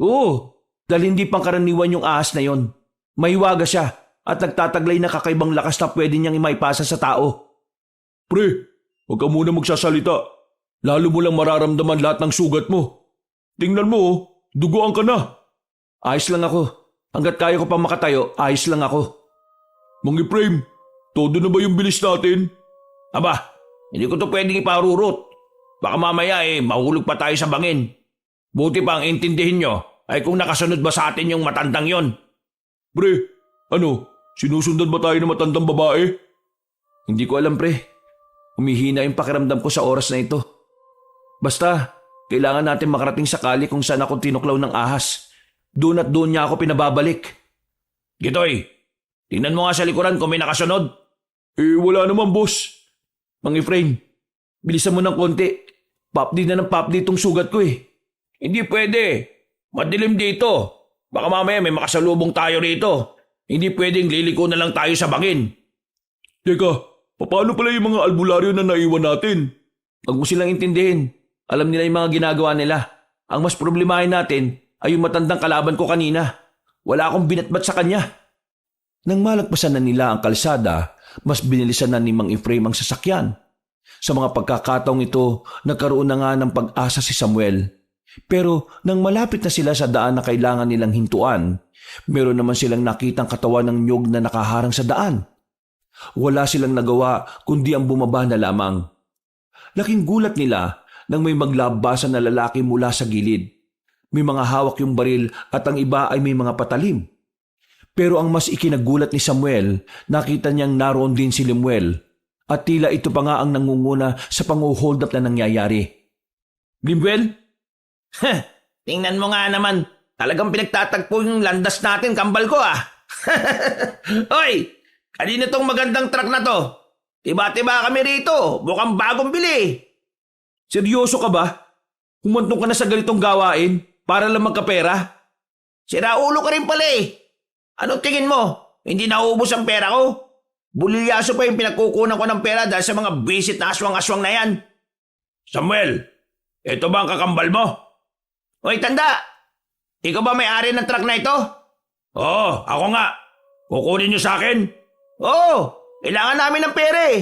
Oo, dahil hindi pangkaraniwan yung ahas na yon. Mahiwaga siya at nagtataglay na kakaibang lakas na pwede niyang imaipasa sa tao. Pre, huwag ka muna magsasalita. Lalo mo lang mararamdaman lahat ng sugat mo. Tingnan mo, duguan ka na. Ayos lang ako. Hanggat kaya ko pa makatayo, ayos lang ako. Mang Efraim, todo na ba yung bilis natin? Aba, hindi ko to pwedeng iparurot. Baka mamaya mahulog pa tayo sa bangin. Buti pa ang intindihin nyo ay kung nakasunod ba sa atin yung matandang yon. Pre, sinusundan ba tayo ng matandang babae? Hindi ko alam pre. Humihina yung pakiramdam ko sa oras na ito. Basta, kailangan natin makarating sa kali kung saan ako tinuklaw ng ahas. Doon at doon niya ako pinababalik. Gitoy, tingnan mo nga sa likuran kung may nakasunod. Wala naman boss. Mang Efraim, bilisan mo ng konti. Papdi na ng papdi itong sugat ko eh. Hindi pwede. Madilim dito. Baka mamaya may makasalubong tayo rito. Hindi pwedeng liliko na lang tayo sa bangin. Teka, paano pala yung mga albularyo na naiwan natin? Huwag mo silang intindihin. Alam nila yung mga ginagawa nila. Ang mas problemahin natin ay yung matandang kalaban ko kanina. Wala akong binatbat sa kanya. Nang malagpasan na nila ang kalsada, mas binilisan na ni Mang Efraim ang sasakyan. Sa mga pagkakataong ito, nagkaroon na nga ng pag-asa si Samuel. Pero nang malapit na sila sa daan na kailangan nilang hintuan, meron naman silang nakitang katawan ng nyog na nakaharang sa daan. Wala silang nagawa kundi ang bumaba na lamang. Laking gulat nila nang may maglabasan na lalaki mula sa gilid. May mga hawak yung baril at ang iba ay may mga patalim. Pero ang mas ikinagulat ni Samuel, nakita niyang naroon din si Lemuel at tila ito pa nga ang nangunguna sa pang-hold up na nangyayari. Lemuel? Tingnan mo nga naman. Talagang pinagtatagpo yung landas natin, kambal ko ah. Hoy! Kanina tong magandang truck na to. Tiba-tiba kami rito. Mukhang bagong bili. Seryoso ka ba? Humantong ka na sa ganitong gawain para lang magkapera? Siraulo ka rin pala eh. Anong tingin mo? Hindi nauubos ang pera ko? Bulilyaso pa yung pinagkukunan ko ng pera dahil sa mga bisit na aswang-aswang na yan. Samuel, ito ba ang kakambal mo? Hoy tanda, ikaw ba may-ari ng truck na ito? Oo, ako nga. Kukunin niyo sa akin? Oo, kailangan namin ng pera eh.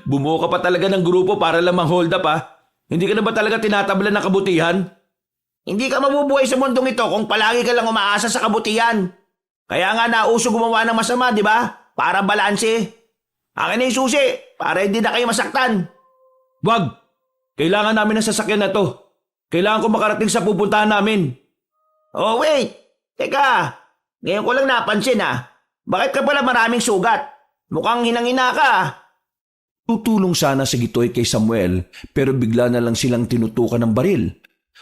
Bumuo ka pa talaga ng grupo para lang mang-hold up ah. Hindi ka na ba talaga tinatablan ng kabutihan? Hindi ka mabubuhay sa mundong ito kung palagi ka lang umaasa sa kabutihan. Kaya nga nauso gumawa ng masama, di ba? Para balanse. Akin na yung susi, para hindi na kayo masaktan. Wag! Kailangan namin ng sasakyan na to. Kailangan ko makarating sa pupuntahan namin. Oh wait! Teka, ngayon ko lang napansin ah. Bakit ka pala maraming sugat? Mukhang hinang-hina ka ah. Tutulong sana si Gitoy kay Samuel pero bigla na lang silang tinutukan ng baril.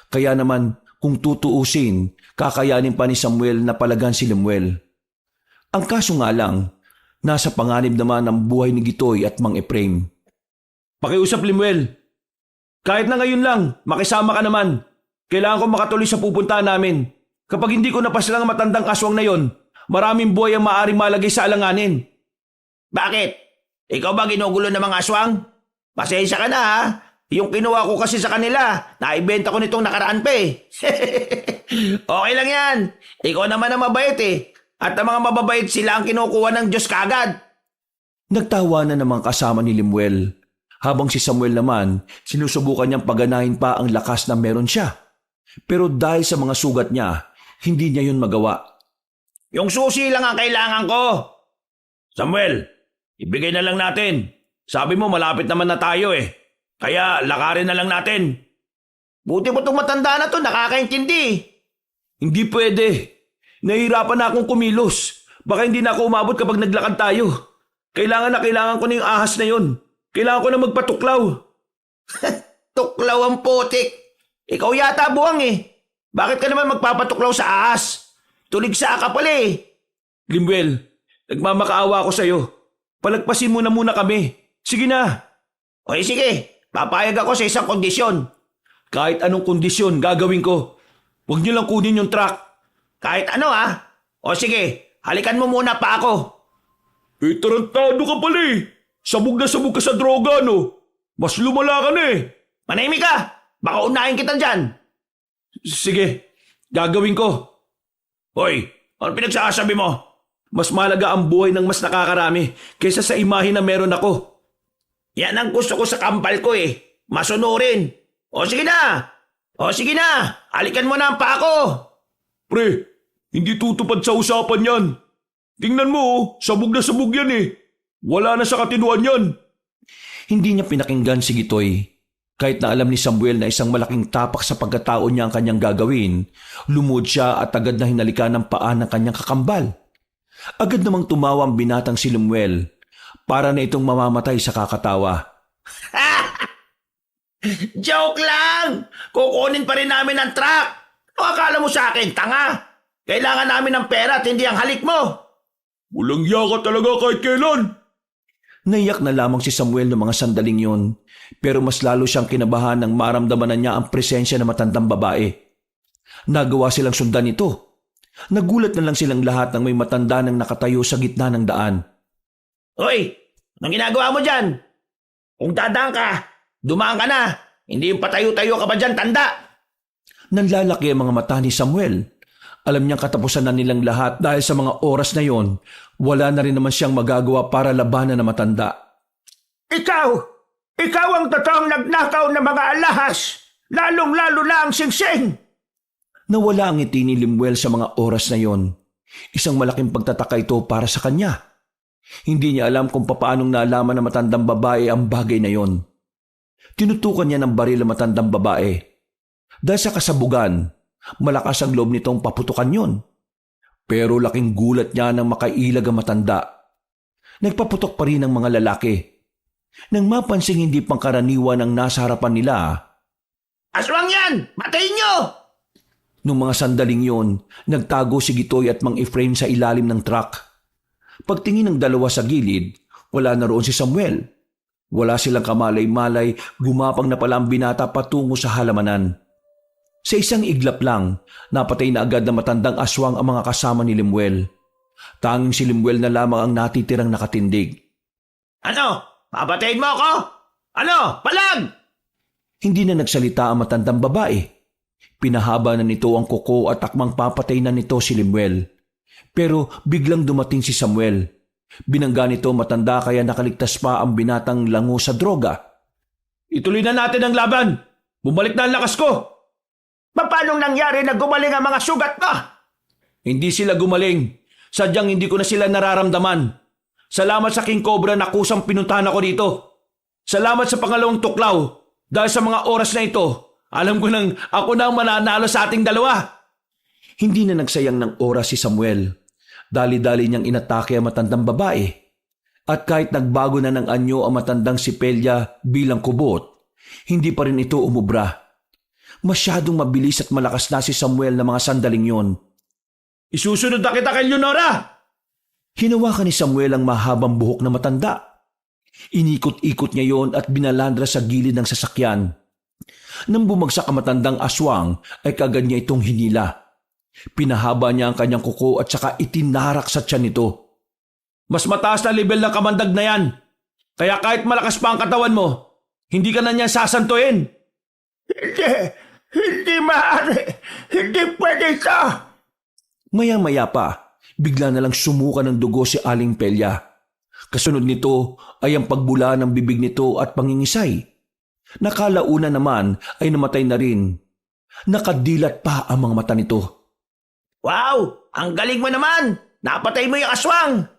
Kaya naman kung tutuusin, kakayanin pa ni Samuel na palagan si Lemuel. Ang kaso nga lang, nasa panganib naman ang buhay ni Gitoy at Mang Efraim. Pakiusap Lemuel. Kahit na ngayon lang, makisama ka naman. Kailangan ko makatuloy sa pupuntahan namin. Kapag hindi ko napaslang ang matandang aswang na yon, maraming buhay ang maaaring malagay sa alanganin. Bakit? Ikaw ba ginugulo ng mga aswang? Pasensya ka na ha. Yung kinuha ko kasi sa kanila, naibenta ko nitong nakaraan pa eh. Okay lang yan. Ikaw naman ang mabait eh. At ang mga mababait sila ang kinukuha ng Diyos kagad. Nagtawa na namang kasama ni Lemuel, habang si Samuel naman sinusubukan niyang paganahin pa ang lakas na meron siya. Pero dahil sa mga sugat niya, hindi niya yun magawa. Yung susi lang ang kailangan ko. Samuel, ibigay na lang natin. Sabi mo malapit naman na tayo eh. Kaya lakarin na lang natin. Buti mo itong matanda na to, nakakaintindi. Hindi pwede. Nahihirapan na akong kumilos. Baka hindi na ako umabot kapag naglakad tayo. Kailangan ko na yung ahas na yun. Kailangan ko na magpatuklaw. Tuklaw ang putik. Ikaw yata buwang eh. Bakit ka naman magpapatuklaw sa ahas? Tuligsa ka pala eh. Limuel, nagmamakaawa ako sa'yo. Palagpasin mo na muna kami. Sige na. O sige. Papayag ako sa isang kondisyon. Kahit anong kondisyon, gagawin ko. Huwag niyo lang kunin yung truck. Kahit ano ha? O sige, halikan mo muna pa ako. Tarantado ka pala eh. Sabog ka sa droga, no? Mas lumala ka na eh. Manahimik ka! Baka unahin kita dyan. Sige, gagawin ko. Hoy, ano pinagsasabi mo? Mas malaga ang buhay ng mas nakakarami kaysa sa imahe na meron ako. Yan ang gusto ko sa kampal ko eh. Masunurin. O sige na. Halikan mo na ang pa ako. Pre, hindi tutupad sa usapan yan. Tingnan mo oh, sabog na sabog yan eh. Wala na sa katinuan yan. Hindi niya pinakinggan si Gitoy. Kahit na alam ni Samuel na isang malaking tapak sa pagkatao niya ang kanyang gagawin, lumuhod siya at agad na hinalikan ng paa ng kanyang kakambal. Agad namang tumawa ang binatang si Lemuel para na itong mamamatay sa kakatawa. Joke lang! Kukunin pa rin namin ang truck. O akala mo sa akin, tanga? Kailangan namin ng pera at hindi ang halik mo. Walang yaka talaga kahit kailan. Naiyak na lamang si Samuel ng mga sandaling yon, pero mas lalo siyang kinabahan nang maramdaman na niya ang presensya ng matandang babae. Nagawa silang sundan ito. Nagulat na lang silang lahat nang may matanda nang nakatayo sa gitna ng daan. Hoy, anong ginagawa mo dyan? Kung dadaan ka, dumaan ka na. Hindi yung patayo-tayo ka ba dyan, tanda? Nanlalaki ang mga mata ni Samuel. Alam niyang katapusan na nilang lahat dahil sa mga oras na yon, wala na rin naman siyang magagawa para labanan na matanda. Ikaw ang totoong nagnakaw ng mga alahas, lalong-lalo na ang singsing. Nawala ang ngiti ni Lemuel sa mga oras na yon. Isang malaking pagtataka ito para sa kanya. Hindi niya alam kung papaanong naalaman ng matandang babae ang bagay na yon. Tinutukan niya ng baril ang matandang babae. Dahil sa kasabugan, malakas ang loob nitong paputukan yon. Pero laking gulat niya nang makailag ang matanda. Nagpaputok pa rin ang mga lalaki. Nang mapansing hindi pangkaraniwan ang nasa harapan nila. Aswang yan! Matayin nyo! Nung mga sandaling yon, nagtago si Gitoy at Mang Efrain sa ilalim ng truck. Pagtingin ng dalawa sa gilid, wala na roon si Samuel. Wala silang kamalay-malay, gumapang na pala ang binata patungo sa halamanan. Sa isang iglap lang, napatay na agad na matandang aswang ang mga kasama ni Lemuel. Tanging si Lemuel na lamang ang natitirang nakatindig. Ano? Papatayin mo ako? Ano? Palag! Hindi na nagsalita ang matandang babae. Pinahaba na nito ang kuko at takmang papatay na nito si Lemuel. Pero biglang dumating si Samuel. Binangga nito matanda kaya nakaligtas pa ang binatang lango sa droga. Ituloy na natin ang laban! Bumalik na ang lakas ko! Paano nangyari na gumaling ang mga sugat mo? Hindi sila gumaling. Sadyang hindi ko na sila nararamdaman. Salamat sa King Cobra na kusang pinuntahan ako dito. Salamat sa pangalawang tuklaw. Dahil sa mga oras na ito, alam ko nang ako na ang mananalo sa ating dalawa. Hindi na nagsayang ng oras si Samuel. Dali-dali niyang inatake ang matandang babae. At kahit nagbago na ng anyo ang matandang si Pelia bilang kubot, hindi pa rin ito umubra. Masyadong mabilis at malakas na si Samuel na mga sandaling yon. Isusunod na kita kay Leonora! Hinawakan ni Samuel ang mahabang buhok na matanda. Inikot-ikot niya yon at binalandra sa gilid ng sasakyan. Nang bumagsak ang matandang aswang ay kagad niya itong hinila. Pinahaba niya ang kanyang kuko at saka itinarak sa tiyan nito. Mas mataas na level ng kamandag na yan. Kaya kahit malakas pa ang katawan mo, hindi ka na niyan sasantuin. Hindi maaari. Hindi pwede ito. Maya-maya pa, bigla na lang sumuka ng dugo si Aling Pelya. Kasunod nito ay ang pagbula ng bibig nito at pangingisay. Nakalauna naman ay namatay na rin. Nakadilat pa ang mga mata nito. Wow! Ang galing mo naman! Napatay mo yung aswang!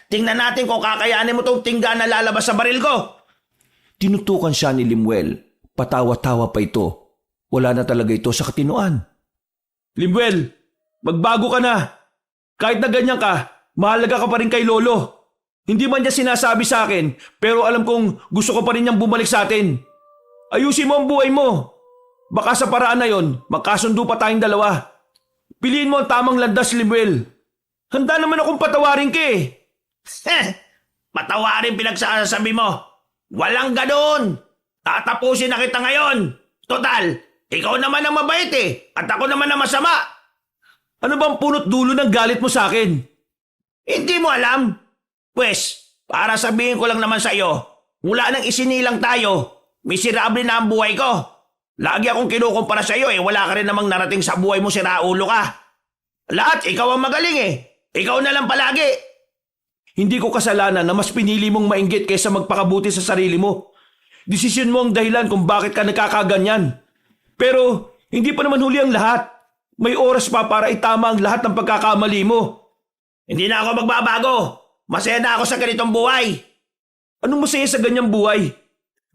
Tingnan natin kung kakayanin mo tong tingga na lalabas sa baril ko! Tinutukan siya ni Limuel. Patawa-tawa pa ito. Wala na talaga ito sa katinuan. Limuel, magbago ka na. Kahit na ganyan ka, mahalaga ka pa rin kay Lolo. Hindi man niya sinasabi sa akin, pero alam kong gusto ko pa rin niyang bumalik sa atin. Ayusin mo ang buhay mo. Baka sa paraan na yon, magkasundo pa tayong dalawa. Piliin mo ang tamang landas, Limuel. Handa naman akong patawarin ka eh. Patawarin pinagsasabi mo! Walang ganoon! Tatapusin na kita ngayon! Total, ikaw naman ang mabait eh, at ako naman ang masama! Ano bang punot dulo ng galit mo sa akin? Hindi mo alam? Pwes, para sabihin ko lang naman sa iyo, mula nang isinilang tayo, miserable na ang buhay ko. Lagi akong kinukumpara sa iyo eh, wala ka rin namang narating sa buhay mo, siraulo ka. Lahat, ikaw ang magaling eh. Ikaw na lang palagi. Hindi ko kasalanan na mas pinili mong mainggit kaysa magpakabuti sa sarili mo. Desisyon mo ang dahilan kung bakit ka nagkakaganyan. Pero hindi pa naman huli ang lahat. May oras pa para itama ang lahat ng pagkakamali mo. Hindi na ako magbabago. Masaya na ako sa ganitong buhay. Anong masaya sa ganyang buhay?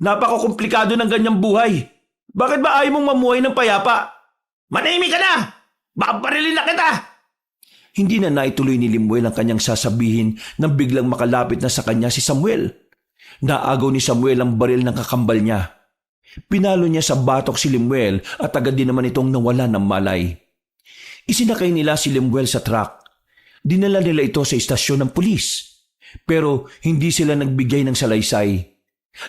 Napakakomplikado ng ganyang buhay. Bakit ba ayaw mong mamuhay ng payapa? Manahimik ka na! Baka barilin na kita! Hindi na naituloy ni Limuel ang kanyang sasabihin nang biglang makalapit na sa kanya si Samuel. Naagaw ni Samuel ang baril ng kakambal niya. Pinalo niya sa batok si Limuel at agad din naman itong nawala ng malay. Isinakay nila si Limuel sa truck. Dinala nila ito sa istasyon ng pulis. Pero hindi sila nagbigay ng salaysay.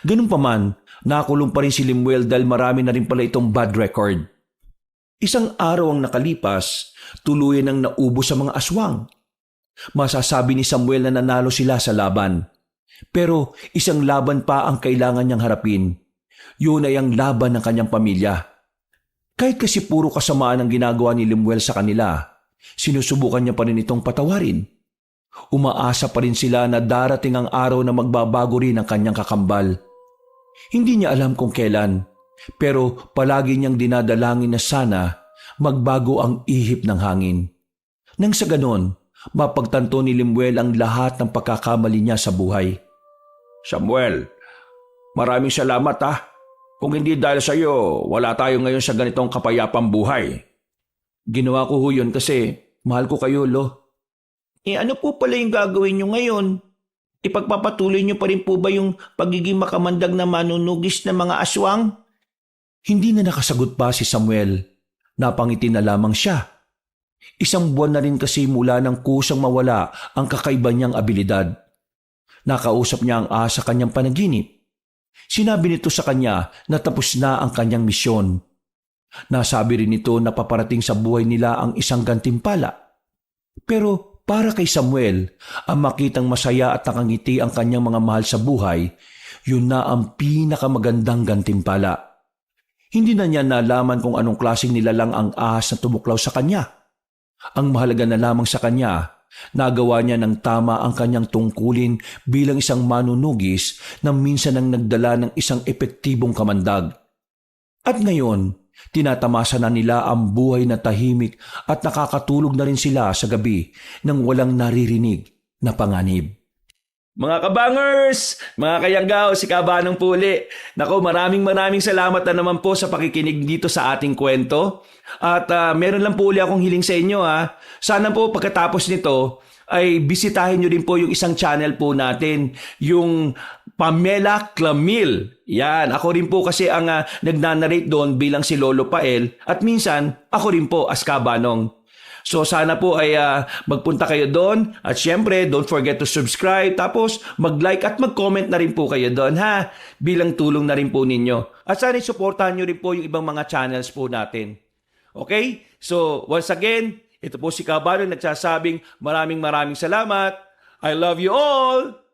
Ganun pa man, nakulong pa rin si Limuel dahil marami na rin pala itong bad record. Isang araw ang nakalipas, tuluyan ang naubo sa mga aswang. Masasabi ni Samuel na nanalo sila sa laban. Pero isang laban pa ang kailangan niyang harapin. Yun ay ang laban ng kanyang pamilya. Kahit kasi puro kasamaan ang ginagawa ni Limuel sa kanila, sinusubukan niya pa rin itong patawarin. Umaasa pa rin sila na darating ang araw na magbabago rin ang kanyang kakambal. Hindi niya alam kung kailan, pero palagi niyang dinadalangin na sana magbago ang ihip ng hangin. Nang sa ganon, mapagtanto ni Limuel ang lahat ng pagkakamali niya sa buhay. Samuel, maraming salamat ha. Kung hindi dahil sa iyo, wala tayo ngayon sa ganitong kapayapang buhay. Ginawa ko ho yun kasi mahal ko kayo, Lo. Ano po pala yung gagawin nyo ngayon? Ipagpapatuloy nyo pa rin po ba yung pagiging makamandag na manunugis ng mga aswang? Hindi na nakasagot pa si Samuel. Napangiti na lamang siya. Isang buwan na rin kasi mula nang kusang mawala ang kakaiba niyang abilidad. Nakausap niya ang asa sa kanyang panaginip. Sinabi nito sa kanya na tapos na ang kanyang misyon. Nasabi rin nito na paparating sa buhay nila ang isang gantimpala. Pero para kay Samuel, ang makitang masaya at nakangiti ang kanyang mga mahal sa buhay, yun na ang pinakamagandang gantimpala. Hindi na niya nalaman kung anong klaseng nilalang ang ahas na tumuklaw sa kanya. Ang mahalaga na lamang sa kanya, nagawa niya ng tama ang kanyang tungkulin bilang isang manunugis na minsan ang nagdala ng isang epektibong kamandag. At ngayon, tinatamasa na nila ang buhay na tahimik at nakakatulog na rin sila sa gabi nang walang naririnig na panganib. Mga kabangers, mga kayanggaw, si Kabanong Puli. Nako, maraming salamat na naman po sa pakikinig dito sa ating kwento. At meron lang po uli akong hiling sa inyo ha. Sana po pagkatapos nito ay bisitahin nyo din po yung isang channel po natin, yung Pamela Clamil. Yan, ako rin po kasi ang nagnanarrate doon bilang si Lolo Pael at minsan ako rin po as Kabanong. So sana po ay magpunta kayo doon at syempre don't forget to subscribe tapos mag-like at mag-comment na rin po kayo doon ha bilang tulong na rin po ninyo. At sana suportahan nyo rin po yung ibang mga channels po natin. Okay? So once again, ito po si Kabano nagsasabing maraming salamat. I love you all!